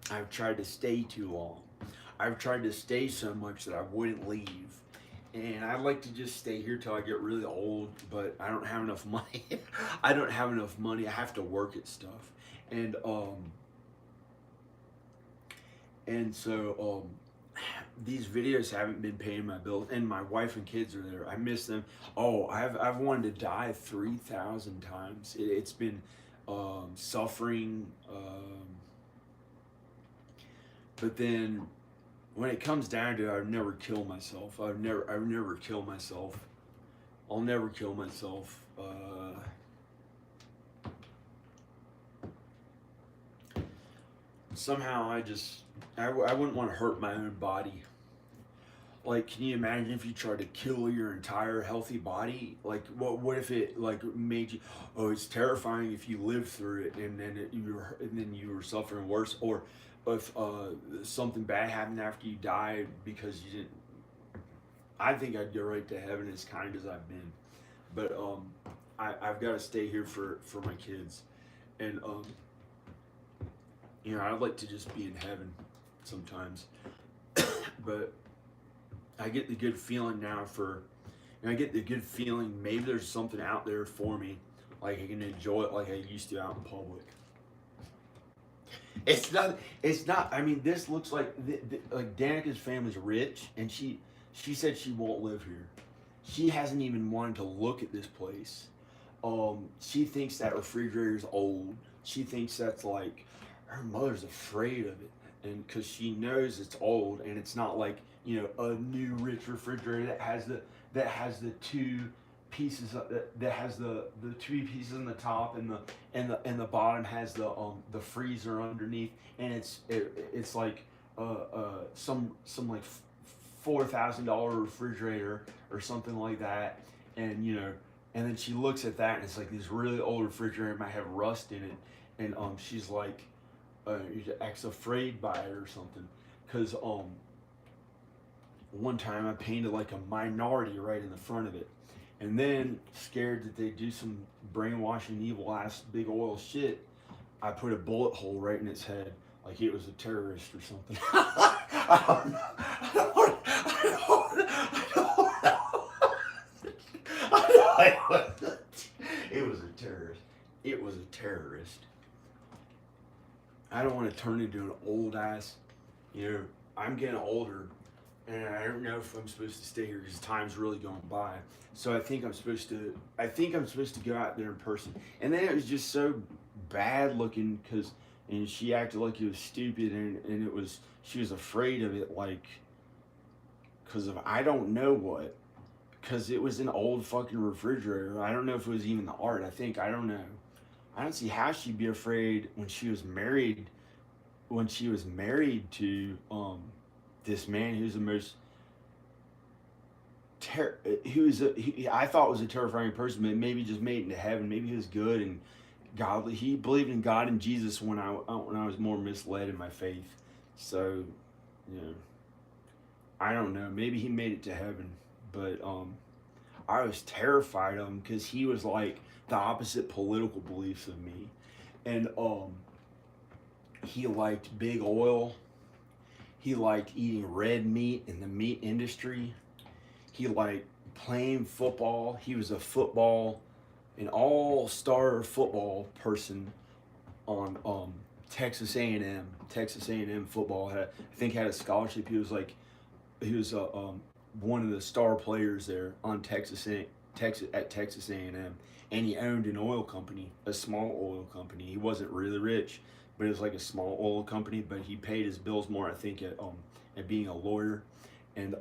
I've tried to stay too long. I've tried to stay so much that I wouldn't leave. And I'd like to just stay here till I get really old, but I don't have enough money. I don't have enough money. I have to work at stuff. And so these videos haven't been paying my bills, and my wife and kids are there. I miss them. Oh, I've wanted to die 3,000 times. It's been suffering. But then, when it comes down to it, I'd never kill myself. I've never kill myself. I'll never kill myself. Somehow I wouldn't want to hurt my own body. like, can you imagine if you tried to kill your entire healthy body? Like, what if it like made you? Oh, it's terrifying if you lived through it and then you were suffering worse, or if something bad happened after you died because you didn't. I think I'd go right to heaven as kind as I've been, but I've got to stay here for my kids, and I'd like to just be in heaven sometimes, but I get the good feeling now and I get the good feeling maybe there's something out there for me, like I can enjoy it like I used to out in public. It's not. I mean, this looks like like Danica's family's rich, and she said she won't live here. She hasn't even wanted to look at this place. She thinks that refrigerator's old. She thinks that's like her mother's afraid of it, and because she knows it's old and it's not like a new rich refrigerator that has the two pieces that has the two pieces in the top and the bottom has the freezer underneath, and it's like some like $4,000 refrigerator or something like that, and and then she looks at that and it's like this really old refrigerator might have rust in it, and she's like acts afraid by it or something, because one time I painted like a minority right in the front of it, and then scared that they do some brainwashing evil ass big oil shit, I put a bullet hole right in its head like it was a terrorist or something. I don't know. I don't want to. It was a terrorist. It was a terrorist. I don't want to turn into an old ass. I'm getting older, and I don't know if I'm supposed to stay here because time's really going by. So I think I'm supposed to. I think I'm supposed to go out there in person. And then it was just so bad looking and she acted like it was stupid, and it was, she was afraid of it, like, because of I don't know what, because it was an old fucking refrigerator. I don't know if it was even the art. I don't know. I don't see how she'd be afraid when she was married. When she was married to this man who's the most I thought was a terrifying person, but maybe just made it into heaven. Maybe he was good and godly. He believed in God and Jesus when I was more misled in my faith. So, I don't know. Maybe he made it to heaven, but I was terrified of him because he was like the opposite political beliefs of me, and he liked big oil. He liked eating red meat in the meat industry. He liked playing football. He was an all-star football person on Texas A&M. Texas A&M football I think had a scholarship. He was one of the star players there on Texas A&M, and he owned an oil company, a small oil company. He wasn't really rich, but it was like a small oil company. But he paid his bills more, I think, at being a lawyer, and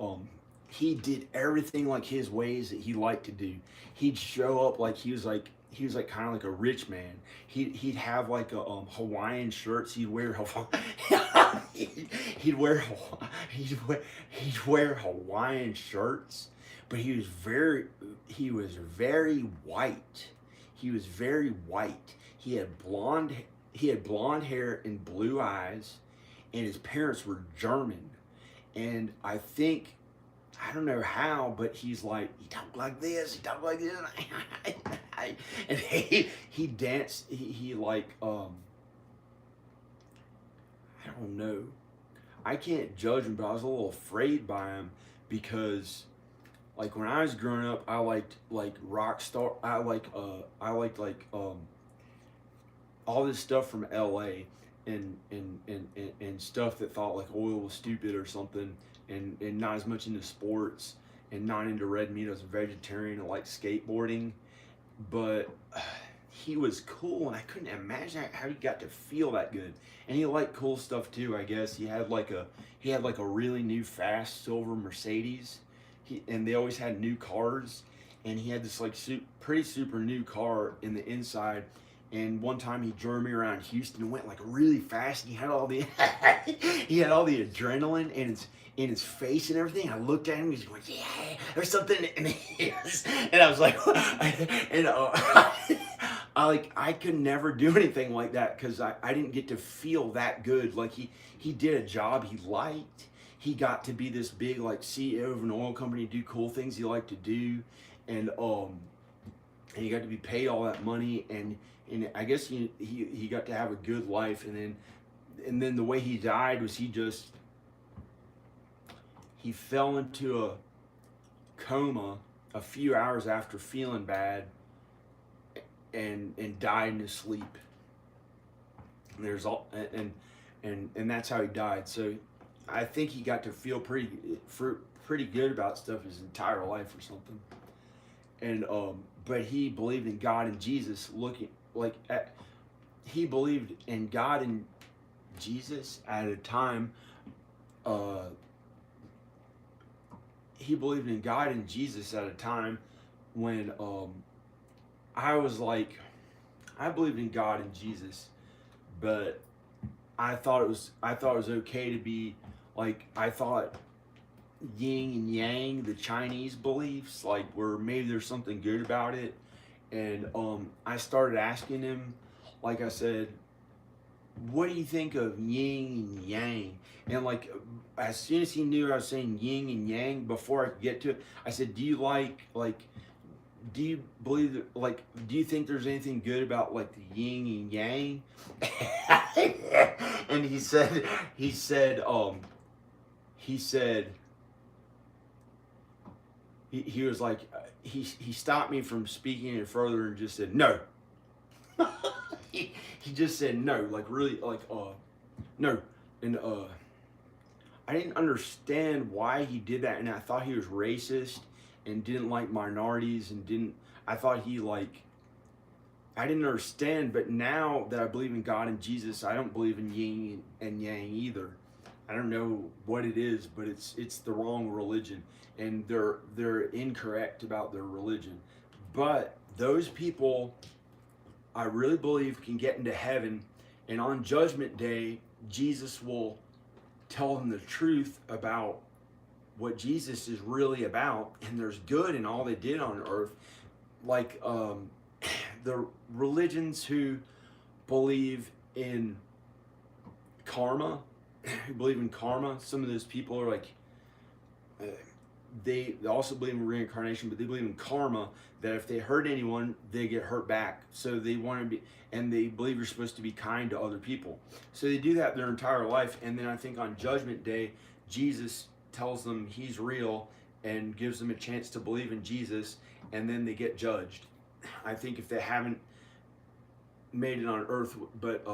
he did everything like his ways that he liked to do. He'd show up like he was kind of like a rich man. He'd have like a Hawaiian shirts. He'd wear Hawaiian shirts, but he was very white. He was very white. He had blonde hair and blue eyes, and his parents were German. And I don't know how, but he's like, he talked like this, and he danced, he like, I don't know, I can't judge him, but I was a little afraid by him because, like, when I was growing up, I liked like rock star, I liked all this stuff from LA, and stuff that thought like oil was stupid or something, and not as much into sports and not into red meat. I was a vegetarian and liked skateboarding, but he was cool, and I couldn't imagine how he got to feel that good. And he liked cool stuff too, I guess. He had like a really new fast silver Mercedes, and they always had new cars, and he had this like pretty super new car in the inside, And one time he drove me around Houston and went like really fast. And he had all the he had all the adrenaline in his face and everything. I looked at him. He's going, yeah, there's something in his. And I was like, and I could never do anything like that because I didn't get to feel that good. Like he did a job he liked. He got to be this big like CEO of an oil company, do cool things he liked to do, and he got to be paid all that money, and I guess he got to have a good life, and then the way he died was he fell into a coma a few hours after feeling bad, and died in his sleep. And there's all and that's how he died. So I think he got to feel pretty good about stuff his entire life or something. And but he believed in God and Jesus. He believed in God and Jesus at a time. He believed in God and Jesus at a time when I was like, I believed in God and Jesus, but I thought it was okay to be like, I thought yin and yang, the Chinese beliefs, like where maybe there's something good about it. And I started asking him, like I said, what do you think of yin and yang? And like as soon as he knew I was saying yin and yang, before I could get to it, I said, do you do you believe that, do you think there's anything good about like the yin and yang? And he said he was like, he stopped me from speaking any further and just said no. he just said no, like really, like no. And I didn't understand why he did that, and I thought he was racist and didn't like minorities, and I thought I didn't understand. But now that I believe in God and Jesus, I don't believe in yin and yang either. I don't know what it is, but it's the wrong religion, and they're incorrect about their religion. But those people, I really believe, can get into heaven, and on Judgment Day, Jesus will tell them the truth about what Jesus is really about, and there's good in all they did on earth. Like the religions who believe in karma, some of those people are like, they also believe in reincarnation, but they believe in karma, that if they hurt anyone, they get hurt back. So they want to be, and they believe you're supposed to be kind to other people. So they do that their entire life, and then I think on Judgment Day, Jesus tells them he's real and gives them a chance to believe in Jesus, and then they get judged. I think if they haven't made it on earth, but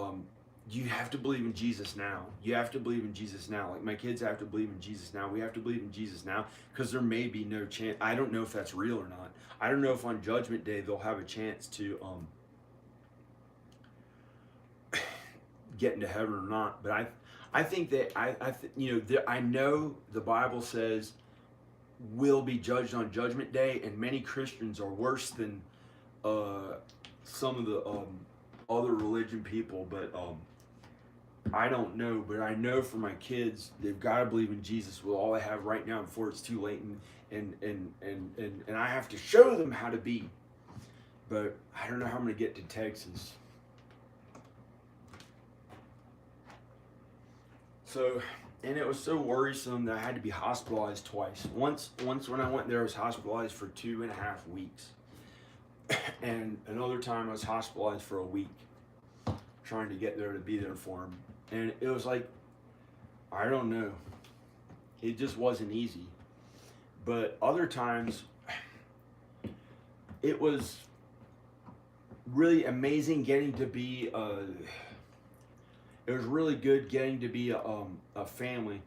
you have to believe in Jesus now. You have to believe in Jesus now. Like my kids have to believe in Jesus now. We have to believe in Jesus now, because there may be no chance. I don't know if that's real or not. I don't know if on Judgment Day they'll have a chance to get into heaven or not. But I think that I know the Bible says we'll be judged on Judgment Day, and many Christians are worse than some of the other religion people. But I don't know. But I know for my kids, they've got to believe in Jesus with all they have right now before it's too late, and I have to show them how to be. But I don't know how I'm going to get to Texas. So, and it was so worrisome that I had to be hospitalized twice. Once when I went there, I was hospitalized for 2.5 weeks. And another time I was hospitalized for a week, trying to get there to be there for him. And it was like, I don't know. It just wasn't easy. But other times, it was really amazing getting to be it was really good getting to be a family,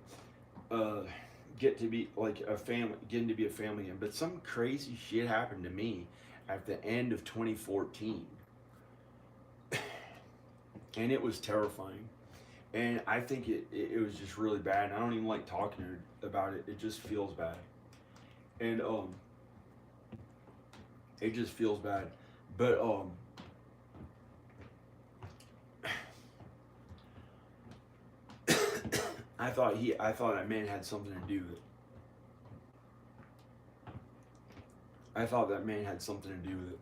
getting to be a family again. But some crazy shit happened to me at the end of 2014, and it was terrifying. And I think it was just really bad. And I don't even like talking about it. It just feels bad, and it just feels bad. But I thought that man had something to do with it. I thought that man had something to do with it.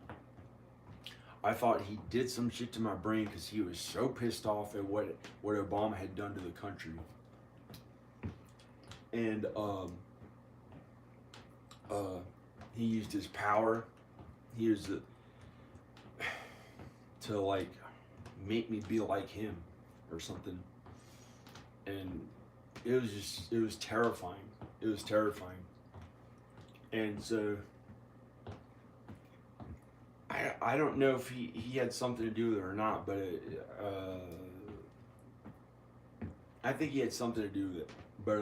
I thought he did some shit to my brain because he was so pissed off at what Obama had done to the country. And he used his power. He used it to like make me be like him or something. And it was terrifying. It was terrifying. And so I don't know if he had something to do with it or not, but I think he had something to do with it. But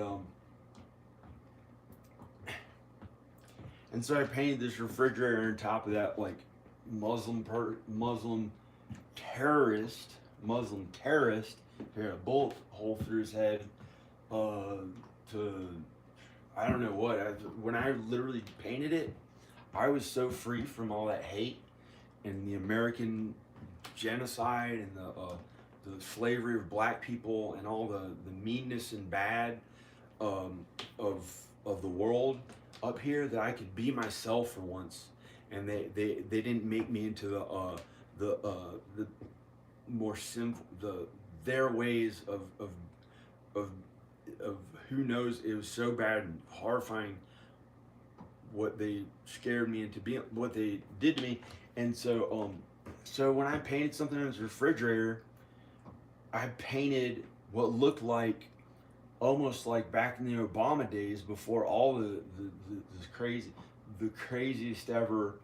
and so I painted this refrigerator on top of that like Muslim terrorist, had a bullet hole through his head. To I don't know what. When I literally painted it, I was so free from all that hate and the American genocide and the slavery of black people and all the meanness and bad of the world up here that I could be myself for once, and they didn't make me into the more simple their ways of who knows. It was so bad and horrifying what they scared me into being, what they did to me. And so so when I painted something in this refrigerator, I painted what looked like almost like back in the Obama days before all the craziest ever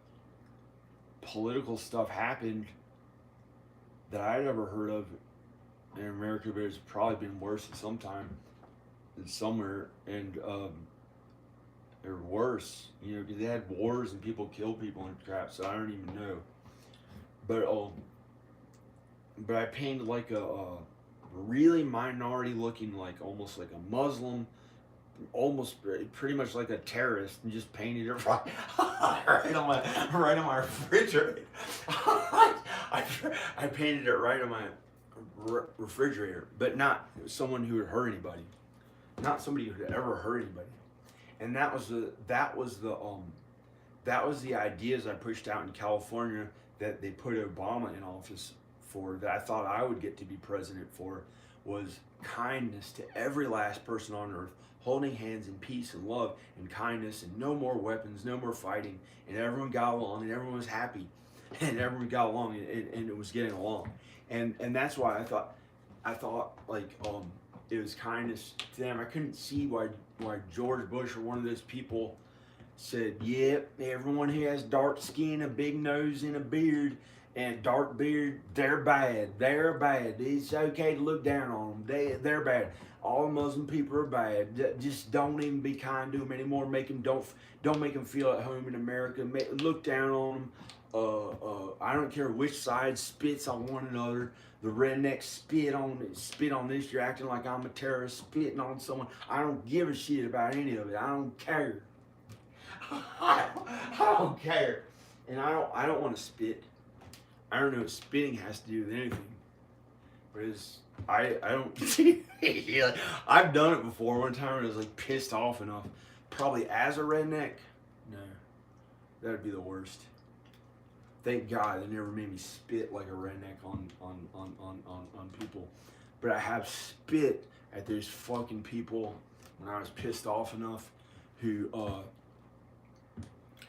political stuff happened that I'd ever heard of in America, but it's probably been worse at some time somewhere, and or worse, you know, because they had wars and people killed people and crap, so I don't even know. But I painted like a really minority looking, like almost like a Muslim, almost pretty much like a terrorist, and just painted it right on my refrigerator. I painted it right on my refrigerator, but not someone who would hurt anybody, not somebody who would ever hurt anybody. And that was the ideas I pushed out in California that they put Obama in office for, that I thought I would get to be president for, was kindness to every last person on earth, holding hands in peace and love and kindness, and no more weapons, no more fighting, and everyone got along and everyone was happy and everyone got along and it was getting along. And that's why I thought like it was kindness to them. I couldn't see why George Bush or one of those people said, yep, everyone who has dark skin, a big nose, and a beard, and dark beard, they're bad. They're bad. It's okay to look down on them. They're bad. All Muslim people are bad. Just don't even be kind to them anymore. Don't make them feel at home in America. Look down on them. I don't care which side spits on one another. The rednecks spit on this. You're acting like I'm a terrorist, spitting on someone. I don't give a shit about any of it. I don't care. I don't care. And I don't want to spit. I don't know what spitting has to do with anything. But I don't. I've done it before. One time I was like pissed off enough. Probably as a redneck. No, that'd be the worst. Thank God they never made me spit like a redneck on people. But I have spit at those fucking people when I was pissed off enough who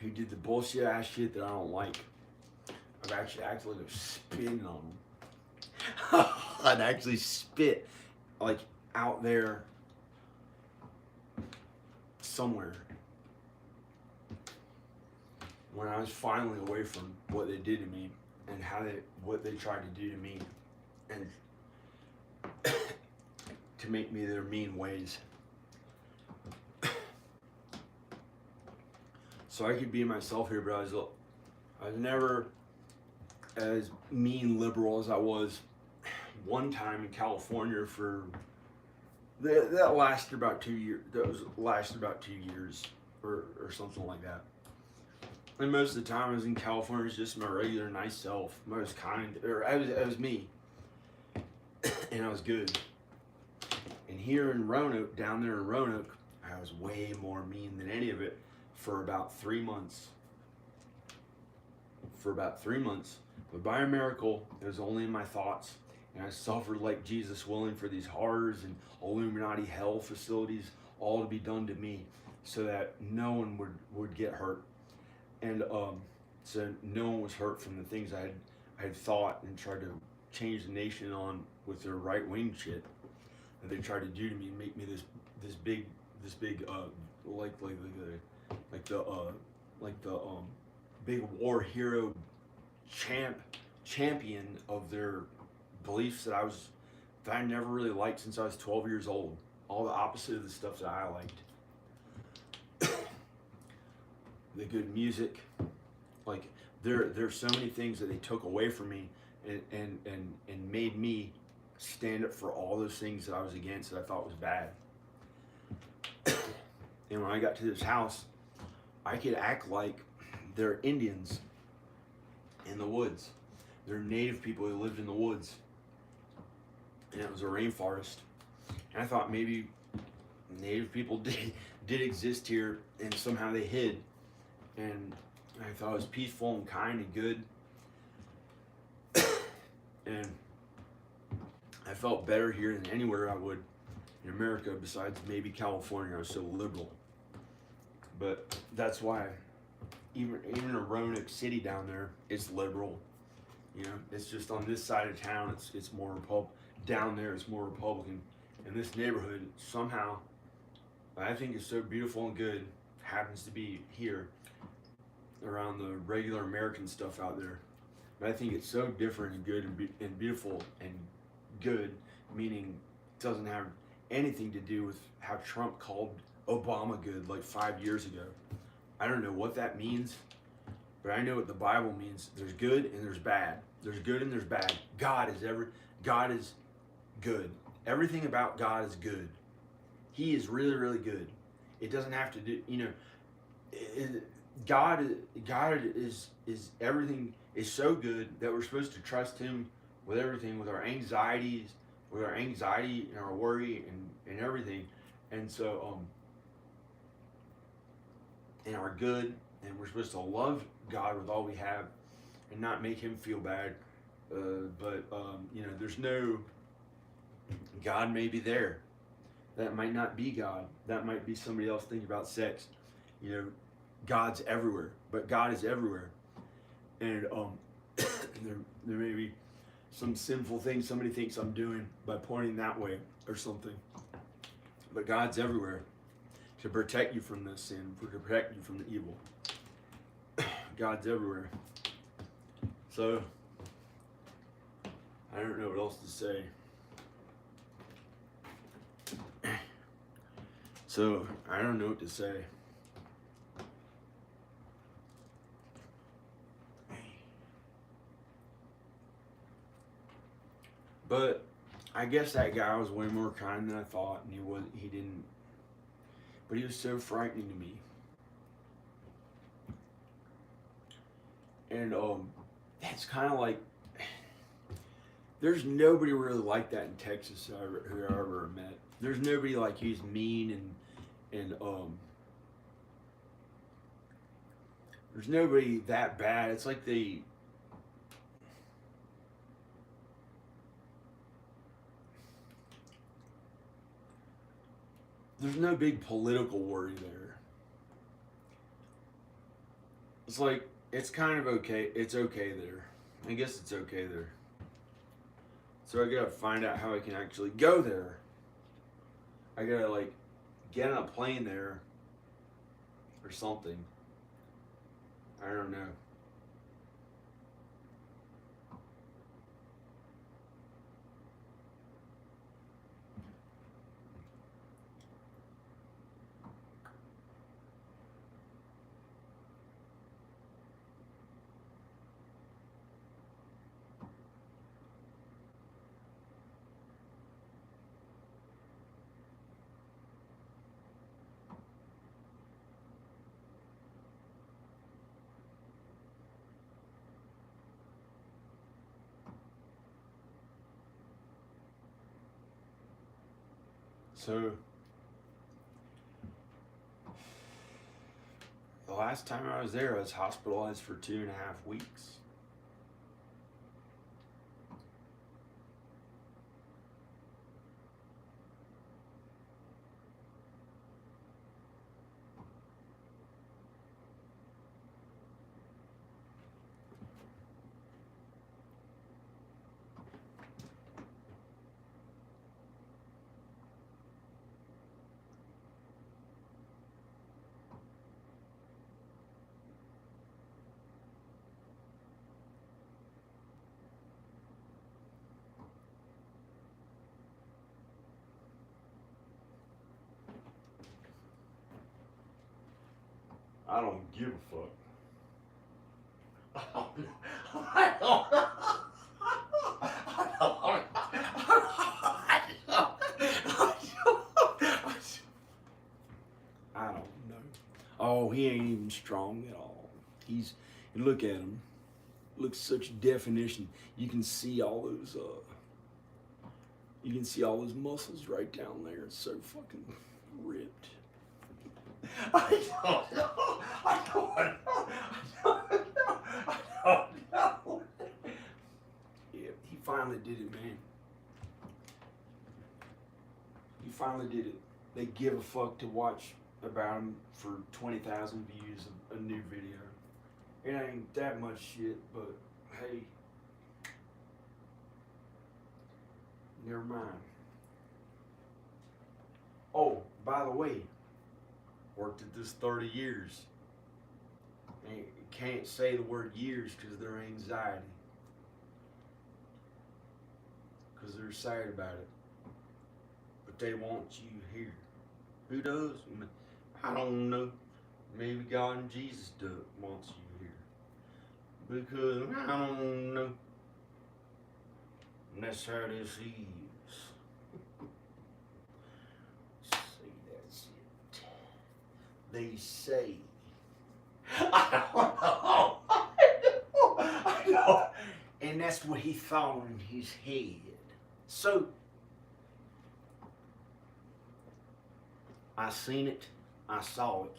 did the bullshit ass shit that I don't like. I've actually acted like I'm spitting on them. I'd actually spit like out there somewhere when I was finally away from what they did to me and what they tried to do to me, and to make me their mean ways. So I could be myself here, but I was never as mean liberal as I was one time in California for that lasted about 2 years. Lasted about 2 years or something like that. And most of the time I was in California, it was just my regular nice self. I was kind, or I was me, and I was good. And here in Roanoke, down there in Roanoke, I was way more mean than any of it for about 3 months. For about 3 months. But by a miracle, it was only in my thoughts. And I suffered like Jesus willing for these horrors and Illuminati hell facilities all to be done to me so that no one would get hurt. And so no one was hurt from the things I had thought and tried to change the nation on with their right wing shit that they tried to do to me and make me this big like the big war hero champion of their beliefs that I never really liked since I was 12 years old. All the opposite of the stuff that I liked. The good music, like there's so many things that they took away from me and made me stand up for all those things that I was against that I thought was bad. And when I got to this house, I could act like they're Indians in the woods. They're native people who lived in the woods. And it was a rainforest. And I thought maybe native people did exist here and somehow they hid. And I thought it was peaceful and kind and good. And I felt better here than anywhere I would in America besides maybe California. I was so liberal. But that's why even in Roanoke City down there, it's liberal. You know, it's just on this side of town, it's more Republican. Down there, it's more Republican. And this neighborhood, somehow, I think is so beautiful and good, happens to be here around the regular American stuff out there. But I think it's so different and good and beautiful and good, meaning it doesn't have anything to do with how Trump called Obama good like 5 years ago. I don't know what that means, but I know what the Bible means. There's good and there's bad. There's good and there's bad. God is good. Everything about God is good. He is really, really good. It doesn't have to do, you know, God is everything is so good that we're supposed to trust Him with everything, with our anxiety and our worry and everything. And so, and our good, and we're supposed to love God with all we have and not make Him feel bad. But you know, there's no, God may be there. That might not be God. That might be somebody else thinking about sex. You know, God's everywhere, but God is everywhere. And there may be some sinful thing somebody thinks I'm doing by pointing that way or something. But God's everywhere to protect you from this sin, to protect you from the evil. God's everywhere. So, I don't know what else to say. So, I don't know what to say. But I guess that guy was way more kind than I thought, and but he was so frightening to me. And it's kind of like, there's nobody really like that in Texas who I ever met. There's nobody like he's mean and there's nobody that bad. It's like there's no big political worry there. It's like, it's kind of okay. It's okay there. I guess it's okay there. So I gotta find out how I can actually go there. I gotta like get on a plane there or something. I don't know. So the last time I was there, I was hospitalized for 2.5 weeks. I don't give a fuck. I don't know. Oh, he ain't even strong at all. He's, look at him. Looks such definition. You can see all those muscles right down there. It's so fucking ripped. I don't know. I don't know. Yeah, he finally did it, man. He finally did it. They give a fuck to watch about him for 20,000 views of a new video. It ain't that much shit, but hey, never mind. Oh, by the way, worked at this 30 years. And can't say the word years because of their anxiety. Because they're sad about it. But they want you here. Who does? I don't know. Maybe God and Jesus wants you here. Because I don't know. And that's how this is. See, that's it. They say. I don't know. I know. And that's what he thought in his head. So, I seen it, I saw it,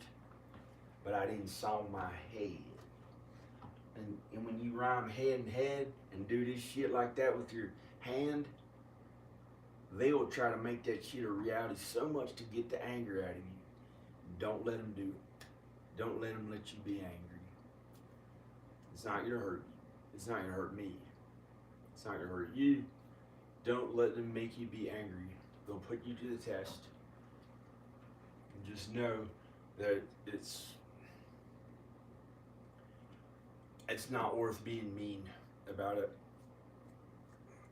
but I didn't saw my head. And when you rhyme head and head and do this shit like that with your hand, they will try to make that shit a reality so much to get the anger out of you. Don't let them do it. Don't let them let you be angry. It's not gonna hurt you. It's not gonna hurt me. It's not gonna hurt you. Don't let them make you be angry. They'll put you to the test. And just know that it's not worth being mean about it.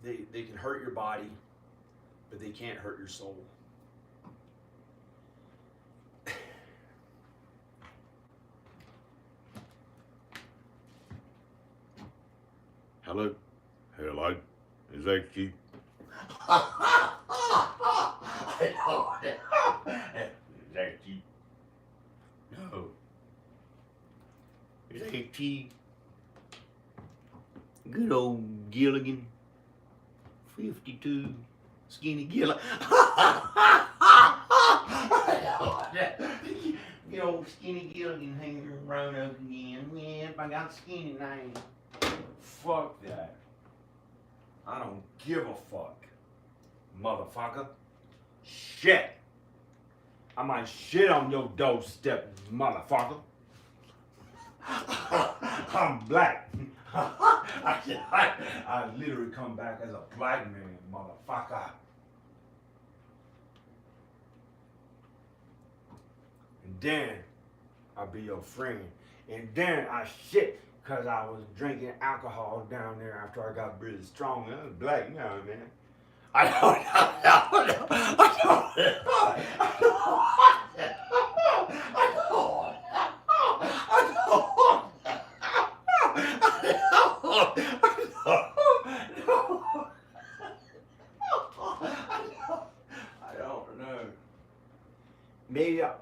They can hurt your body, but they can't hurt your soul. Hello? Hello? Is that you? Is that you? No. Is that you? Good old Gilligan. 52 skinny Gilligan. Good old skinny Gilligan hanging around up again. Yeah, I got skinny now. Fuck that. I don't give a fuck, motherfucker. Shit. I might shit on your doorstep, motherfucker. I'm black. I literally come back as a black man, motherfucker. And then I'll be your friend. And then I shit because I was drinking alcohol down there after I got really strong. I was black now, man. I don't know. Maybe I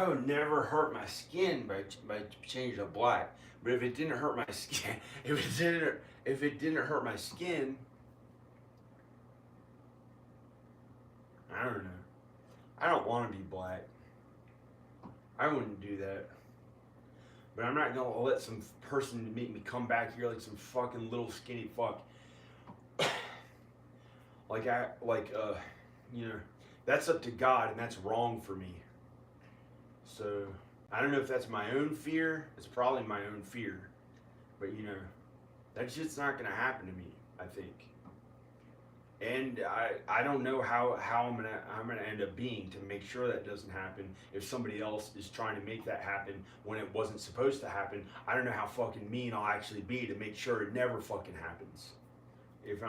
would never hurt my skin by changing to black. But if it didn't hurt my skin, if it didn't hurt my skin, I don't know. I don't want to be black. I wouldn't do that. But I'm not gonna let some person make me come back here like some fucking little skinny fuck. You know, that's up to God, and that's wrong for me. So I don't know if that's my own fear. It's probably my own fear, but you know, that shit's not gonna happen to me, I think. And I don't know how I'm gonna end up being to make sure that doesn't happen. If somebody else is trying to make that happen when it wasn't supposed to happen, I don't know how fucking mean I'll actually be to make sure it never fucking happens. If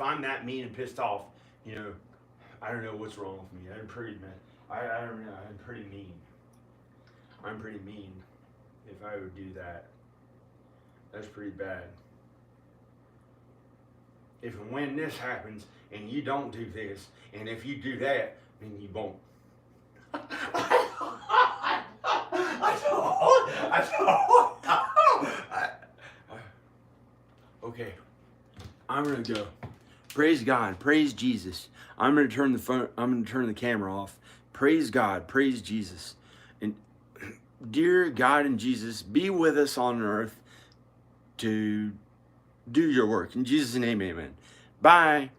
I'm that mean and pissed off, you know, I don't know what's wrong with me. I'm pretty mad. I don't know. I'm pretty mean. I'm pretty mean. If I would do that, that's pretty bad. If and when this happens and you don't do this, and if you do that, then you won't. Okay, I'm gonna go. Praise God, praise Jesus. I'm gonna turn the camera off. Praise God, praise Jesus. And dear God and Jesus, be with us on earth to do your work. In Jesus' name, amen. Bye.